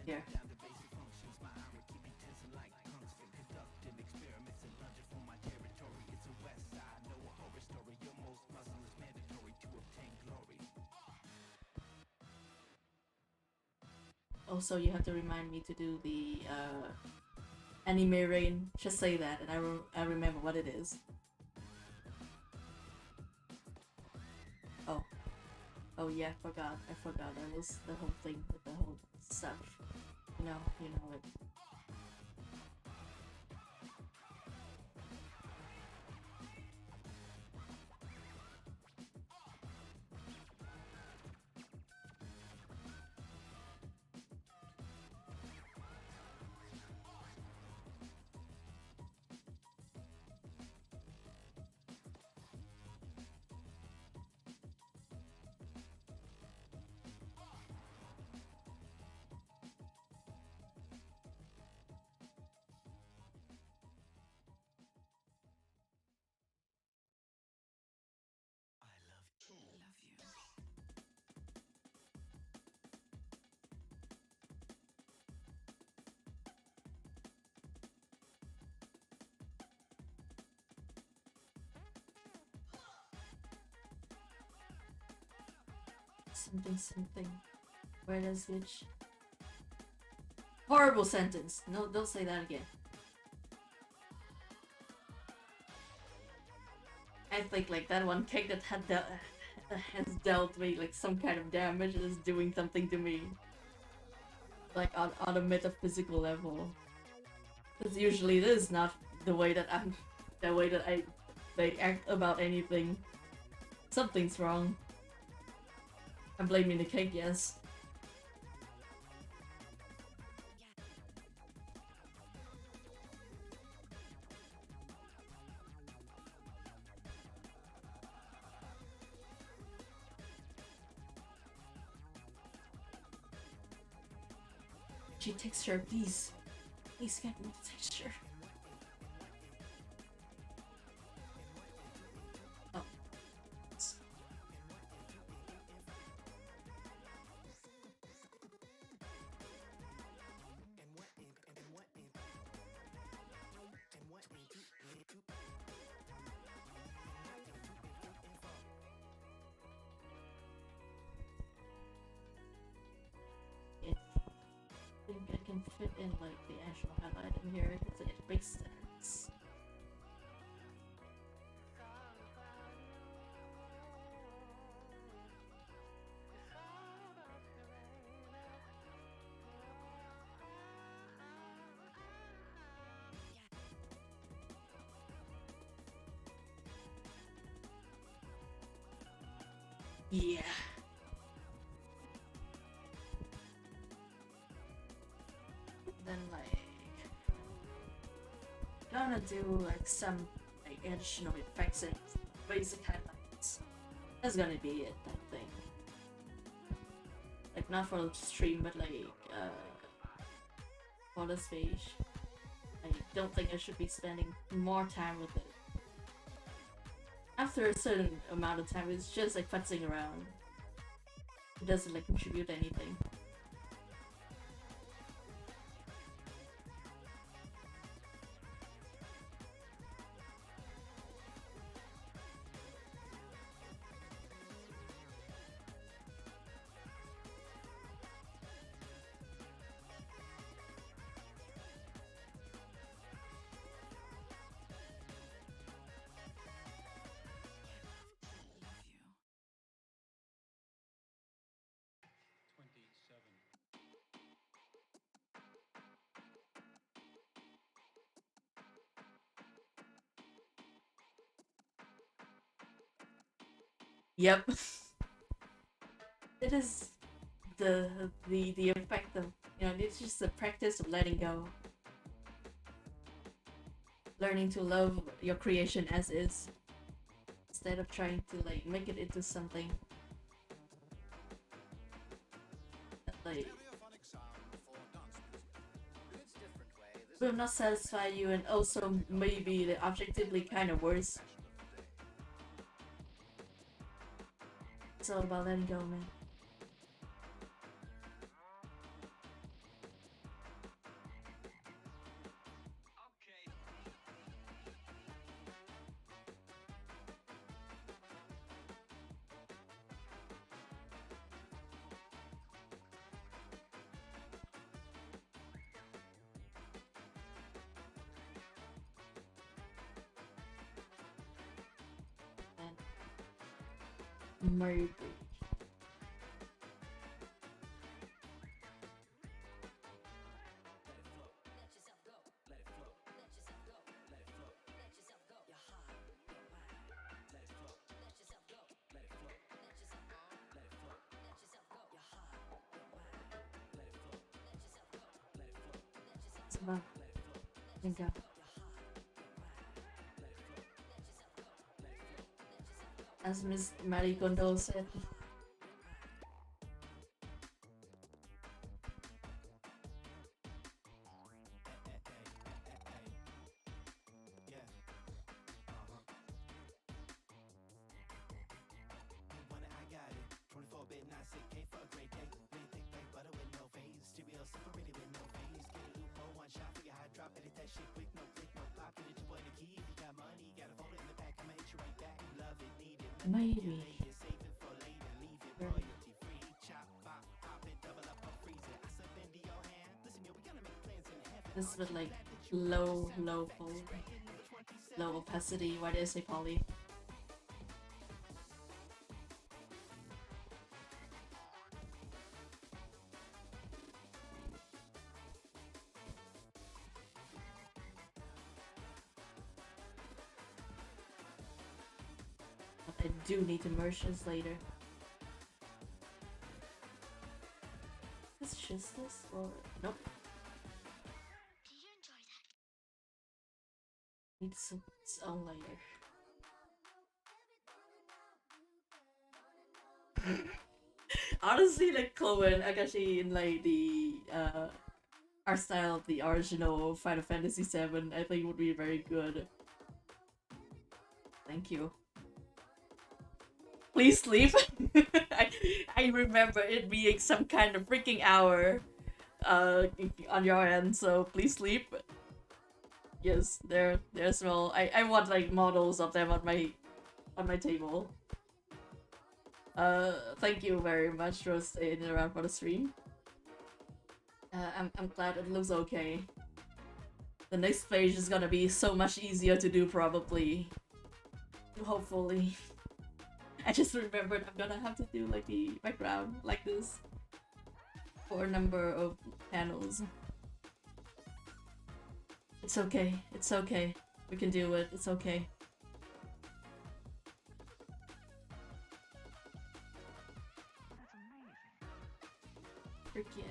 Here. Also, you have to remind me to do the anime rain. Just say that, and I remember what it is. Oh, oh yeah, I forgot. That was the whole thing with the whole stuff. You know it. Something. Where does which? Horrible sentence. No, don't say that again. I think like that one cake that has dealt me like some kind of damage is doing something to me. Like on a metaphysical level. Because usually this is not the way that I like act about anything. Something's wrong. I'm blaming the cake, yes. Texture, please. Please get me the texture. Oh. I think I can fit in like the actual highlight in here because it makes sense. Yeah. Then like gonna do like some like additional effects and basic highlights. That's gonna be it, I think. Like not for the stream, but like for the stage. I don't think I should be spending more time with it. After a certain amount of time, it's just like futzing around. It doesn't like contribute anything. Yep. It is the effect of, you know, it's just the practice of letting go. Learning to love your creation as is. Instead of trying to like make it into something that like will not satisfy you, and also maybe the objectively kind of worse. It's all about letting go, man. Maybe. Wow. Thank God. As Miss Marie Kondo said. Maybe. This with like low opacity. Why did I say poly? But I do need to merge this later. Is this just this or nope? Needs its own layer. Honestly, like Chloe and Akashi in like the art style of the original Final Fantasy VII, I think would be very good. Thank you. Please sleep. I remember it being some kind of freaking hour on your end, so please sleep. Yes, they're small. I want like models of them on my table. Thank you very much for staying around for the stream. I'm glad it looks okay. The next page is gonna be so much easier to do probably. Hopefully. I just remembered I'm gonna have to do like the background like this for a number of panels. It's okay. It's okay. We can do it. It's okay. Frick yeah.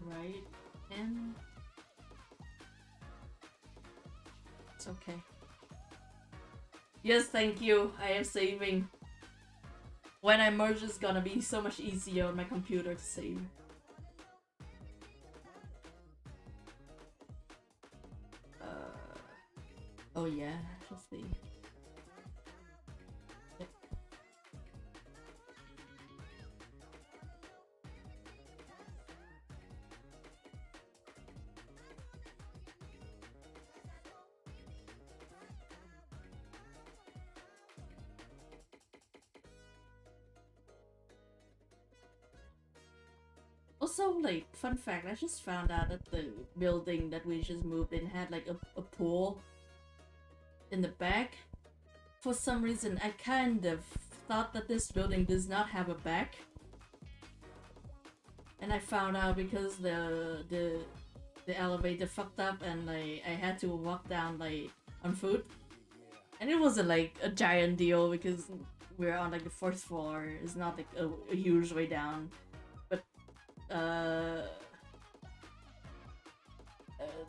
Right, and it's okay. Yes, thank you. I am saving. When I merge, it's gonna be so much easier on my computer to save. Oh yeah, just see. Also, like, fun fact, I just found out that the building that we just moved in had like a pool in the back. For some reason, I kind of thought that this building does not have a back. And I found out because the elevator fucked up and like I had to walk down like on foot. And it wasn't like a giant deal because we're on like the fourth floor. It's not like a huge way down. But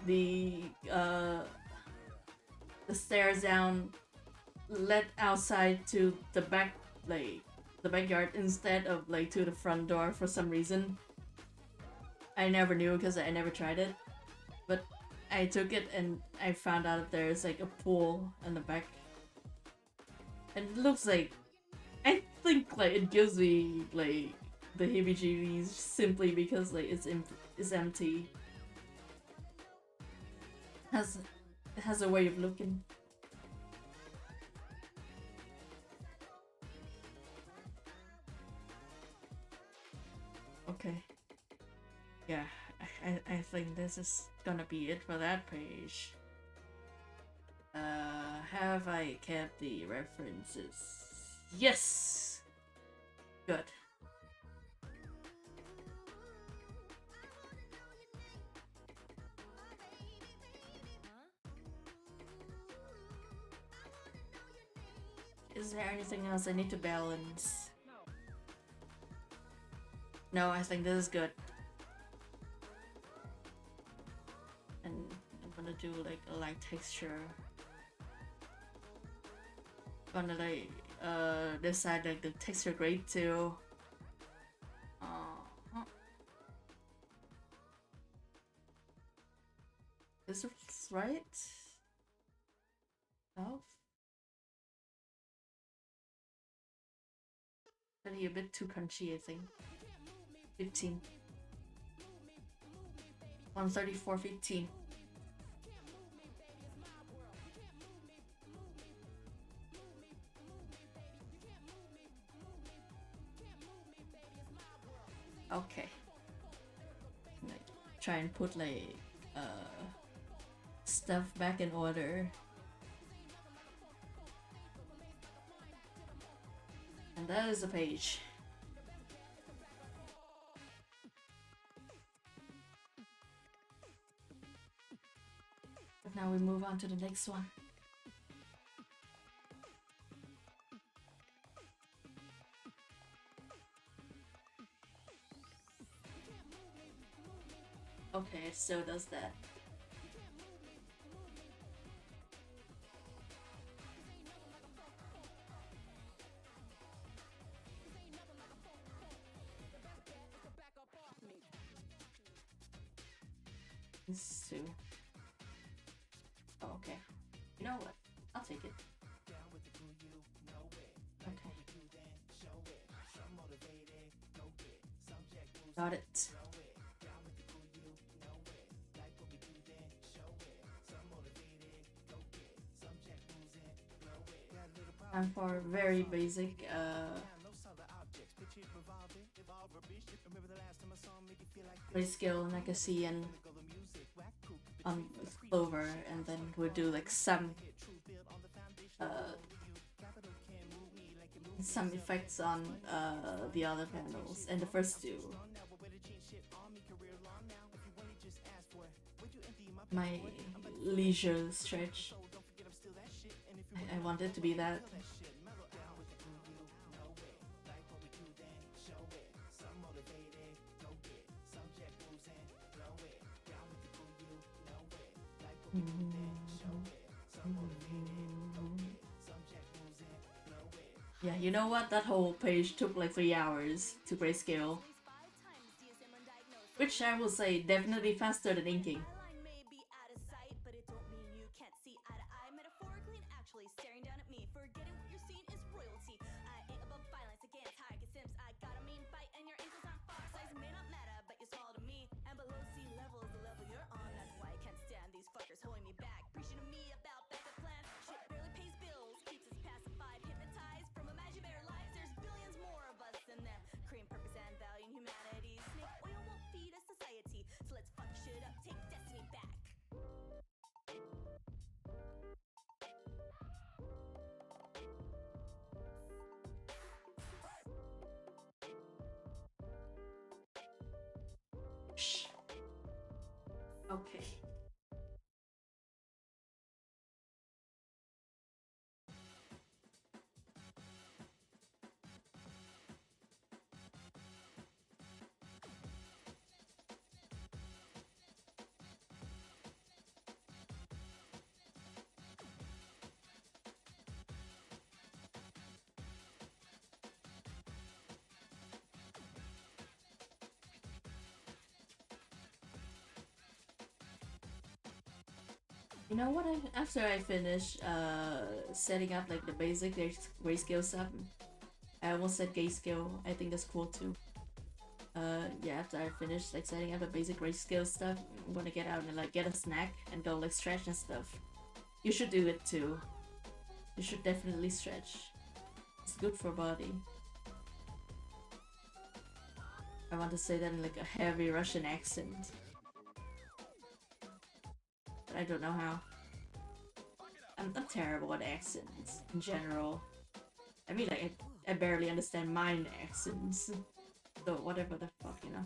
the stairs down led outside to the back, like the backyard, instead of like to the front door for some reason. I never knew because I never tried it, but I took it and I found out there's like a pool in the back, and it looks like, I think like it gives me like the heebie-jeebies simply because like it's empty. It has a way of looking. Okay. think this is gonna be it for that page. Have I kept the references? Yes! Good. Is there anything else I need to balance? No, I think this is good. And I'm gonna do like a light texture. Gonna like decide like the texture grade too. This is right? No? Maybe a bit too crunchy, I think. 15. 134.15. Okay. Like, try and put like stuff back in order. And that is the page. But now we move on to the next one. Okay, it still does that. This too. Oh, okay. You know what? I'll take it. Okay. Got it. And for very basic grayscale, and I can see and Clover, and then we'll do like some effects on the other panels and the first two. My leisure stretch. I want it to be that. Yeah, you know what? That whole page took like 3 hours to grayscale. Which I will say definitely faster than inking. Okay. You know what? After I finish setting up like the basic grayscale stuff, I almost said grayscale. I think that's cool too. Yeah, after I finish like setting up the basic grayscale stuff, I'm gonna get out and like get a snack and go like stretch and stuff. You should do it too. You should definitely stretch. It's good for body. I want to say that in like a heavy Russian accent. but I don't know how. I'm terrible at accents in general. I mean, like, I barely understand mine accents. So whatever the fuck, you know.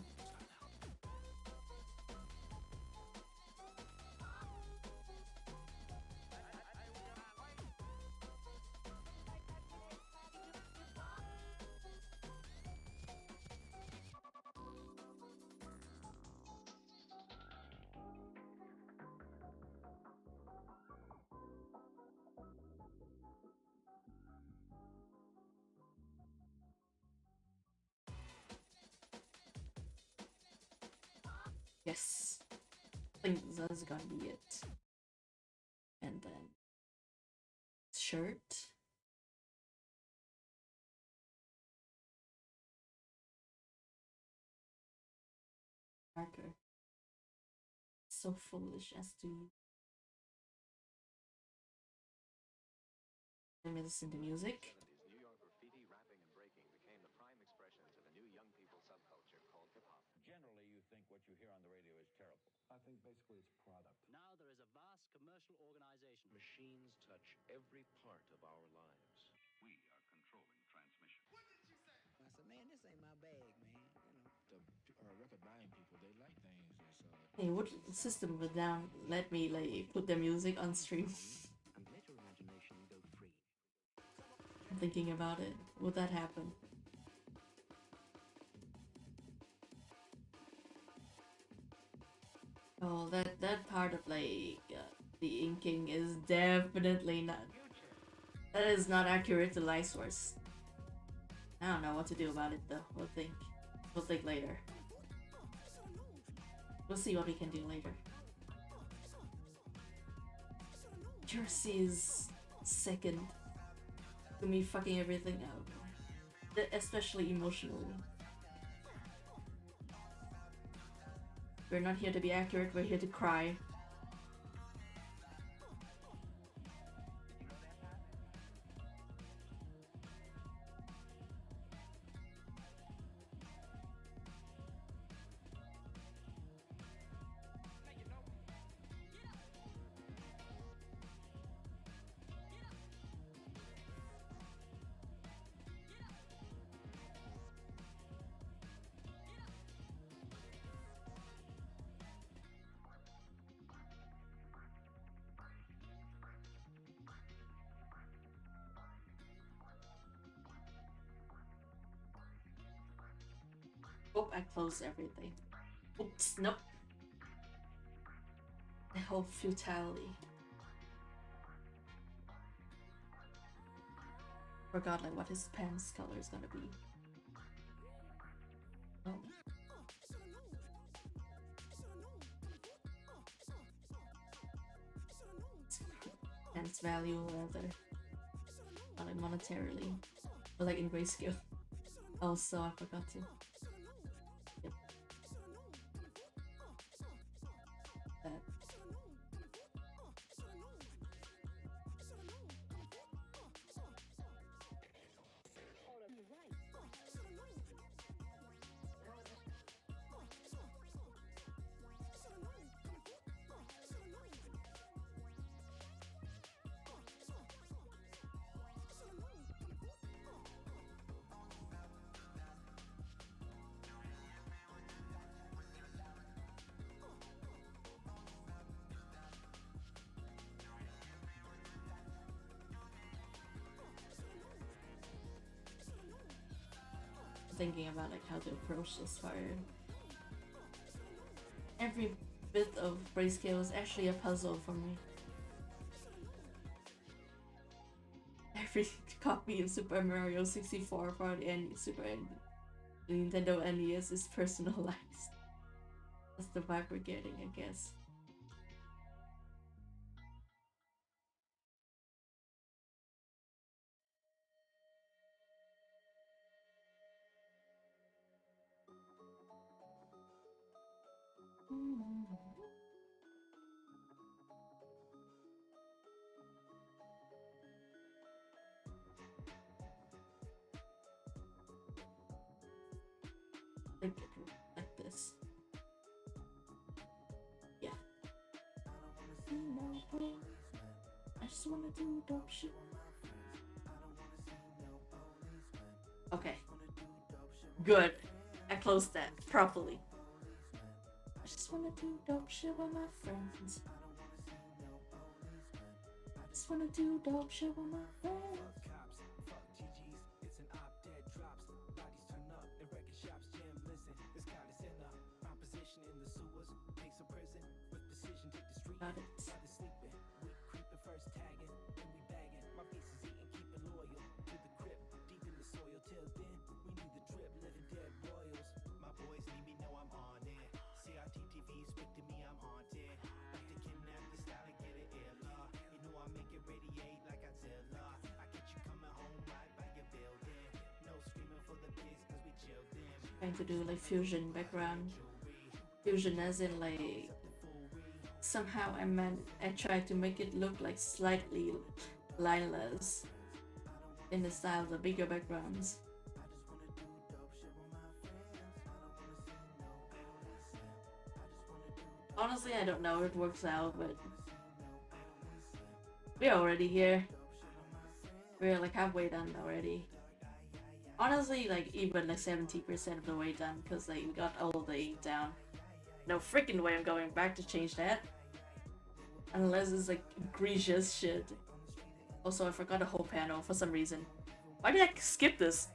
Yes. I think that's gonna be it. And then shirt. Marker. So foolish as to let me listen to music. New York graffiti, rapping, and breaking became the prime expressions of a new young people subculture called hip-hop. Generally, you think what you hear on the radio is terrible. I think basically it's product. Now there is a vast commercial organization. Machines touch every part of our lives. We are controlling transmission. I said, man, this ain't my bag, man. The record buying people, they like things that's Hey, what system would down let me like put the music on stream? And let your imagination go free. I'm thinking about it. Would that happen? Oh, that part of like the inking is definitely not. That is not accurate to light source. I don't know what to do about it though. We'll think. We'll think later. We'll see what we can do later. Jersey is second to me fucking everything up, especially emotionally. We're not here to be accurate, we're here to cry. Oh, I closed everything. Oops, nope. The whole futility. Forgot like what his pants color is gonna be. Oh. Pants value rather. Not like monetarily. But like in grayscale. Also, I forgot to. Yep. That. Thinking about like how to approach this part. Every bit of grayscale is actually a puzzle for me. Every copy of Super Mario 64 for the Nintendo NES is personalized. That's the vibe we're getting, I guess. Think it like this. Yeah, see no police. I just wanna do dope shit. Okay. Good. I closed that properly. I just wanna do dope shit with my friends. I just wanna do dope shit with my friends. Cops, fuck GGs, it's an op, dead drops. Bodies turn up in record shops, jam, listen. This college in the opposition in the sewers. Take some prison with precision, take the street. Got it. Brothers sleeping, we creeping, first tagging, then we bagging. My piece is eating, keeping loyal to the crib, deep in the soil. Till then, we need the drip, living dead royals. My boys need me, know I'm on it. CRTTV, speak to me, I'm haunted. Like to kidnap the style and get it ill. You know I make it radiate like Godzilla. I get you coming home right by your building. No screaming for the pigs cause we chilled in. Trying to do like fusion background. Fusion as in like somehow I tried to make it look like slightly lineless in the style of the bigger backgrounds. Honestly, I don't know if it works out, but we're already here. We're like halfway done already. Honestly, like even like 70% of the way done, because like we got all the ink down. No freaking way I'm going back to change that. Unless it's like egregious shit. Also, I forgot a whole panel for some reason. Why did I skip this?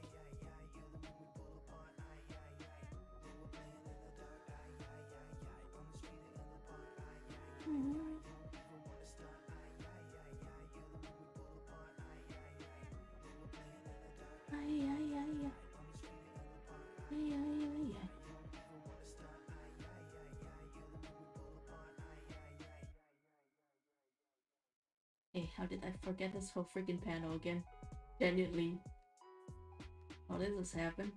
Hey, how did I forget this whole freaking panel again? Genuinely. How did this happen?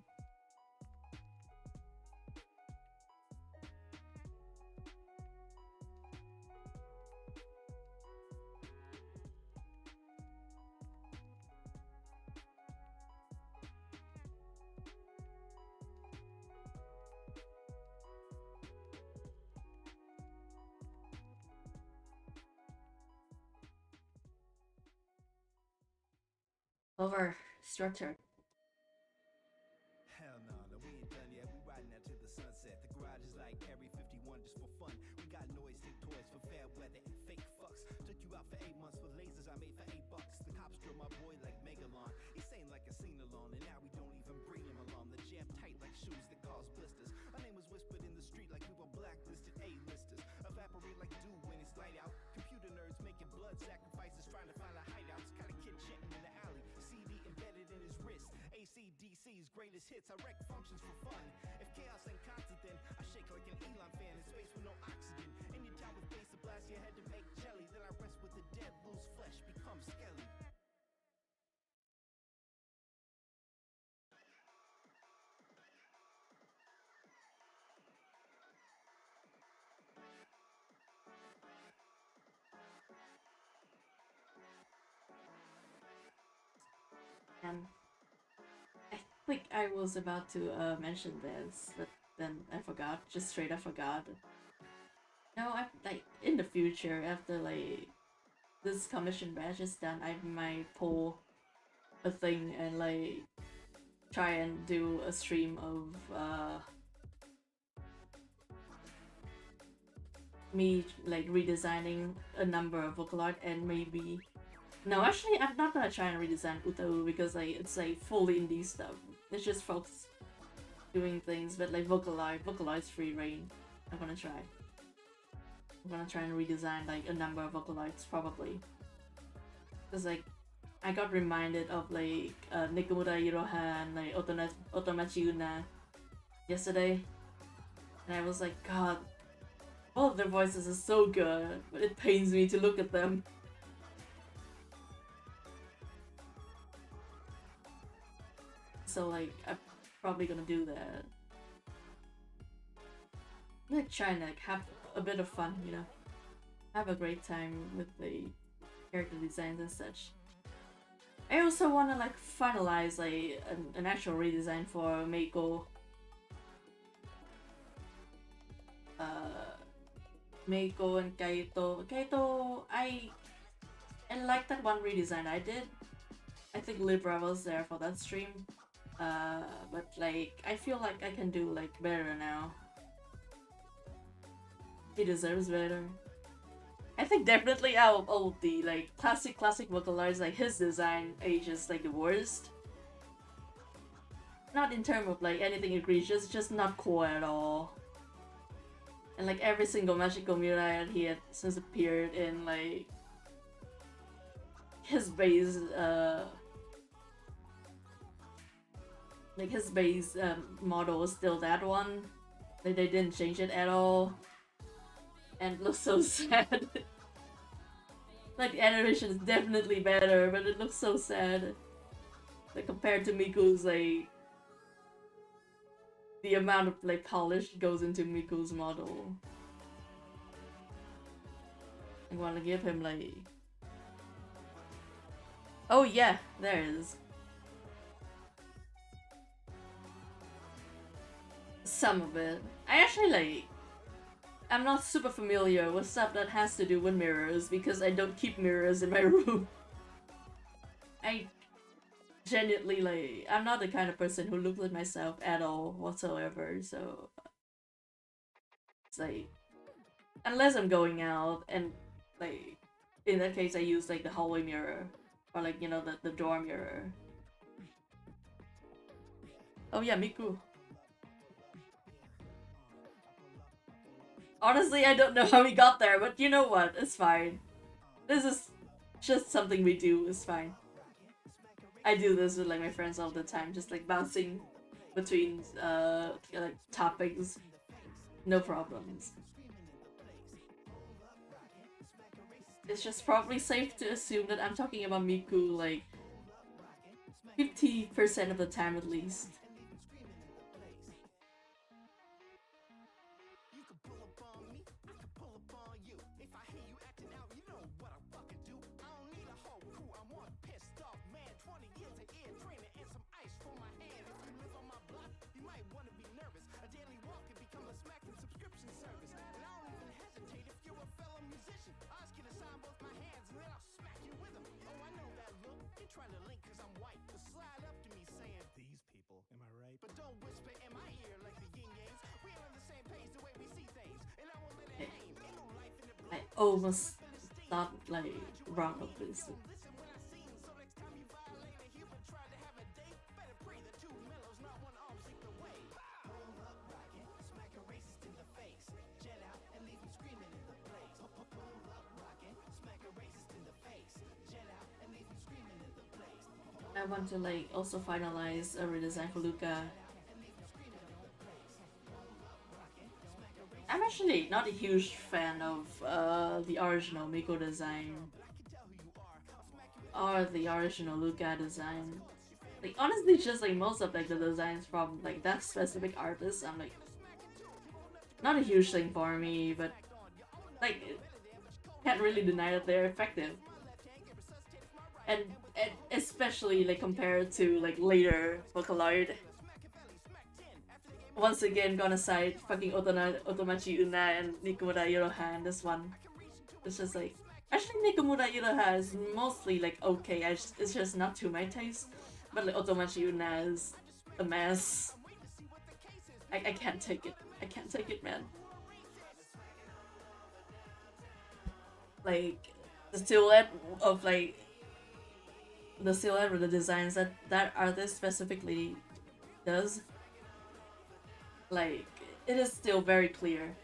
Over structured. Hell no, no, we ain't done yet. We riding out to the sunset. The garage is like Area 51 just for fun. We got noise, take toys for fair weather and fake fucks. Took you out for 8 months with lasers I made for $8. The cops drill my boy like Megalon. Insane like a scene alone, and now we don't even bring him along. The jam tight like shoes that cause blisters. Our name was whispered in the street like we were blacklisted A-listers. Evaporate like dew when it's light out. Computer nerds making blood sacrifices, trying to find a hideout. Kind of kid chanting in the alley. CD embedded in his wrist. ACDC's greatest hits. I wreck functions for fun. If chaos ain't constant, then I shake like an Elon fan in space with no oxygen. Anytime with bass to blast your head to make jelly, then I rest with the dead, lose flesh, become skelly. And I think I was about to mention this, but then I forgot. Just straight up forgot. No, I like in the future after like this commission batch is done, I might pull a thing and like try and do a stream of me like redesigning a number of Vocaloid and maybe no, actually I'm not gonna try and redesign Utahu because like it's like fully indie stuff. It's just folks doing things, but like Vocaloid's free reign. I'm gonna try and redesign like a number of Vocaloids probably. Cause like I got reminded of like Nikamura Iroha and like Otomachi Una yesterday. And I was like, God, all of their voices are so good, but it pains me to look at them. So like, I'm probably gonna do that. I'm like trying to like, have a bit of fun, you know? Have a great time with the character designs and such. I also want to like finalize like an actual redesign for Meiko and Kaito. Kaito, I like that one redesign I did. I think Libra was there for that stream. But like, I feel like I can do like better now. He deserves better. I think definitely out of all the like classic Vocaloids, like his design age is like the worst. Not in terms of like anything egregious, just not cool at all. And like every single magical Mirai he had since appeared in like his base model is still that one. Like they didn't change it at all. And it looks so sad. Like the animation is definitely better, but it looks so sad. Like compared to Miku's like the amount of like polish goes into Miku's model. I wanna give him like, oh yeah, there it is. Some of it. I actually like, I'm not super familiar with stuff that has to do with mirrors because I don't keep mirrors in my room. I genuinely like, I'm not the kind of person who looks at myself at all whatsoever, so it's like, unless I'm going out and like, in that case I use like the hallway mirror or like, you know, the door mirror. Oh yeah, Miku. Honestly, I don't know how we got there, but you know what? It's fine. This is just something we do. It's fine. I do this with like my friends all the time, just like bouncing between like topics. No problems. It's just probably safe to assume that I'm talking about Miku like 50% of the time at least. I almost thought like wrong of this. I want to like also finalize a redesign for Luca. I'm actually not a huge fan of the original Miko design or the original Luca design. Like honestly, just like most of like the designs from like that specific artist, I'm like not a huge thing for me, but like can't really deny that they're effective. And especially like compared to like later Vocaloid. Once again, gonna cite fucking Otomachi Una and Nikomura Iroha in this one. It's just like, actually Nikomura Iroha is mostly like okay, it's just not to my taste. But like Otomachi Una is a mess. I can't take it. I can't take it, man. Like, the silhouette of like, the silhouette of the designs that artist specifically does, like, it is still very clear,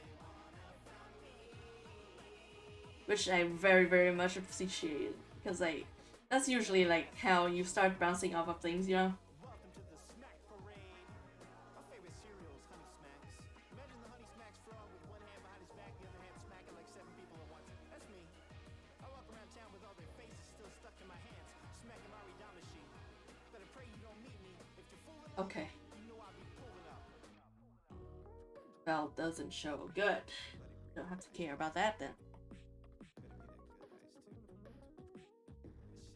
which I very, very much appreciate, because like that's usually like how you start bouncing off of things, you know. Okay. Bell doesn't show. Good. Don't have to care about that then.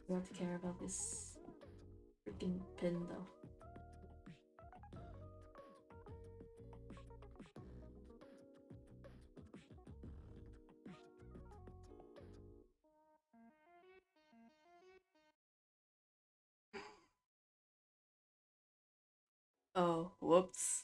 Don't have to care about this freaking pin though. Oh, whoops.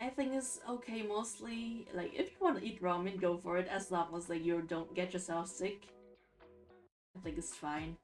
I think it's okay mostly. Like, if you want to eat ramen, go for it, as long as like you don't get yourself sick. I think it's fine.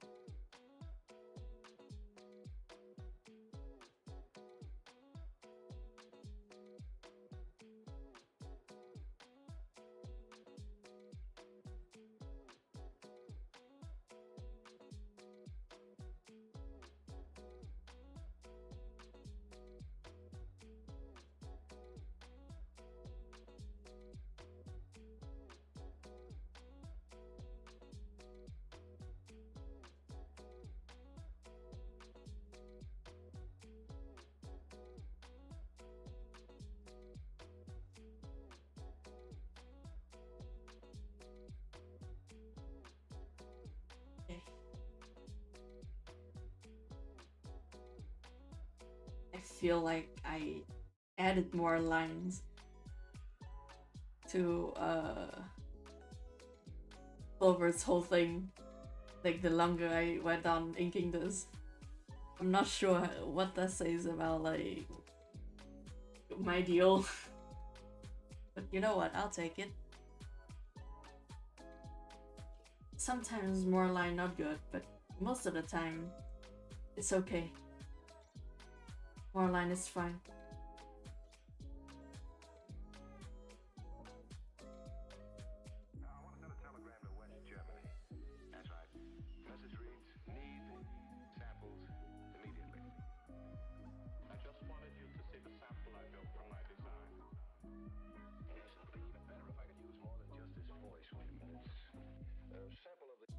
Okay. I feel like I added more lines to Clover's whole thing. Like, the longer I went on inking this. I'm not sure what that says about like my deal. But you know what, I'll take it. Sometimes more line not good, but most of the time it's okay. More line is fine. I want to send a telegram to West Germany. That's right. Message reads, need samples immediately. I just wanted you to see the sample I built for my design. Yes, it'd be even better if I could use more than just his voice. Wait a minute. A sample of the...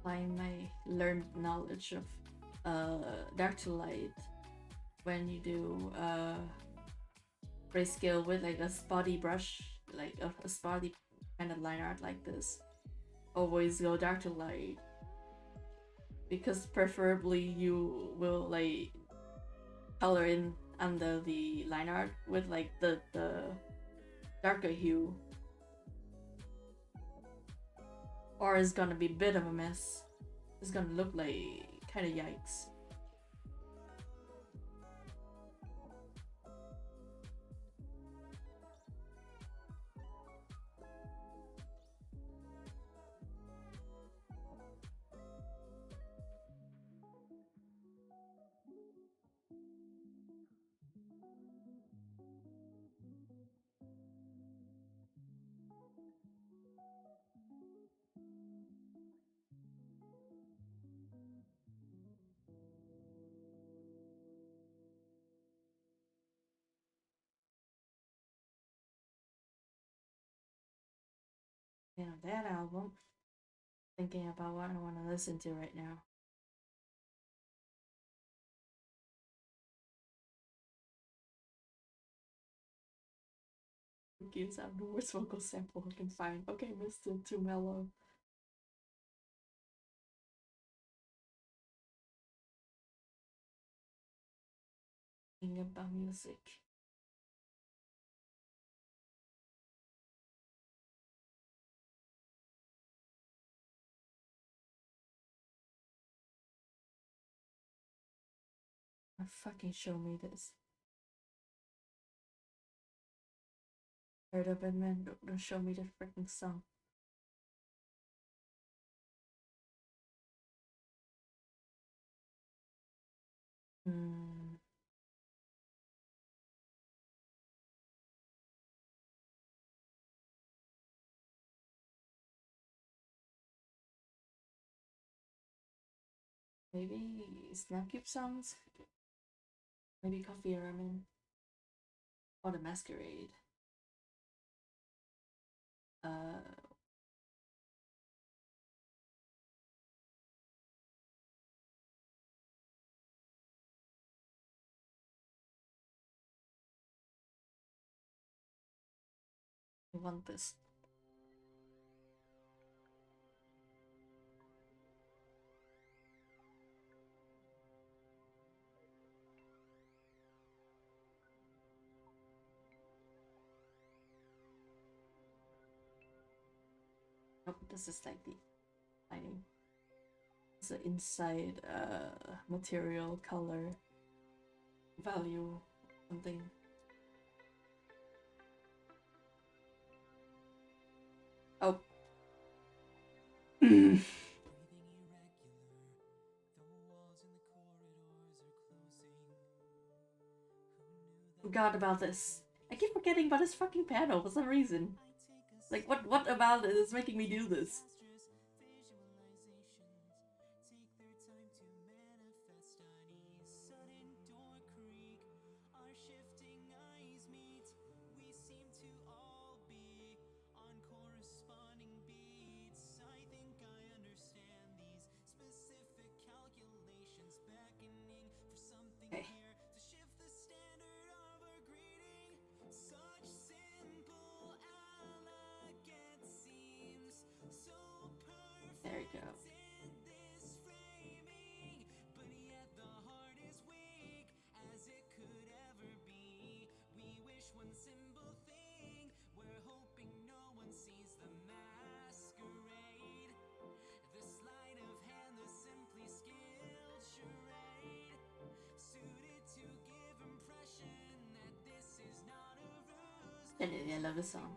Applying my learned knowledge of dark to light when you do grayscale with like a spotty brush, like a spotty kind of line art like this. Always go dark to light, because preferably you will like color in under the line art with like the darker hue, or it's gonna be a bit of a mess. It's gonna look like kind of yikes. You know, that album. Thinking about what I want to listen to right now. Gives out the worst vocal sample I can find. Okay, Mr. Too Mellow. Thinking about music. Fucking show me this. Heard of it, man. Don't show me the freaking song. Hmm. Maybe Snapcube songs? Maybe Coffee and Ramen? Or The Masquerade? Uh, want this. Nope, this is like the lining. It's the inside material, color, value, something. Oh. Forgot about this. I keep forgetting about this fucking panel for some reason. Like, what about it is making me do this? Okay. There you go. And I love the song.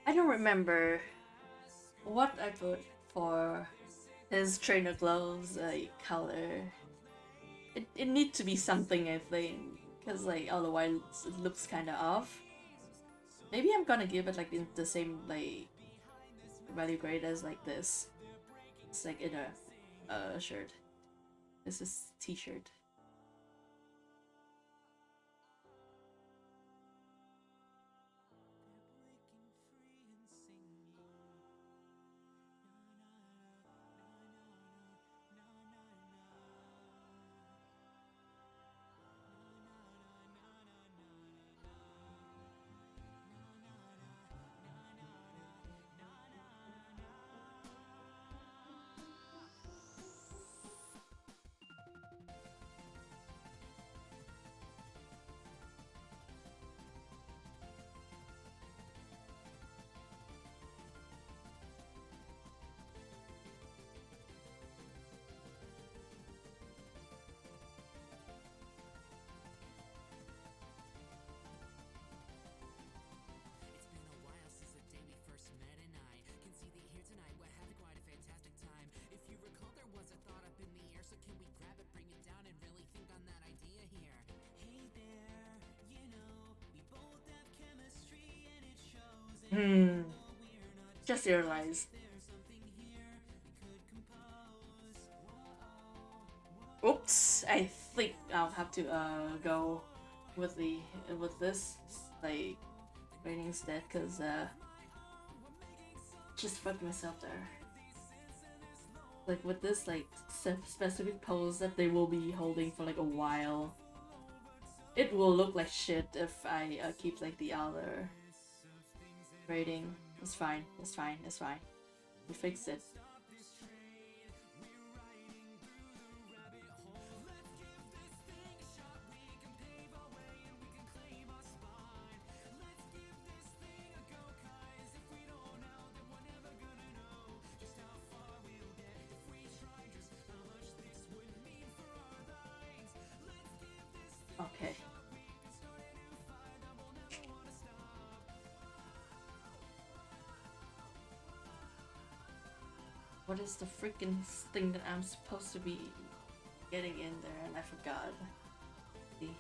I don't remember what I put for his trainer clothes, color. It needs to be something, I think, because like otherwise it looks kind of off. Maybe I'm gonna give it like the same like value grade as like this. It's like in a shirt. This is t-shirt. Just realized. Oops, I think I'll have to go with this like rating instead, cause just fucked myself there. Like with this like specific pose that they will be holding for like a while, it will look like shit if I keep like the other rating. It's fine. It's fine. It's fine. We fixed it. Okay. What is the freaking thing that I'm supposed to be getting in there and I forgot? See?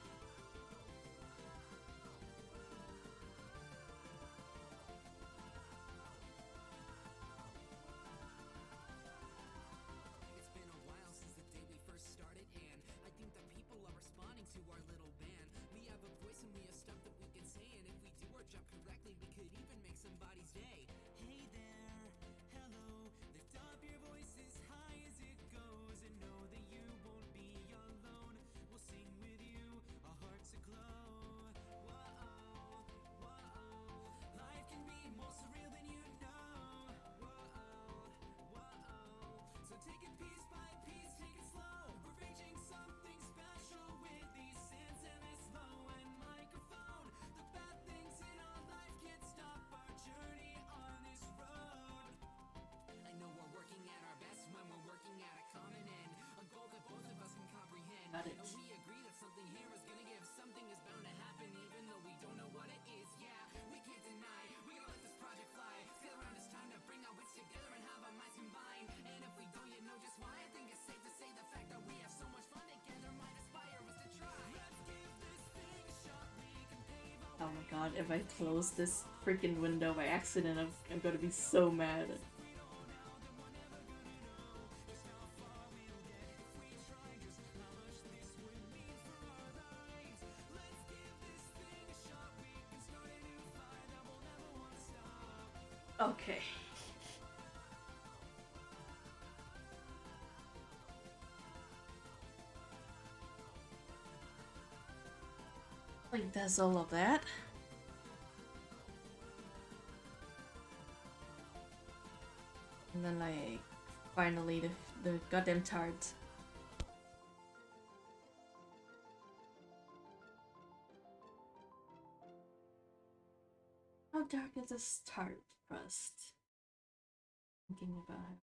Got it. Oh my god, if I close this freaking window by accident, I'm gonna be so mad. Okay. I think that's all of that. And then like finally the goddamn tart. How dark is this tart crust? Thinking about it.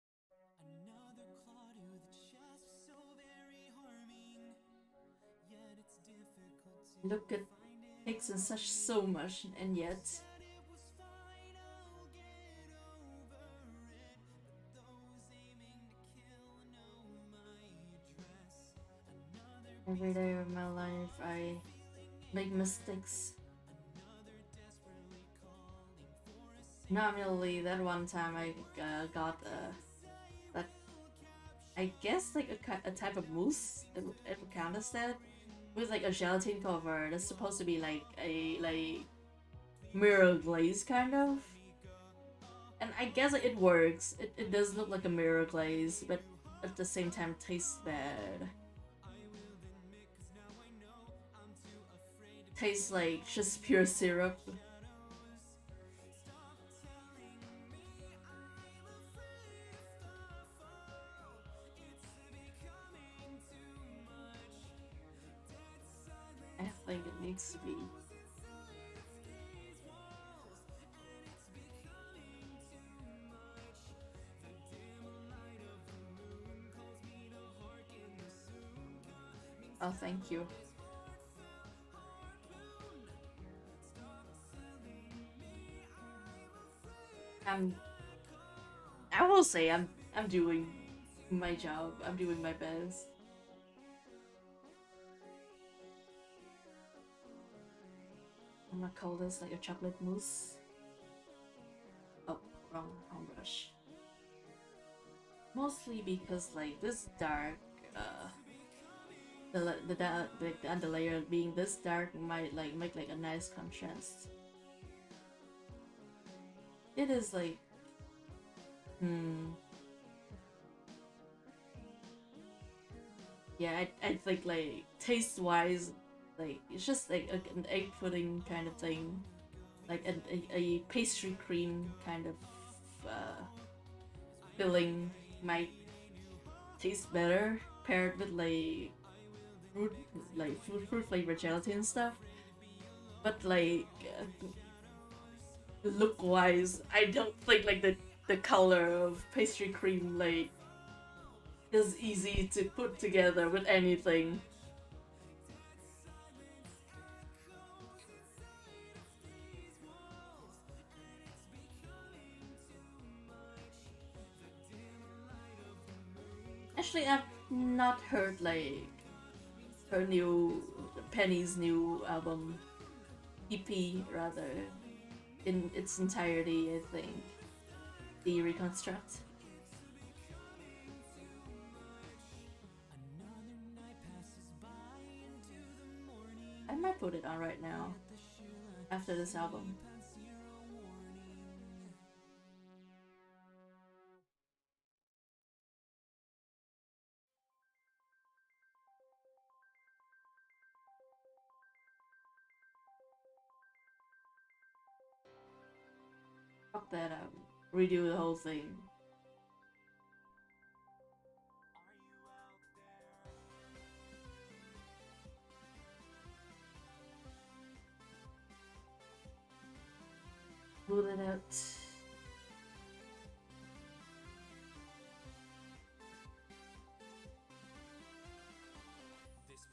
Look at takes in such so much, and yet every day of my life I make mistakes. Nominally, that one time I got that I guess like a type of mousse. It would count as that, with like a gelatin cover. That's supposed to be like a mirror glaze kind of. And I guess it works. It does look like a mirror glaze, but at the same time tastes bad. Tastes like just pure syrup. I think it needs to be. Oh, thank you. I will say I'm doing my job. I'm doing my best. I'm gonna call this like a chocolate mousse. Oh, wrong brush. Mostly because like this dark, the underlayer being this dark might like make like a nice contrast. It is like, yeah, I think like taste wise, like it's just like an egg pudding kind of thing, like a pastry cream kind of filling might taste better paired with like fruit flavored gelatin stuff, but like look wise, I don't think like the color of pastry cream like is easy to put together with anything. Actually, I've not heard like Penny's new album, EP rather, in its entirety. I think the Reconstruct. put it on right now after this album. Fuck that up. Redo the whole thing. Smooth it out. This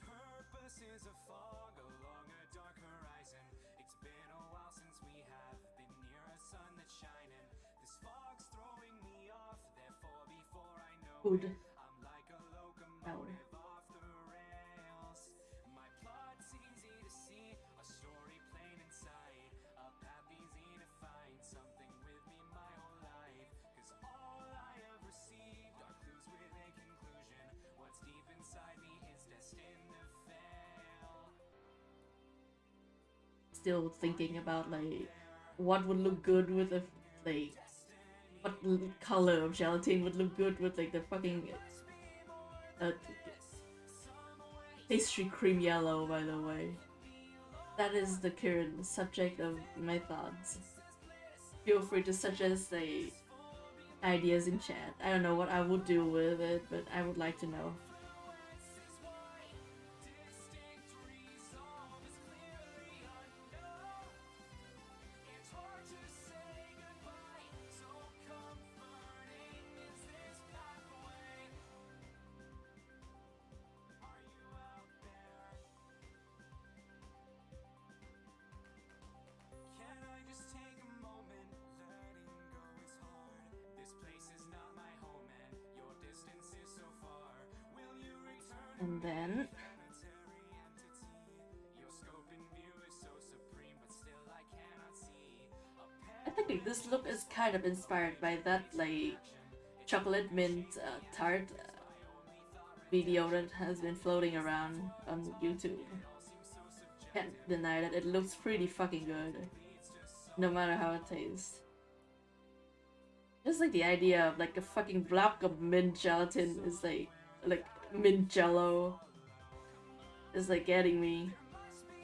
purpose is a fog along a dark horizon. It's been a while since we have been near a sun that's shining. This fog's throwing me off, therefore before I know Food. it, I'm like a locomotive off the rails. My plot's easy to see, a story plain in sight, a path easy to find, something with me my whole life. Cause all I have received are clues with a conclusion. What's deep inside me is destined to fail. Still thinking about like what would look good with a like what color of gelatin would look good with like the fucking pastry cream yellow, by the way. That is the current subject of my thoughts. Feel free to suggest like ideas in chat. I don't know what I would do with it, but I would like to know. Can I just take a moment? Letting go is hard. This place is not my home and your distance is so far. Will you return And then planetary entity? Your scope and view is so supreme, but still I cannot see. I think like, this look is kind of inspired by that like chocolate mint tart video that has been floating around on YouTube. Can't deny that it looks pretty fucking good, no matter how it tastes. Just like the idea of like a fucking block of mint gelatin is like mint jello is like getting me.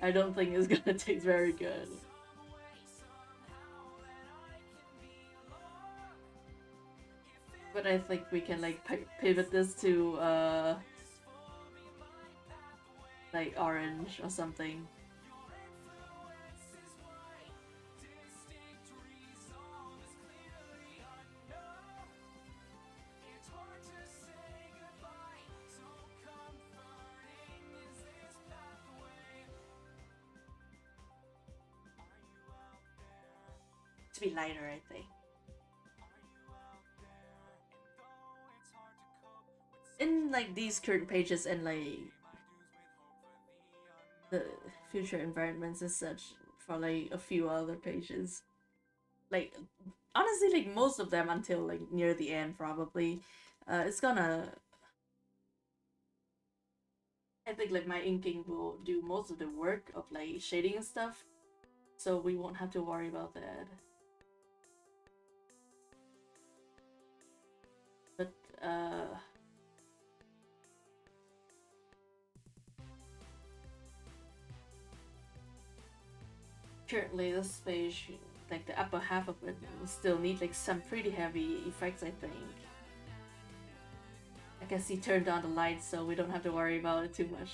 I don't think it's gonna taste very good. But I think we can like pivot this to like orange or something. To be lighter, I think. In like these current pages and like the future environments and such for like a few other pages, like honestly like most of them until like near the end probably, it's gonna, I think like my inking will do most of the work of like shading and stuff, so we won't have to worry about that. But currently this page, like the upper half of it, will still need like some pretty heavy effects, I think. I guess he turned on the lights so we don't have to worry about it too much.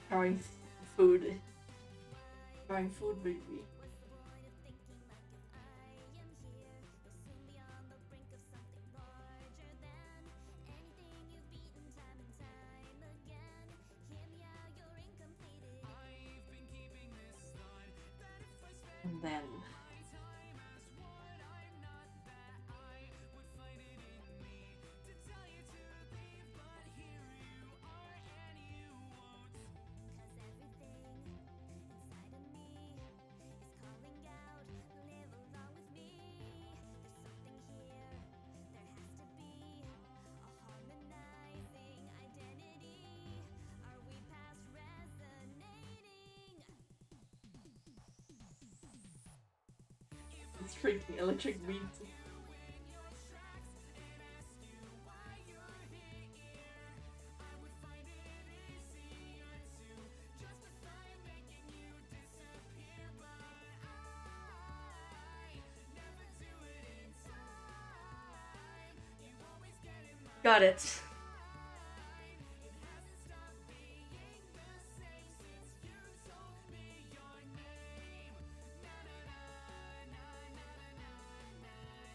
Trying food. Trying food with me. And then it's freaking electric beat. Got it.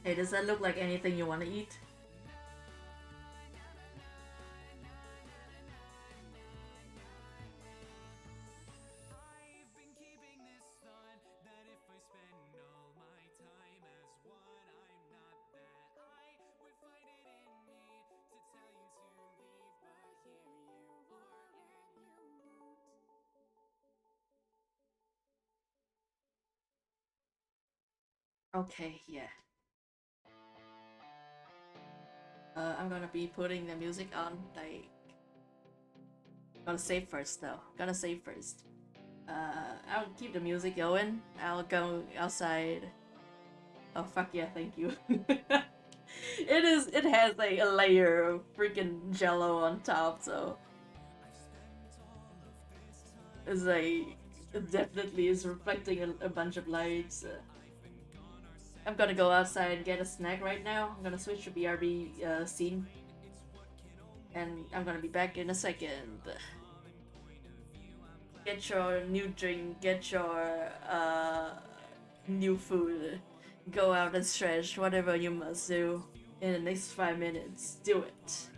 Hey, does that look like anything you want to eat? Okay, yeah. I'm gonna be putting the music on, like... Gotta save first though. Gotta save first. I'll keep the music going. I'll go outside. Oh fuck yeah, thank you. It has like a layer of freaking jello on top, so... It's like... It definitely is reflecting a bunch of lights. I'm gonna go outside and get a snack right now. I'm gonna switch to BRB scene. And I'm gonna be back in a second. Get your new drink, get your new food. Go out and stretch, whatever you must do. In the next 5 minutes, do it.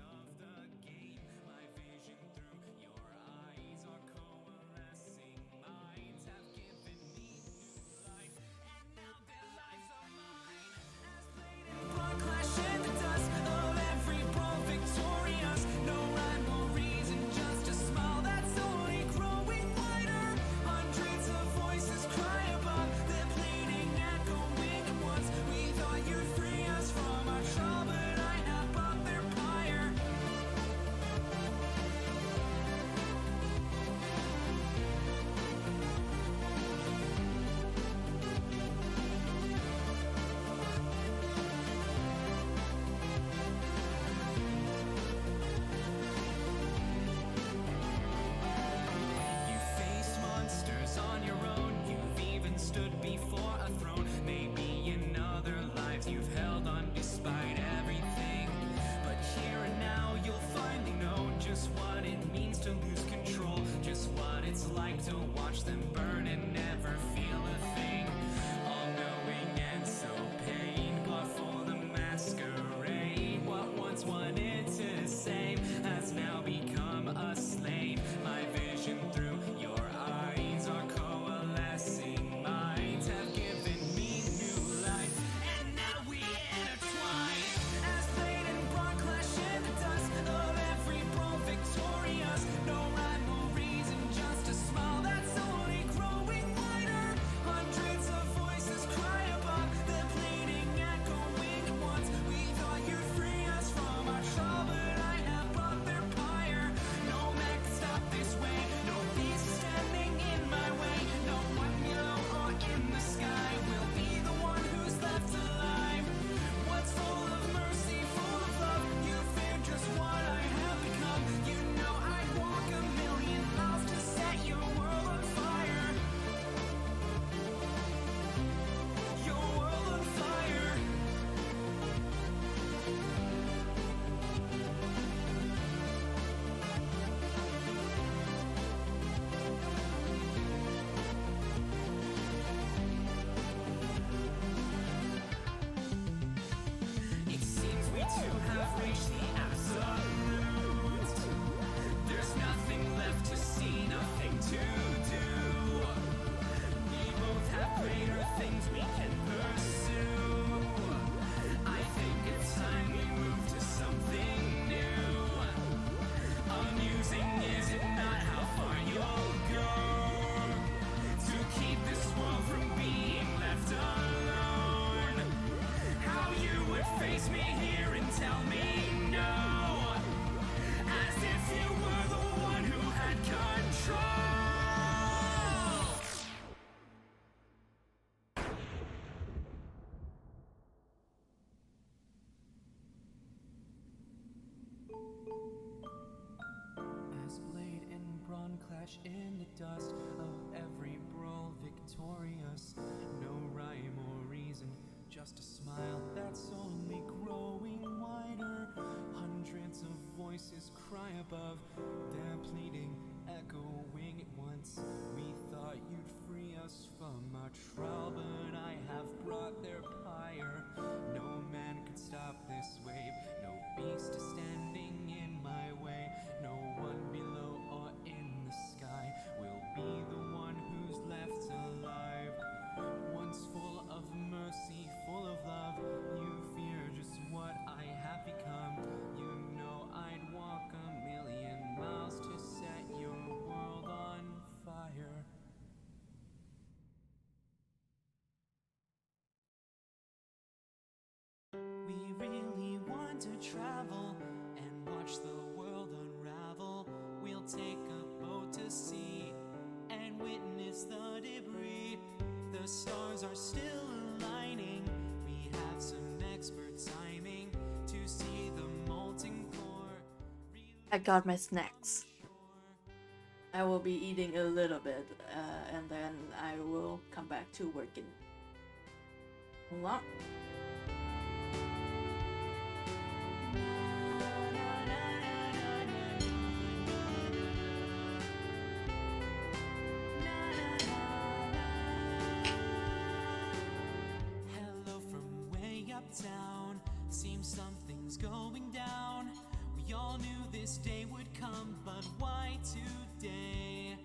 flesh in the dust of every brawl victorious. No rhyme or reason, just a smile that's only growing wider. Hundreds of voices cry above, their pleading echoing at once. We thought you'd free us from our trial, but I have brought their pyre. No man could stop this wave, no beast is standing in my way. No one below or in the sky will be the one who's left alive. Once full of mercy, full of love, you fear just what I have become. You know I'd walk 1,000,000 miles to set your world on fire. We really want to travel and watch the world unravel. We'll take a boat to sea and witness the debris. The stars are still aligning. We have some expert timing to see the molten core. I got my snacks. I will be eating a little bit, and then I will come back to working. Hold on. Hello from way uptown. Seems something's going down. We all knew this day would come, but why today?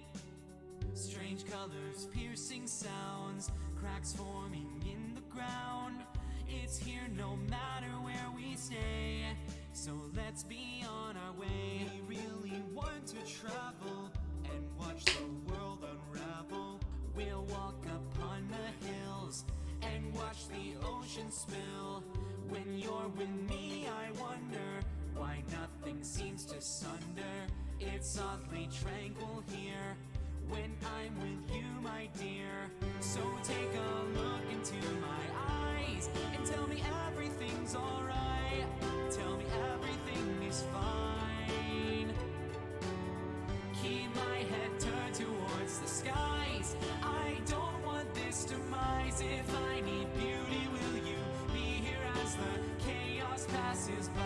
Strange colors, piercing sounds, cracks forming in the ground. It's here no matter where we stay, so let's be on our way. We really want to travel and watch the world unravel. We'll walk upon the hills and watch the ocean spill. When you're with me, I wonder why nothing seems to sunder. It's oddly tranquil here when I'm with you, my dear. So take a look into my eyes and tell me everything's alright. Tell me everything is fine. Keep my head turned towards the skies. I don't want this demise. If I need beauty, will you be here as the chaos passes by?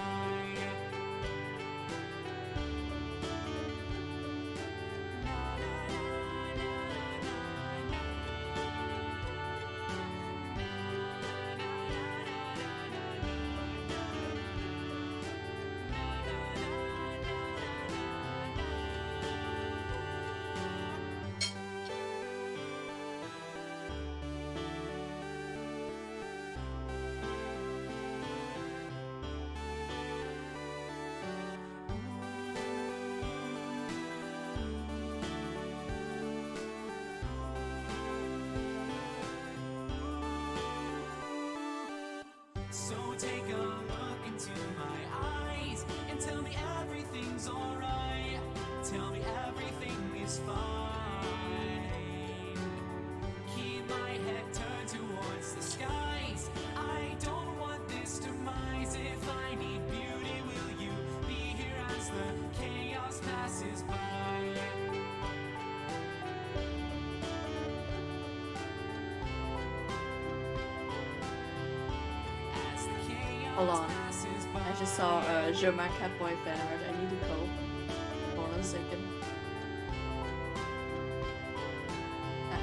So take a look into my eyes and tell me everything's alright. Tell me everything is fine. Keep my head turned towards the skies. I don't want this demise. If I need beauty, will you be here as the chaos passes by? Hold on. I just saw Je m'en Catboy fan art. I need to go. Hold on a second.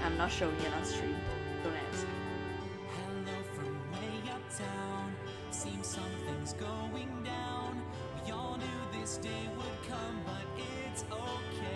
I'm not showing it on stream. Don't ask. Hello from way uptown. Seems something's going down. We all knew this day would come, but it's okay.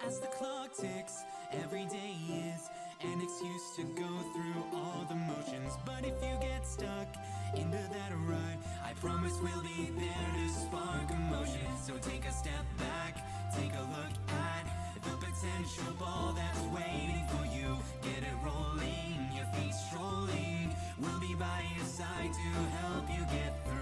As the clock ticks, every day is an excuse to go through all the motions. But if you get stuck into that rut, I promise we'll be there to spark emotion. So take a step back, take a look at the potential ball that's waiting for you. Get it rolling, your feet strolling. We'll be by your side to help you get through.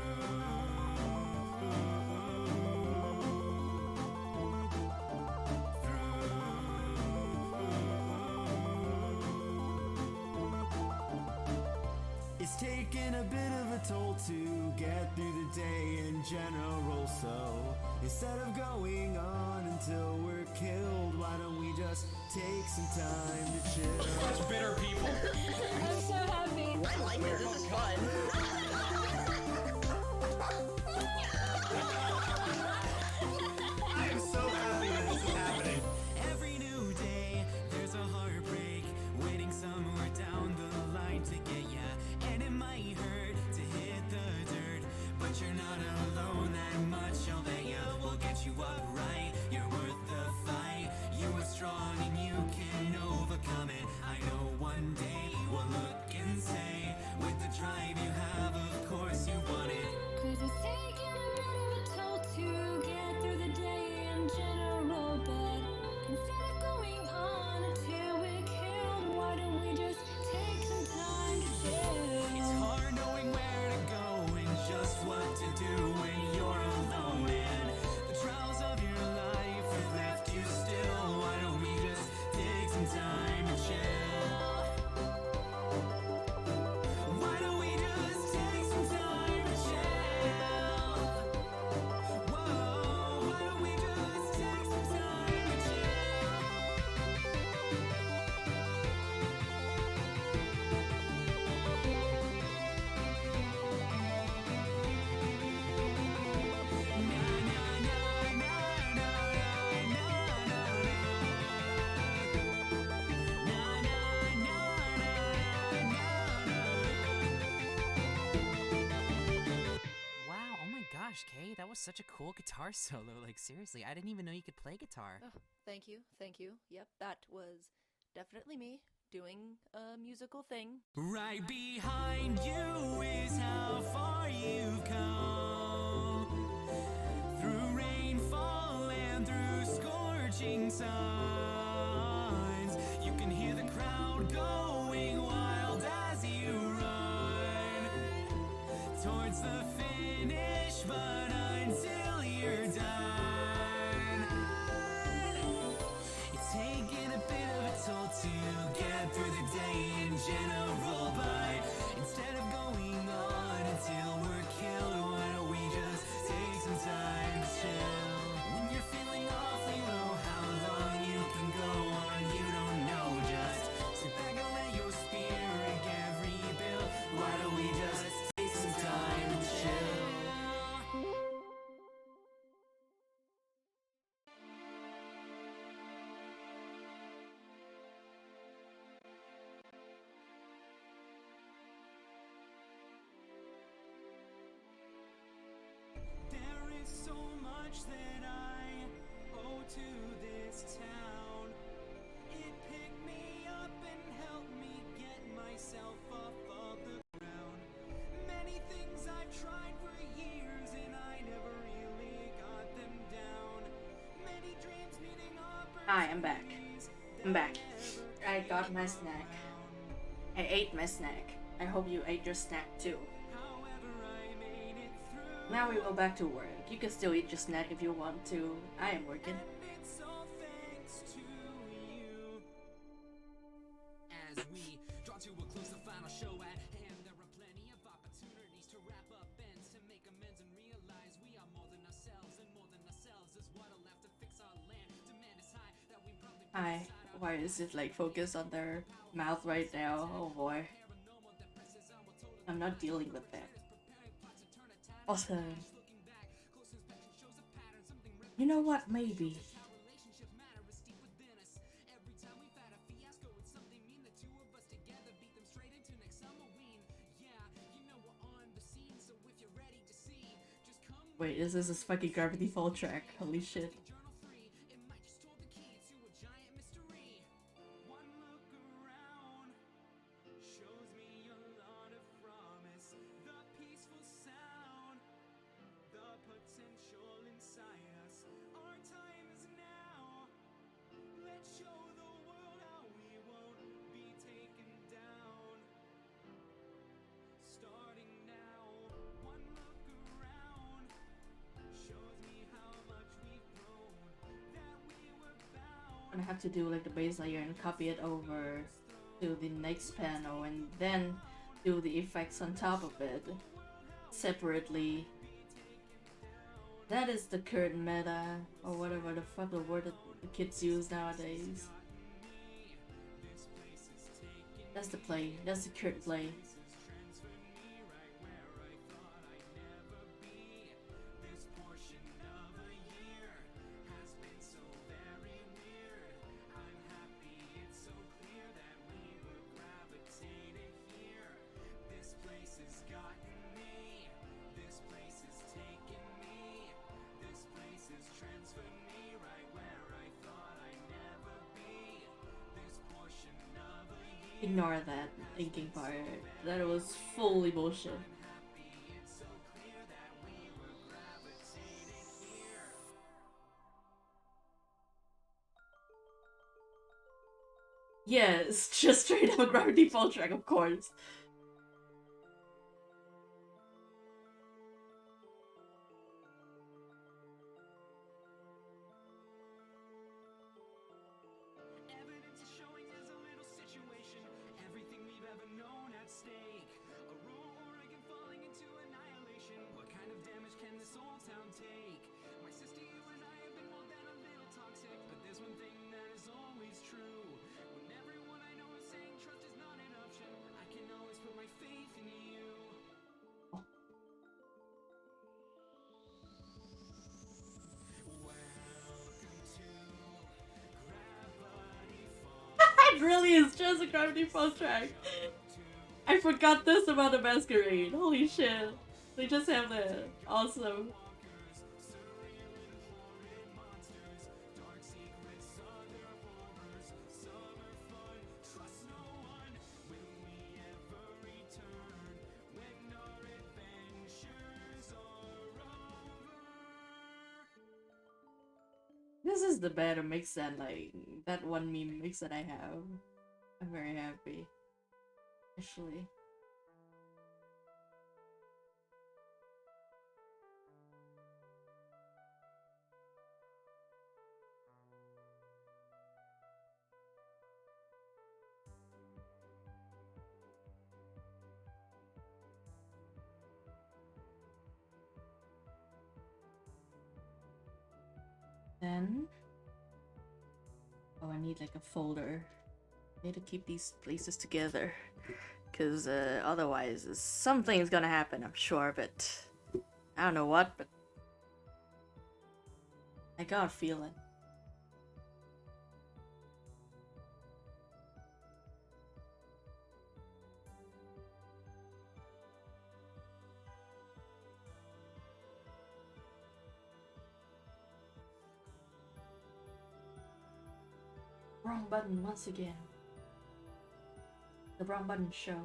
It's taken a bit of a toll to get through the day in general. So instead of going on until we're killed, why don't we just take some time to chill? Such bitter people. I'm so happy. I like it. This is fun. I am so happy that this is happening. Every new day, there's a heartbreak waiting somewhere down the line to get ya. And it might hurt to hit the dirt, but you're not alone that much. I'll bet ya will get you up right. You're worth the fight. You are strong and you can overcome it. I know one day we'll look and say, with the drive you have, of course you want it. 'Cause it's taking a bit of a toll to get through the day in general, but instead of going on until we're killed, why don't we just take some time to chill? It's hard knowing where to go and just what to do when you're alone, man. The trials of your life have left you still. Why don't we just take some time to chill? Why don't we just take some time to chill? Whoa, why don't we just take some time to chill? Wow, oh my gosh, Kay, that was such a cool guitar solo. Like, seriously, I didn't even know you could play guitar. Oh, thank you. Yep, that was definitely me doing a musical thing. Right behind you is how far you've come. Through rainfall and through scorching suns. You can hear the crowd going wild as you run towards the finish, but until you're done, it's taking a bit of a toll to get through the day in general, but instead of going on until we're killed, why don't we just take some time to chill? When you're feeling awfully low, how long you can go on, you don't know. Just sit back and let your spirit get rebuilt. Why don't we just take some time to chill? There is so much that I owe to this town. It picked me up and helped me get myself off of the ground. Many things I've tried for years and I never really got them down. Many dreams needing opportunities. Hi, I'm back. I got my snack. I ate my snack. I hope you ate your snack too. Now we go back to work. You can still eat your snack if you want to. I am working. It's all thanks to you. As we draw to a close, the final show at hand, there are plenty of opportunities to wrap up and to make amends and realize we are more than ourselves, and more than ourselves is what'll have to fix our land. Demand is high that we probably Hi. Why is it like focused on their mouth right now? Oh boy. I'm not dealing with that. Awesome. You know what? Maybe. Wait, is this a fucking Gravity Fall track? Holy shit. I have to do like the base layer and copy it over to the next panel, and then do the effects on top of it separately. That is the current meta, or whatever the fuck the word that the kids use nowadays. That's the play. That's the current play. Ignore that thinking part. That was fully bullshit. Yes, just straight up a gravity fall track, of course. It really is just a gravity fall track. I forgot this about the masquerade. Holy shit. They just have that. Awesome. This is the better mix than like that one meme mix that I have. I'm very happy. Actually. Then, oh, I need like a folder. I need to keep these places together, because otherwise something's gonna happen, I'm sure, but I don't know what, but I got a feeling. Wrong button once again. The wrong button show.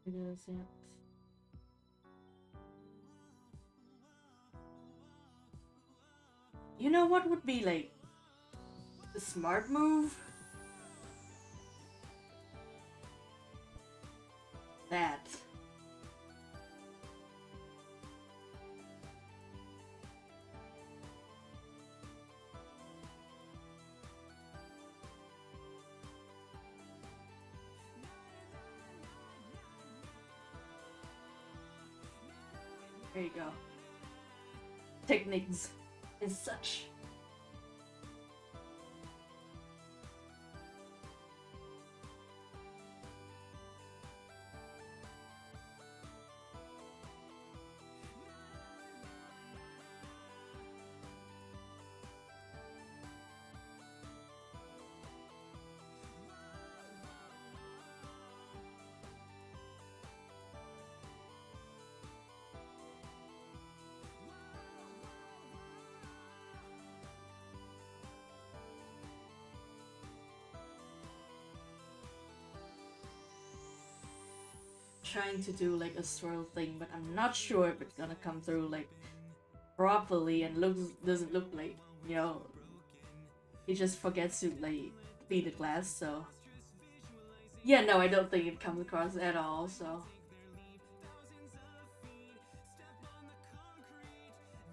It is, yeah. You know what would be like the smart move? That. There you go. Techniques and such. trying to do like a swirl thing, but I'm not sure if it's gonna come through like properly and doesn't look like, you know, he just forgets to like feed the glass. So yeah, no, I don't think it comes across at all. So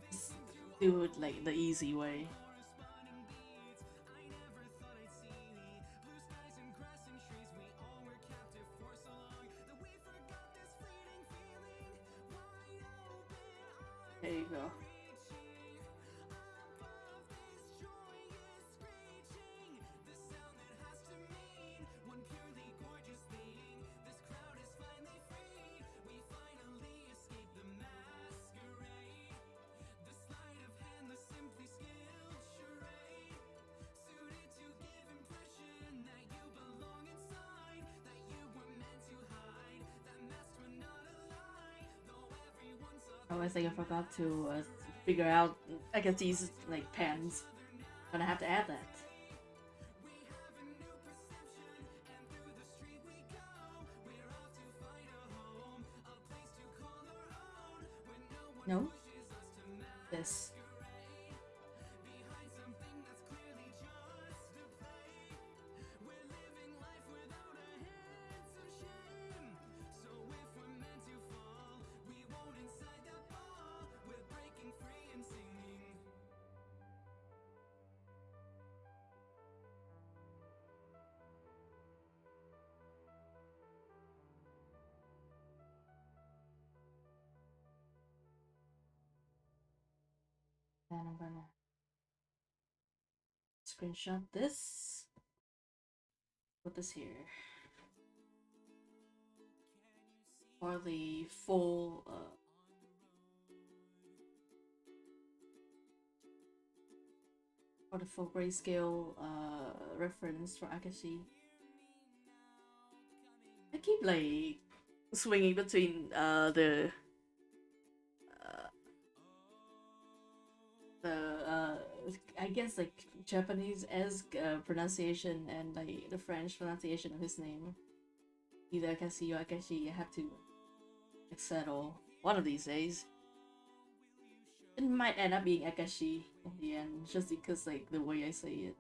just do it like the easy way. There you go. Oh, I think I forgot to figure out. I guess these like pans. Gonna have to add that. No. This. Then I'm gonna screenshot this. Put this here. For the full for the full grayscale reference for Akashi. I keep like swinging between I guess like Japanese-esque pronunciation and like the French pronunciation of his name. Either Akashi or Akashi. I have to settle one of these days. It might end up being Akashi in the end, just because like the way I say it.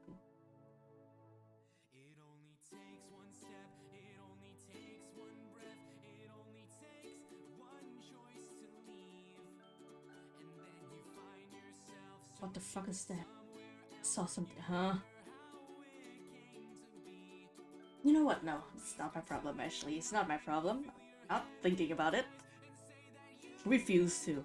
What the fuck is that? I saw something, huh? You know what? No, it's not my problem actually. It's not my problem. I'm not thinking about it. Refuse to.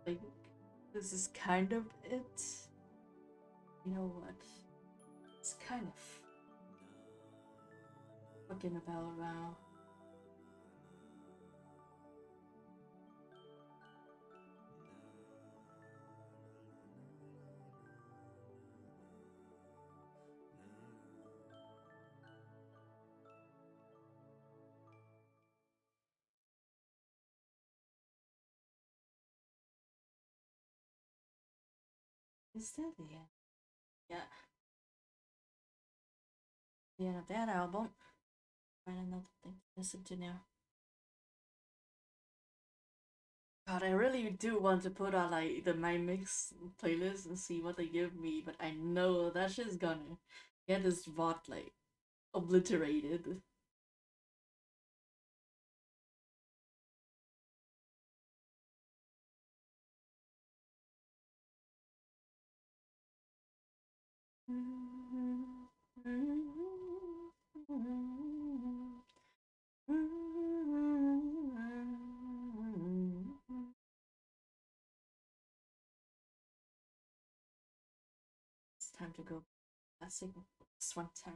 Like, this is kind of it. You know what? It's kind of fucking about around. Is that the end? Yeah. The end of that album. Find another thing to listen to now. God, I really do want to put on like the My Mix playlist and see what they give me, but I know that shit's gonna get this VOD like obliterated. time to go. I think this one time.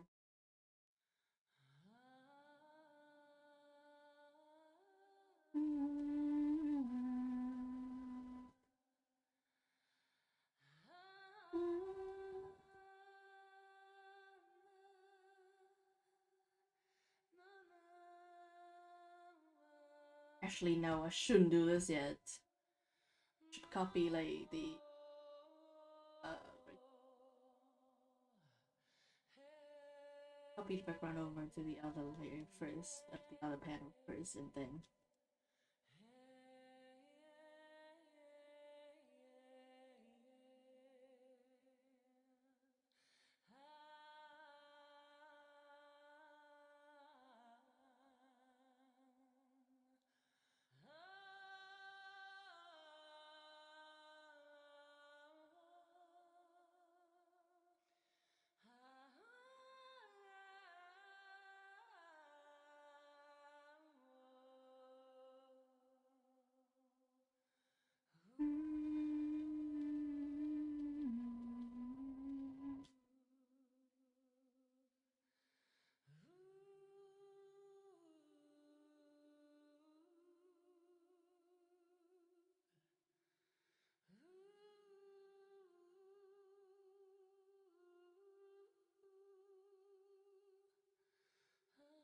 Actually, no, I shouldn't do this yet. Should copy like the copy the background over to the other layer first, the other panel first, and then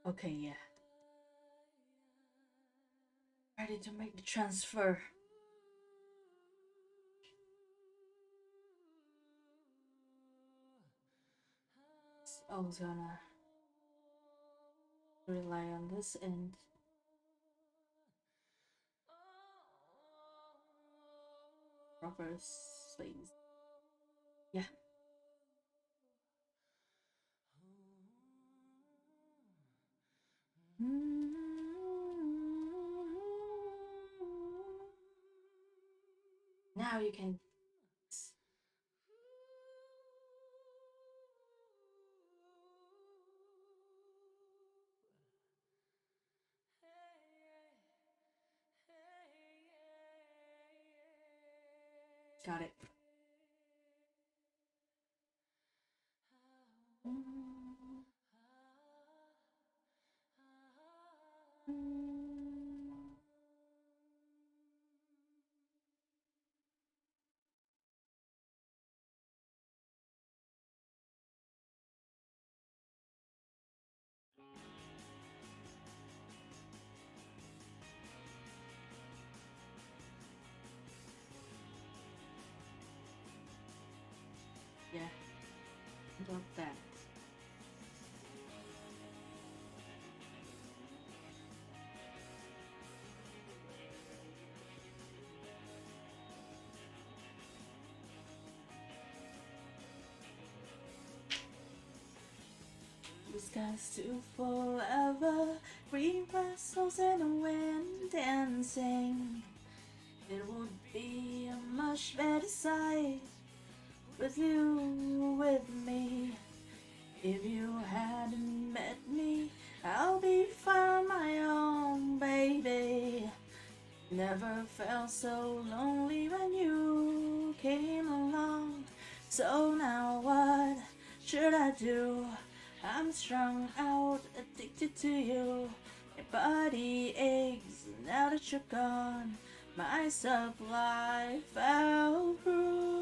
okay, yeah. Ready to make the transfer. I was gonna rely on this end. Proper space. Yeah. Now you can. Got it. Yeah, got that. Blue skies to forever, green vessels in the wind dancing. It would be a much better sight with you with me. If you hadn't met me, I'll be fine, my own baby. Never felt so lonely when you came along. So now what should I do? I'm strung out, addicted to you. My body aches now that you're gone. My supply fell through.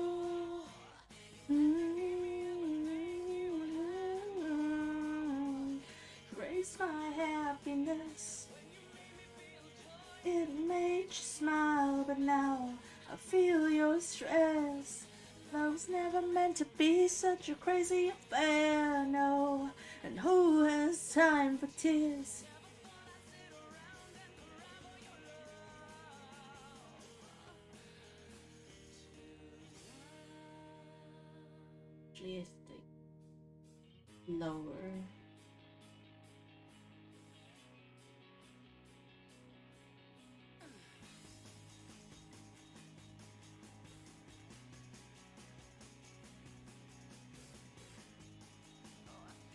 Raise my happiness. It made you smile, but now I feel your stress. Love's never meant to be such a crazy affair, no. And who has time for tears? Actually, lower.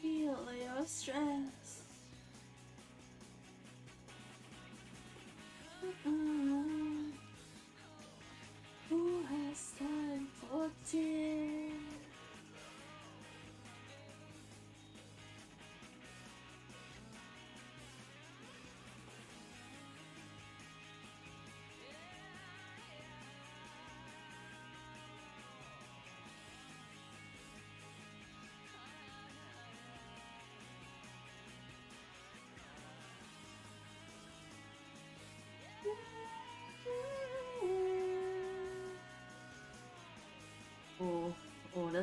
Feel your stress. Who has time for tears?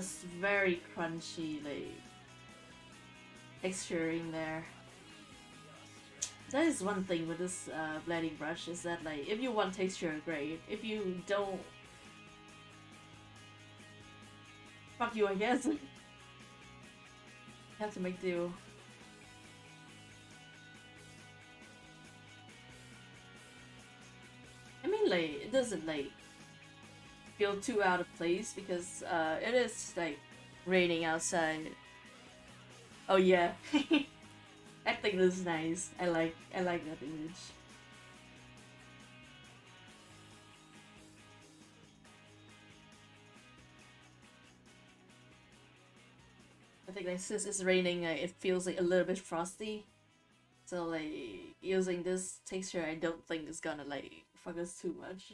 Just very crunchy, like texture in there. That is one thing with this blending brush, is that like if you want texture, great. If you don't, fuck you, I guess. You have to make do. I mean, like, it doesn't like feel too out of place because it is like raining outside. Oh yeah. Acting is nice. I like that image. I think like since it's raining, it feels like a little bit frosty. So like using this texture, I don't think it's gonna like fuck us too much.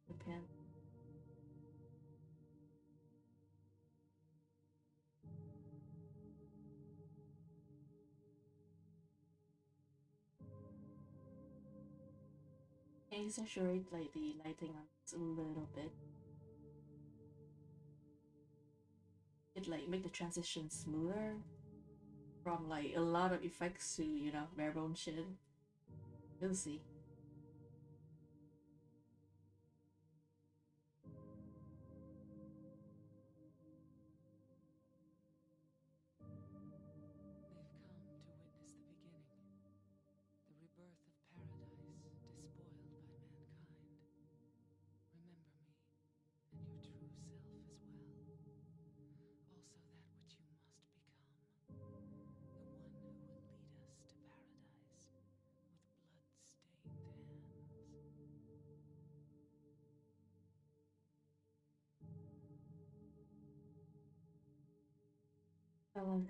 The pen. Can you saturate like the lighting on this a little bit? It like make the transition smoother from like a lot of effects to, you know, bare bone shit. We'll see.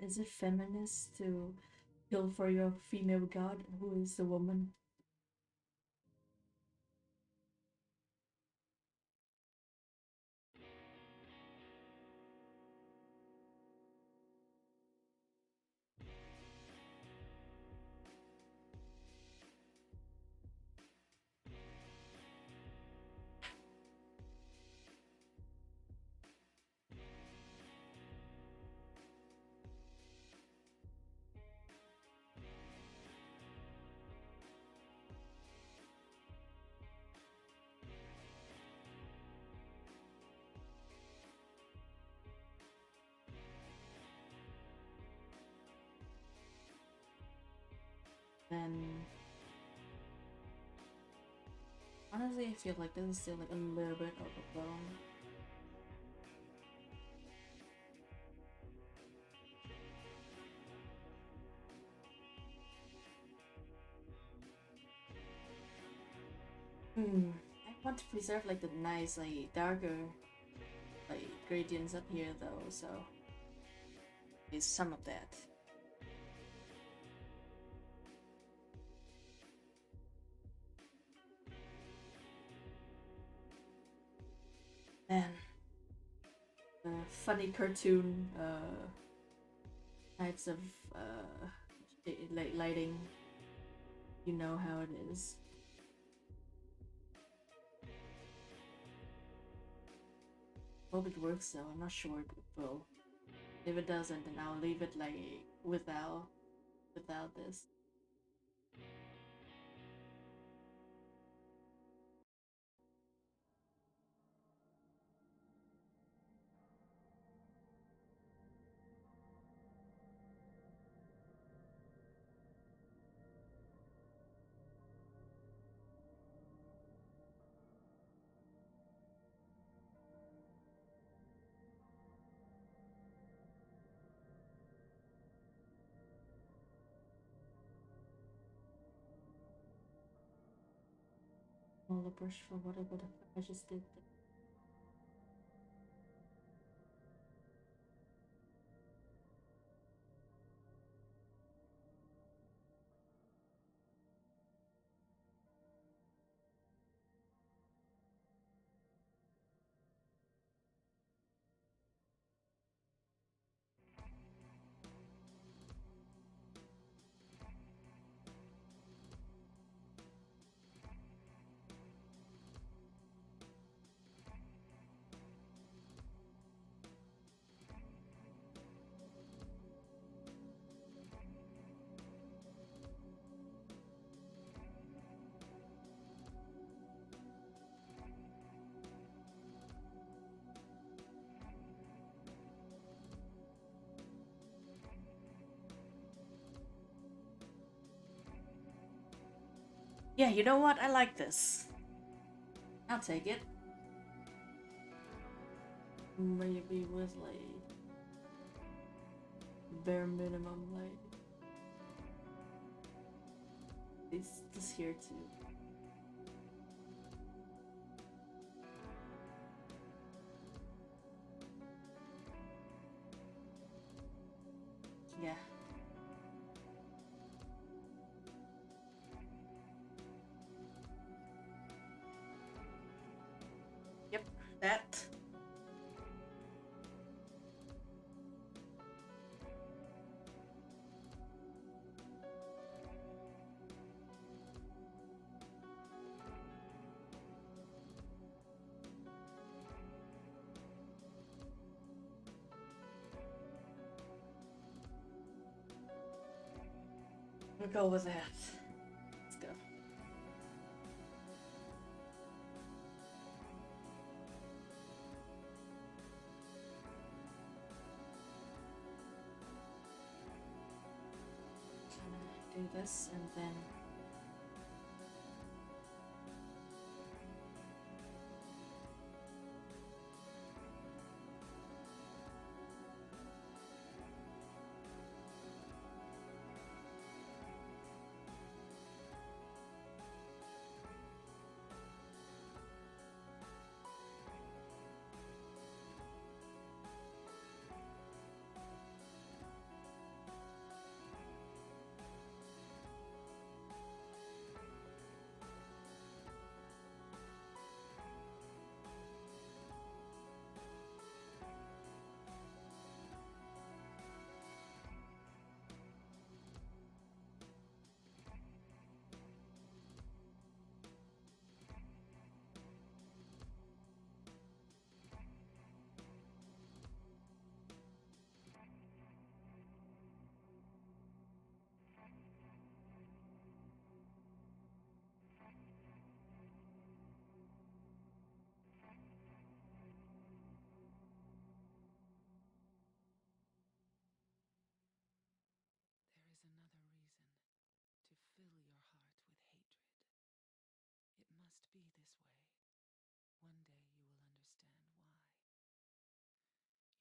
Is it feminist to kill for your female god who is a woman? Then honestly, I feel like this is still like a little bit overblown. I want to preserve like the nice, like darker, like gradients up here though, so there's some of that. Man, funny cartoon types of like lighting. You know how it is. Hope it works though. I'm not sure it will. If it doesn't, then I'll leave it like without this. Smaller brush for whatever the fuck I just did. Yeah, you know what? I like this. I'll take it. Maybe with like bare minimum, like this here too. Yeah. Yep, that. We'll go with that. Let's go. Do this and then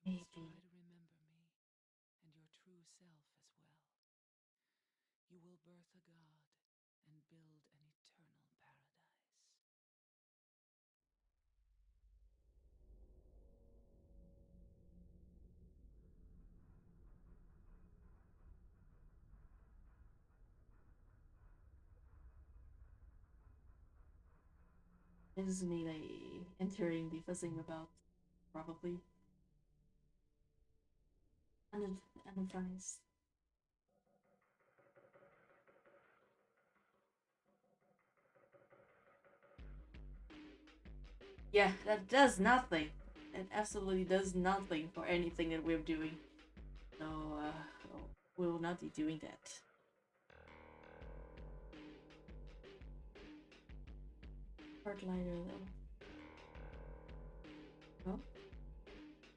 Maybe. Try to remember me and your true self as well. You will birth a god and build an eternal paradise. this is me like entering the fuzzing about probably. Unadvised. Yeah, that does nothing. It absolutely does nothing for anything that we're doing. So, we will not be doing that. Part lighter though. Oh,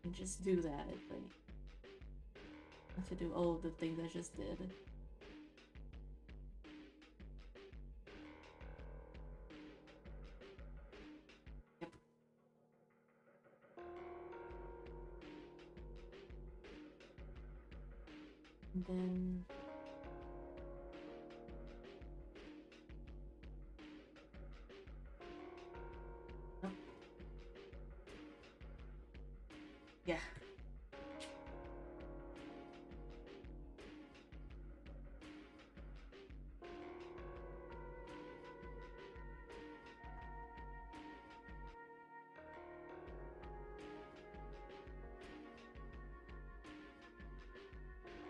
and just do that. I think. Have to do all of the things I just did. Yep. And then oh. Yeah.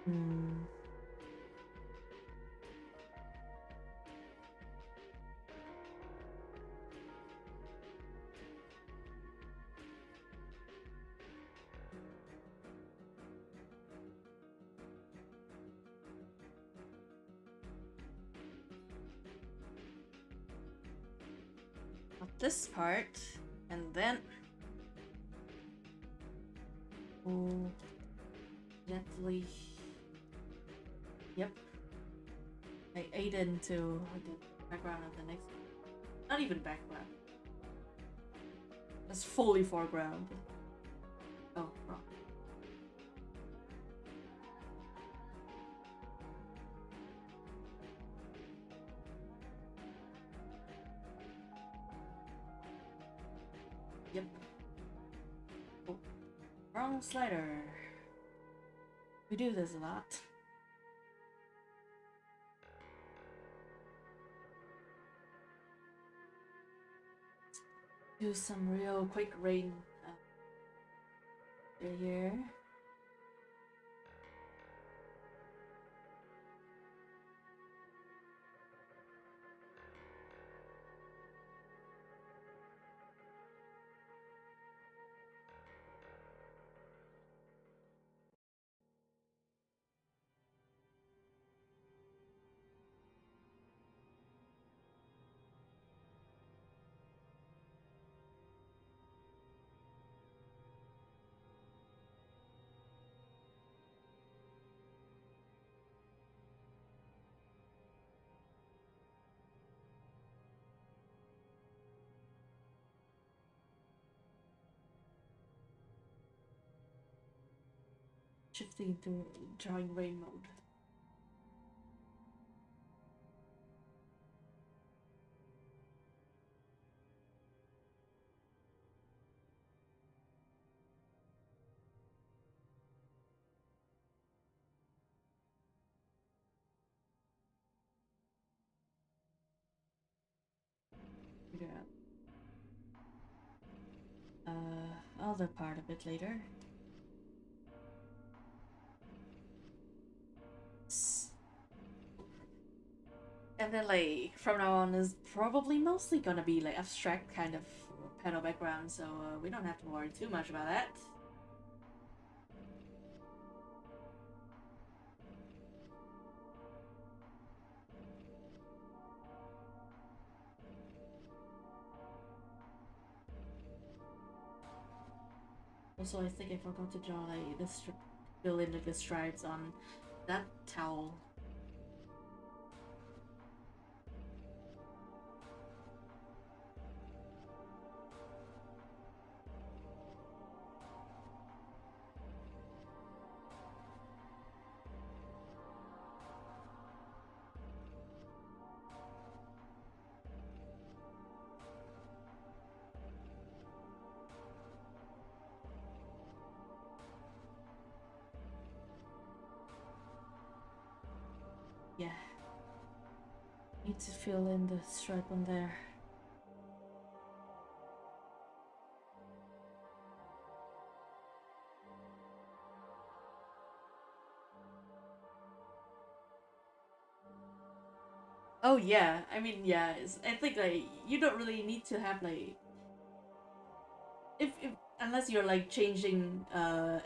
Hmm. This part, and then oh, gently. Yep. I ate into background of the next one. Not even background. That's fully foreground. Oh, wrong. Yep. Oh, wrong slider. We do this a lot. Do some real quick rain here. Shifting to drawing rain mode. Figure out other part of it later. And then like from now on is probably mostly gonna be like abstract kind of panel background, so we don't have to worry too much about that. Also, I think I forgot to draw like the fill in the stripes on that towel. Yeah. Need to fill in the stripe on there. Oh yeah, I mean yeah, I think like you don't really need to have like if unless you're like changing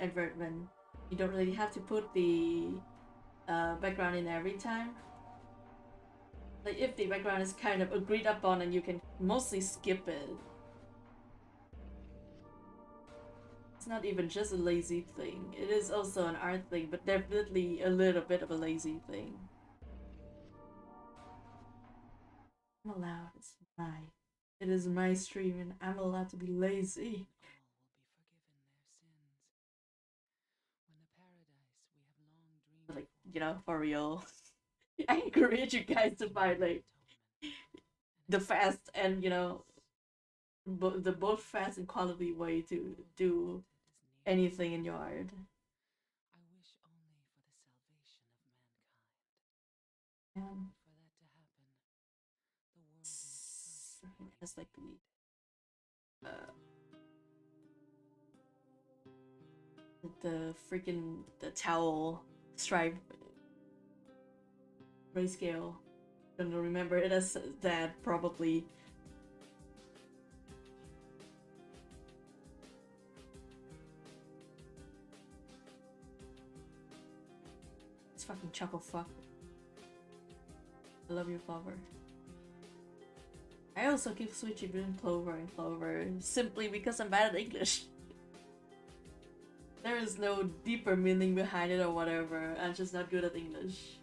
environment, you don't really have to put the background in every time. Like if the background is kind of agreed upon and you can mostly skip it. It's not even just a lazy thing. It is also an art thing, but definitely a little bit of a lazy thing. I'm allowed. It's my. It is my stream and I'm allowed to be lazy. Like, you know, for real. I encourage you guys to find like the fast and, you know, the both fast and quality way to do anything in your art. Just like the freaking the towel stripe grayscale. Don't remember it as that probably. It's fucking chuckle fuck. I love your flower. I also keep switching between clover and clover simply because I'm bad at English. There is no deeper meaning behind it or whatever. I'm just not good at English.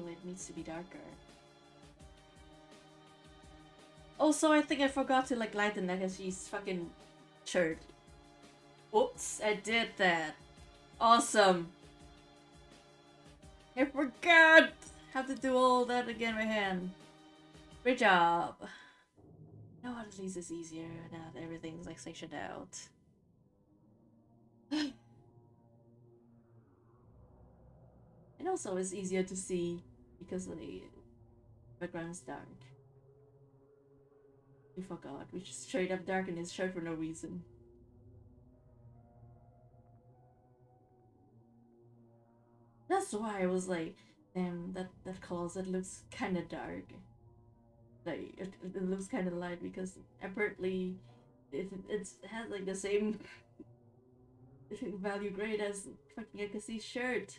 Actually, it needs to be darker. Also, I think I forgot to like light the Nakashi's fucking shirt. Oops, I did that. Awesome. I forgot! Have to do all that again by hand. Great job. Now at least it's easier now that everything's like sectioned out. And also it's easier to see because the background's dark. We forgot. We just straight up darkened his shirt for no reason. That's why I was like, damn, that closet looks kinda dark. Like, it looks kinda light because apparently it has like the same value grade as fucking Akasi's shirt.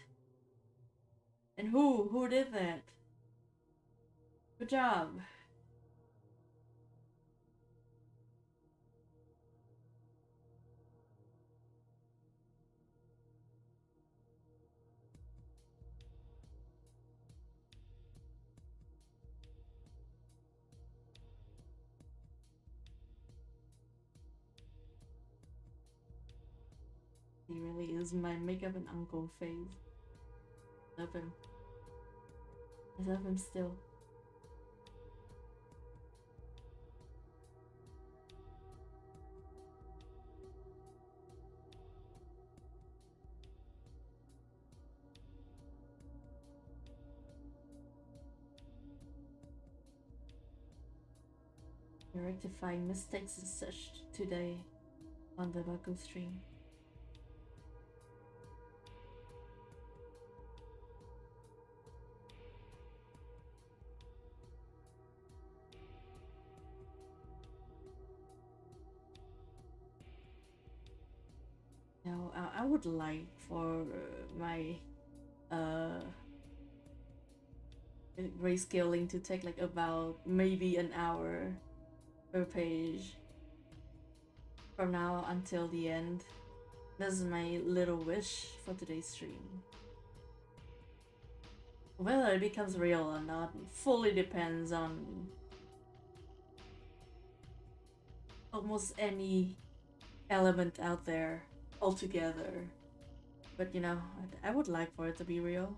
And who did that? Good job. He really is my makeup and uncle face. Love him. I love him still. You're rectifying mistakes and such today on the Baku stream. Now, I would like for my grayscaling to take like about maybe an hour per page from now until the end. This is my little wish for today's stream. Whether it becomes real or not fully depends on almost any element out there altogether. But you know, I would like for it to be real.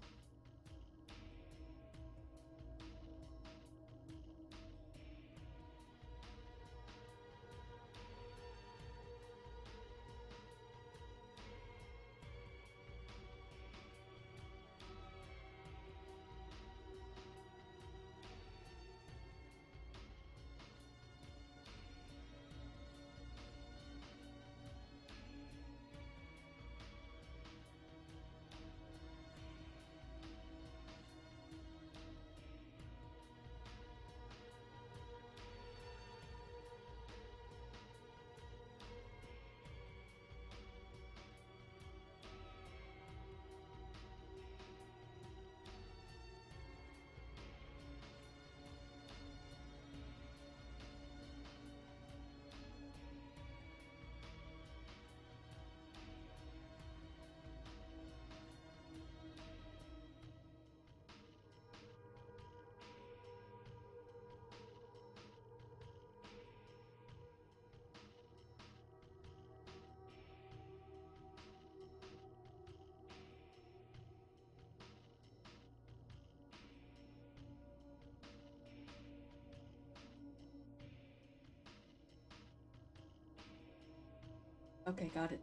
Okay, got it.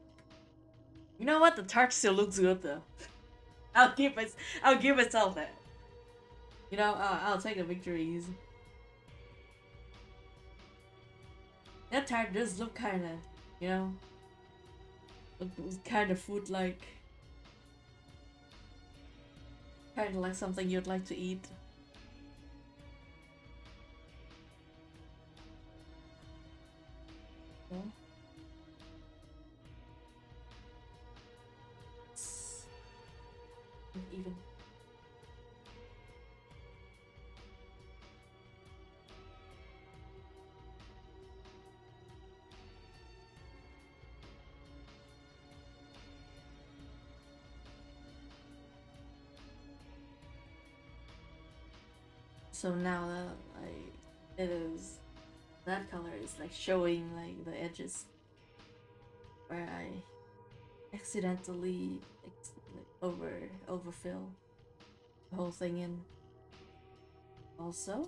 You know what? The tart still looks good though. I'll give myself that. You know, I'll take the victories. That tart does look kind of, you know, kind of food-like. Kind of like something you'd like to eat. Yeah. Even. So now that like it is, that color is like showing like the edges where I accidentally like, overfill the whole thing in. Also,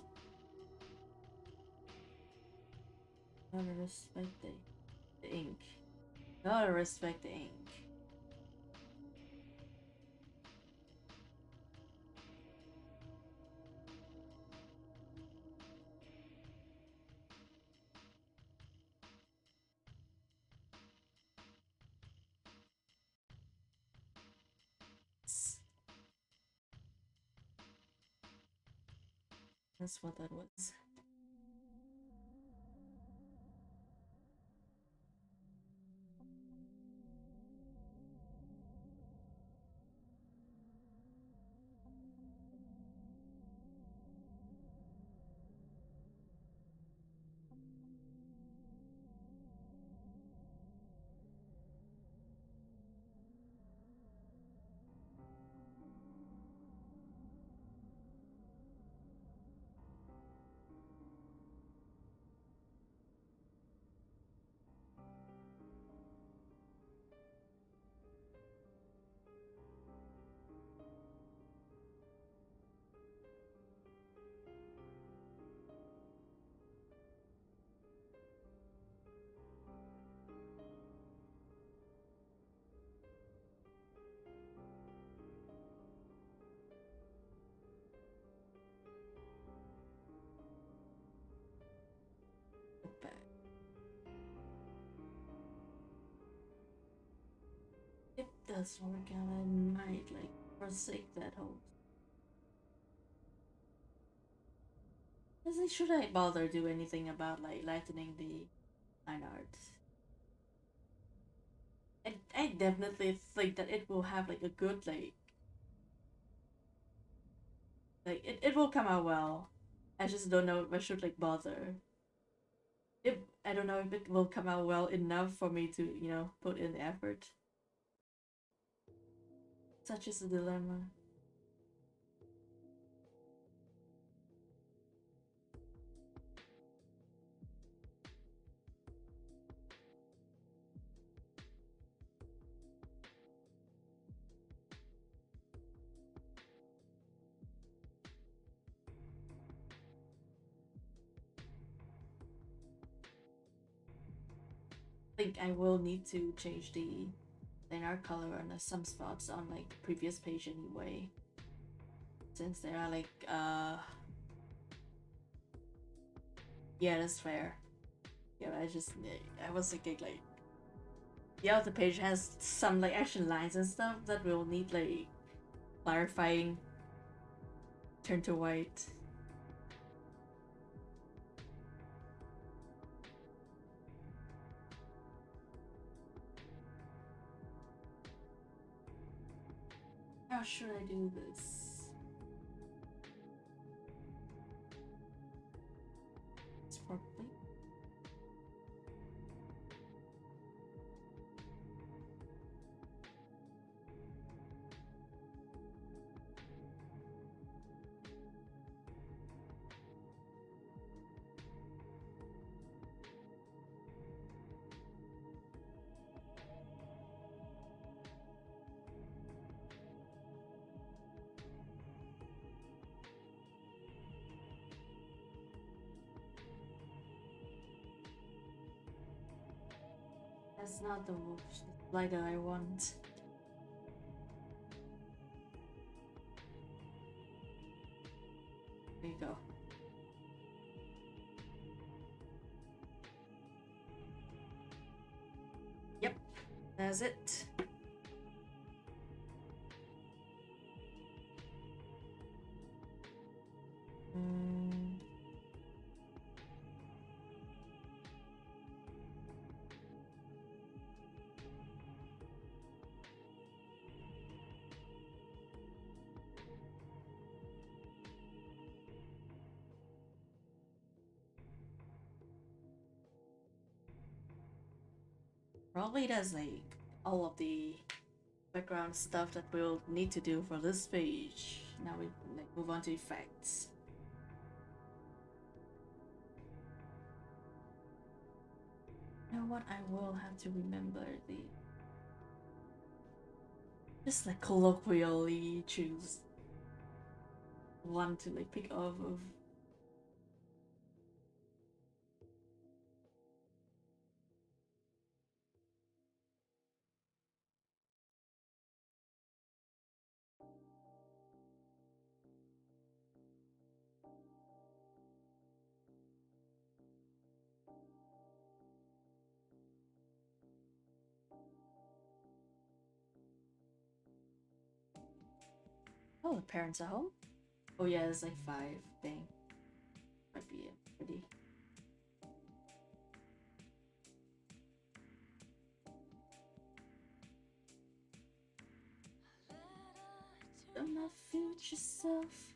gotta respect the ink. Gotta respect the ink. That's what that was. If this work out, I might like forsake that hope. Should I bother do anything about like lightening the line art? I definitely think that it will have like a good like it will come out well. I just don't know if I should like bother. If I don't know if it will come out well enough for me to, you know, put in the effort. Such is a dilemma. I think I will need to change the line color on some spots on like the previous page anyway. Since they are like yeah, that's fair. Yeah, I was thinking like the other page has some like action lines and stuff that will need like clarifying. Turn to white. How should I do this? It's probably that's not the lighter I want. There you go. Yep, that's it. Probably does like all of the background stuff that we'll need to do for this page. Now we like move on to effects. You know what? I will have to remember the. Just like colloquially choose one to like pick off of. Oh, the parents are home? Oh yeah, it's like 5. Dang. Might be it. Pretty. To my future self.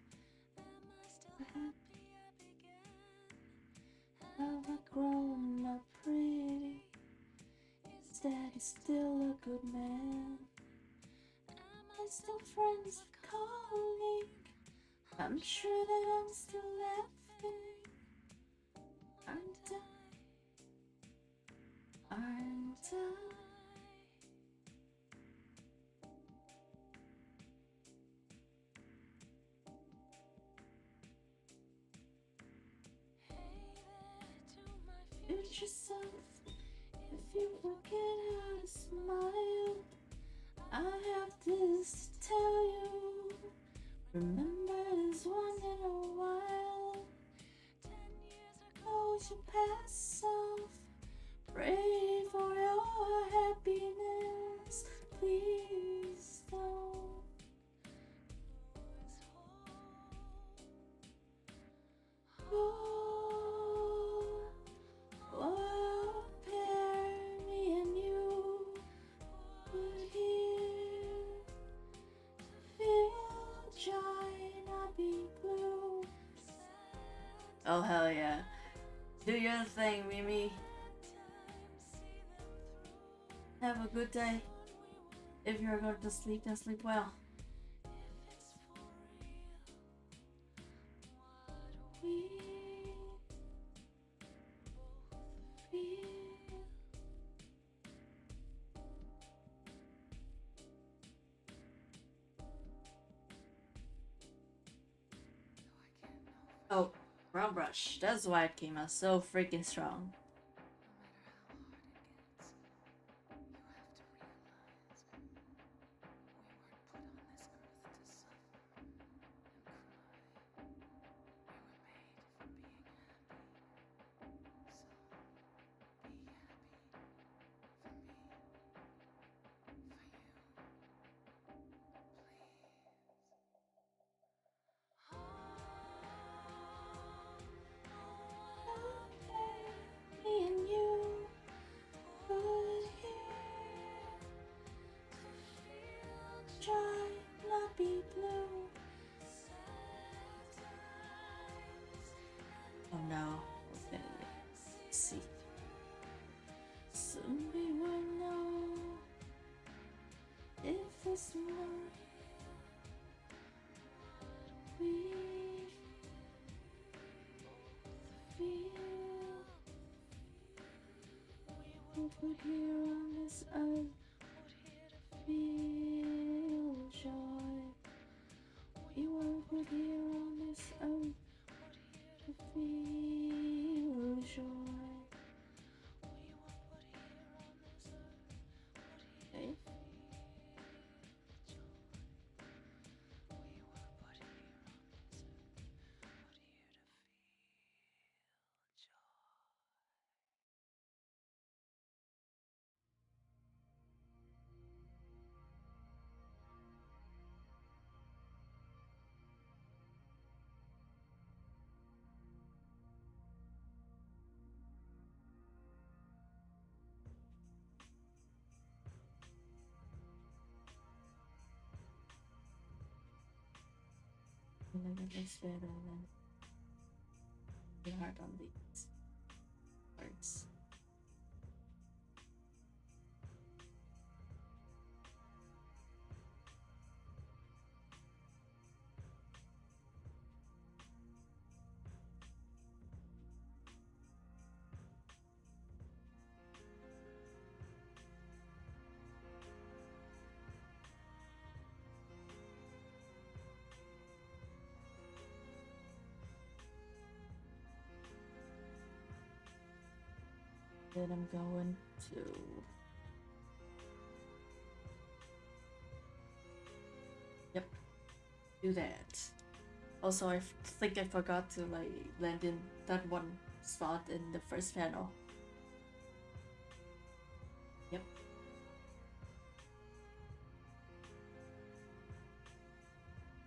Have I grown up pretty? Is daddy still a good man? Am I still friends with colleague? I'm sure that I'm still laughing. Aren't I? Aren't I? Future self, if you forget how to smile, I have this to tell you. Remember this once in a while. 10 years ago was your past self. Pray for your happiness, please don't. Oh, pair me and you would hear feel joy, not be blue. Oh hell yeah. Do your thing, Mimi. Have a good day. If you're going to sleep, then sleep well. We feel. Oh, brown brush. That's why it came out so freaking strong. Me and you could hear joy, not be blue. Oh no, what's gonna be? Let's see. Soon we will know if it's more we feel. We put here on this earth, feel joy. We were put here on this earth to feel joy. Okay. I think it's better than the heart on these parts. Then I'm going to do that. Also, I think I forgot to like blend in that one spot in the first panel. Yep.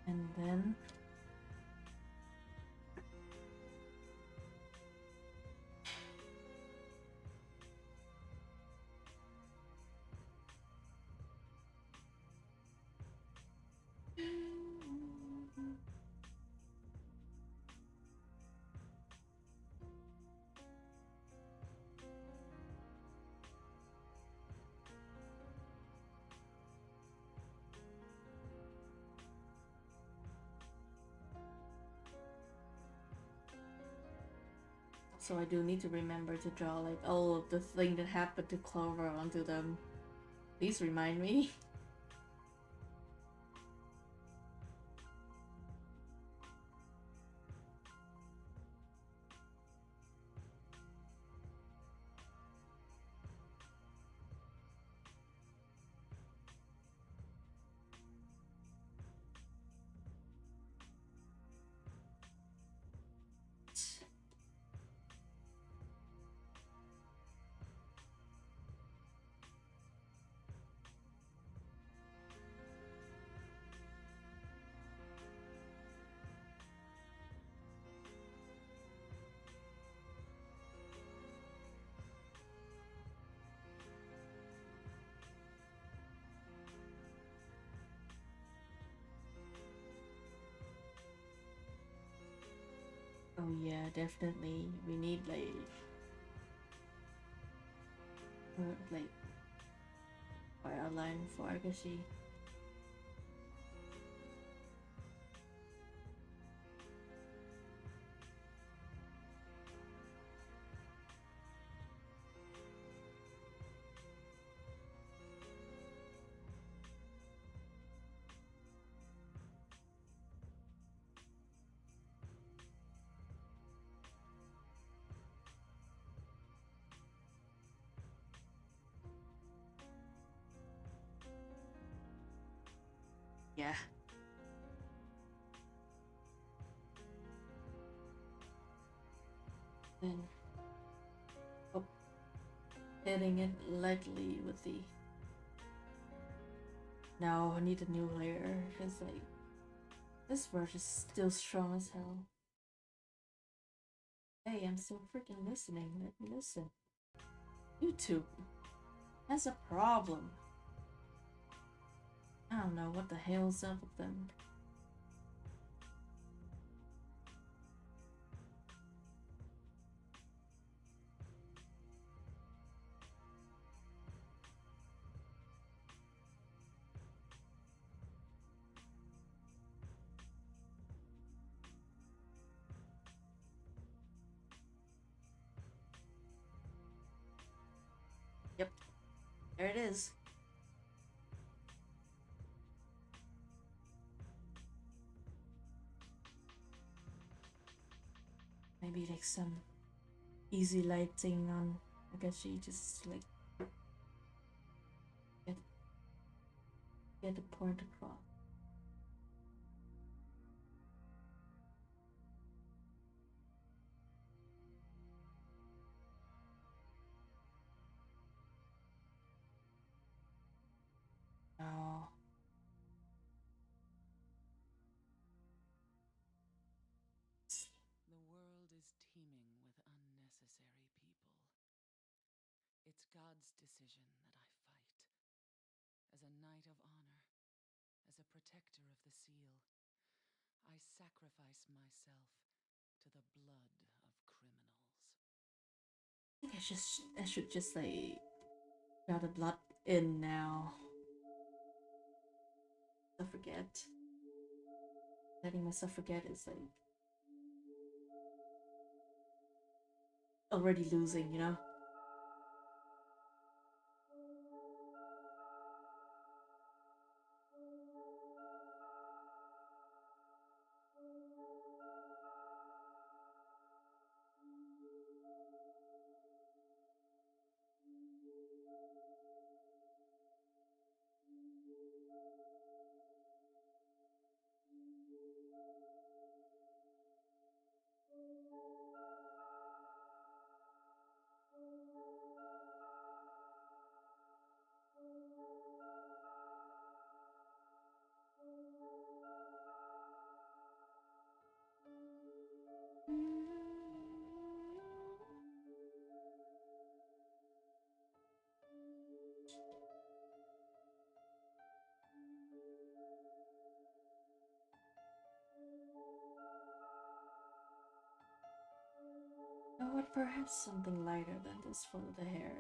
And then so I do need to remember to draw like all of the thing that happened to Clover onto them. Please remind me. Oh yeah, definitely. We need like fire line for Agashi. Yeah. Then hitting it lightly with the. No, I need a new layer because like this brush is still strong as hell. Hey, I'm still freaking listening. Let me listen. YouTube has a problem. I don't know what the hell's up with them. Yep, there it is. Maybe like some easy lighting on Agashi, just like get the point across. Oh. The world is teeming with unnecessary people. It's God's decision that I fight. As a knight of honor, as a protector of the seal, I sacrifice myself to the blood of criminals. I think I should just like got the blood in now. I forget. Letting myself forget is like already losing, you know? perhaps something lighter than this for the hair.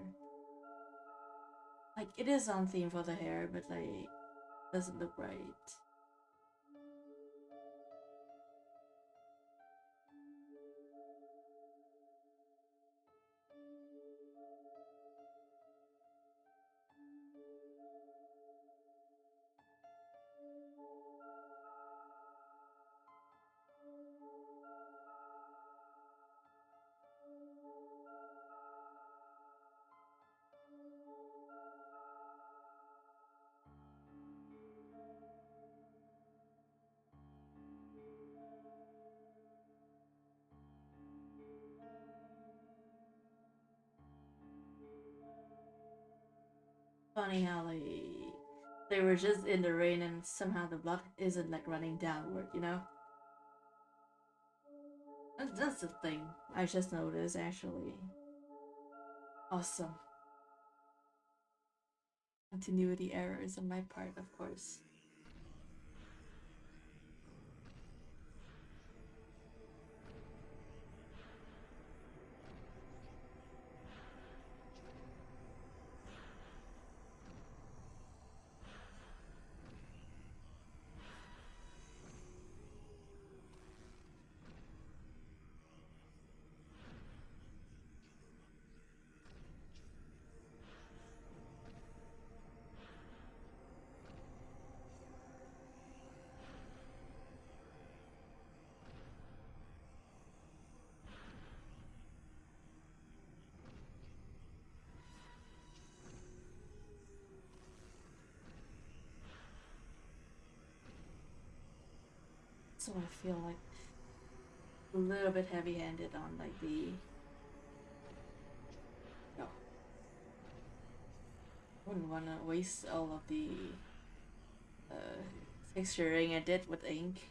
Like, it is on theme for the hair, but like, doesn't look right. Funny how like they were just in the rain and somehow the blood isn't like running downward, you know? That's the thing I just noticed actually. Awesome. Continuity errors on my part, of course. So I feel like a little bit heavy-handed on like the no. Wouldn't wanna waste all of the texturing I did with ink.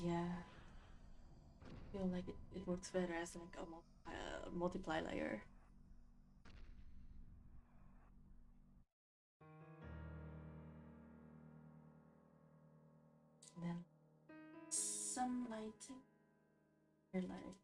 Yeah. I feel like it works better as like a multiply layer. And then some lighting. Highlight.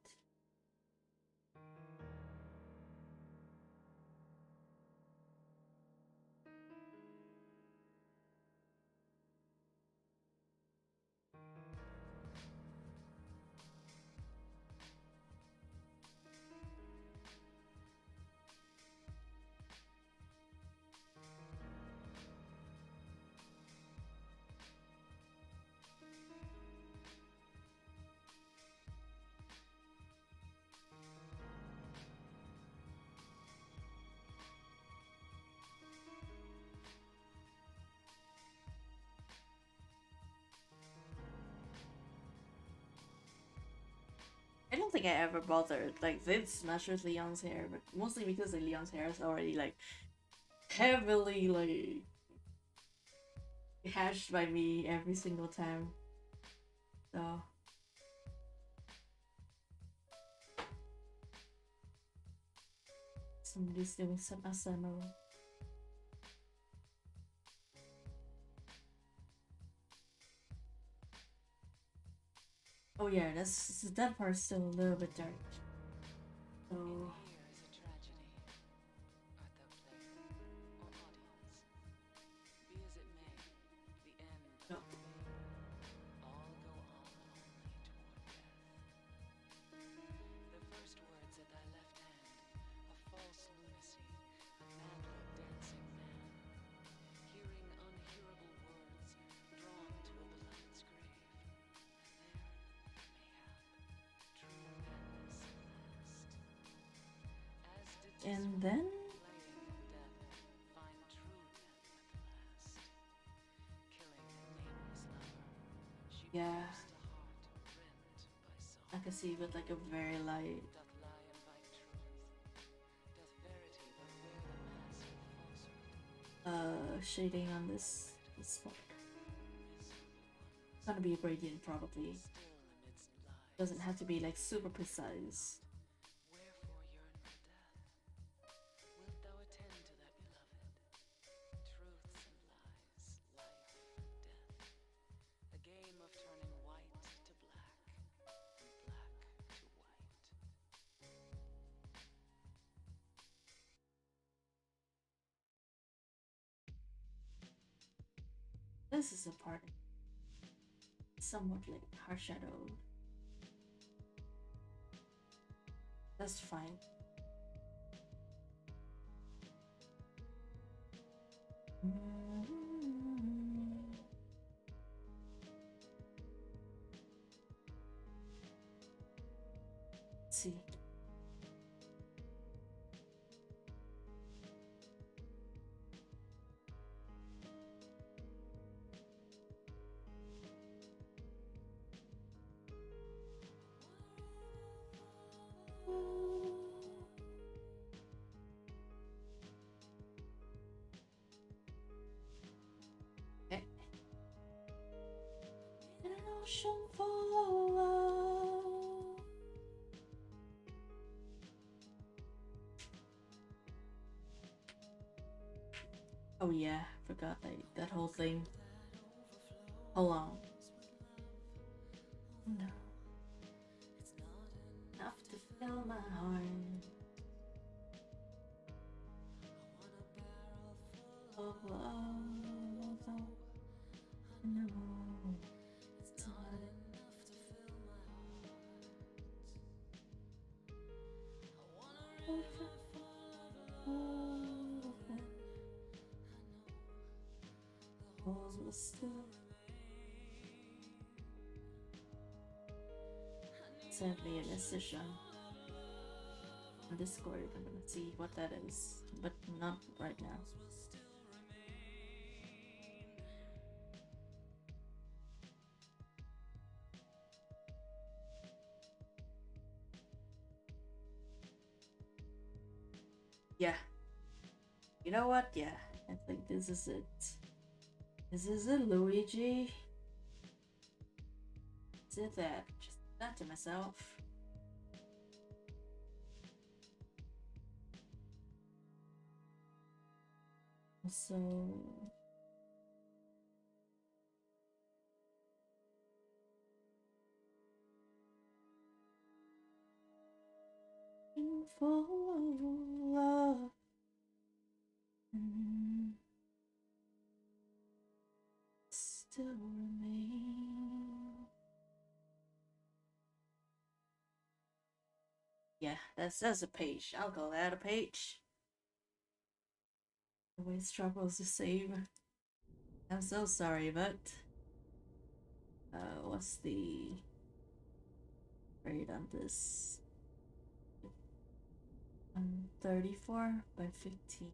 I don't think I ever bothered like this much with Leon's hair, but mostly because like, Leon's hair is already like heavily like hashed by me every single time. So somebody's doing some ASMR. Oh yeah, that part's still a little bit dark. So no. The first words at thy left hand, a false lunacy, a madly dancing man, hearing unhearable words, drawn to a beloved's grave, and there, mayhap, true madness last. As did And then playing death, find true death at the last, killing a nameless lover, she yeah, pierced a heart rent by sorrow. I can see with like a very light. Doth lie invite truth? Doth verity but wear the mask of shading on this spot. It's gonna be a gradient probably. Doesn't have to be like super precise. Wilt thou attend to that beloved? Truths and lies, life, death. A game of turning white to black, and black to white. This is a part somewhat like harsh shadow. That's fine. Let's see. Okay. In an ocean full of love. Oh yeah, forgot that whole thing. Hold on. No. Enough to fill my heart. Of love, no, it's not enough to fill my heart. I want a river full of love. The holes will still send me a message on Discord if I'm gonna see what that is, but not right now. Yeah. You know what? Yeah, I think this is it. This is it, Luigi. Did that. Just that to myself. So full of love. Still remain. Yeah, that's a page. I'll call that a page. Always struggles to save. I'm so sorry, but what's the rate on this? 34 by 15.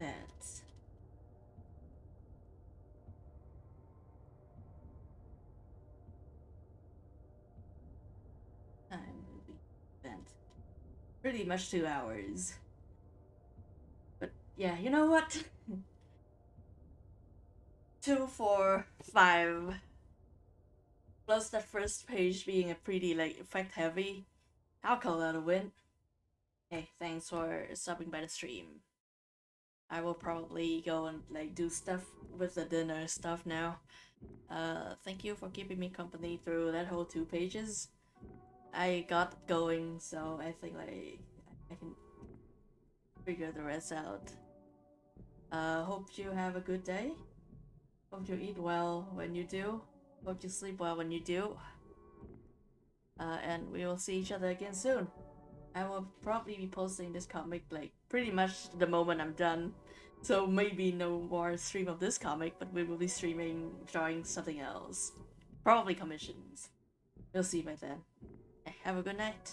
That's time will be spent. Pretty much 2 hours. But yeah, you know what? 2, 4, 5. Plus that first page being a pretty like effect heavy. I'll call that a win. Hey, thanks for stopping by the stream. I will probably go and like do stuff with the dinner stuff now. Thank you for keeping me company through that whole 2 pages. I got going, so I think like I can figure the rest out. Hope you have a good day. Hope you eat well when you do. Hope you sleep well when you do. And we will see each other again soon. I will probably be posting this comic like pretty much the moment I'm done. So maybe no more stream of this comic, but we will be streaming drawing something else. Probably commissions. We'll see by then. Have a good night.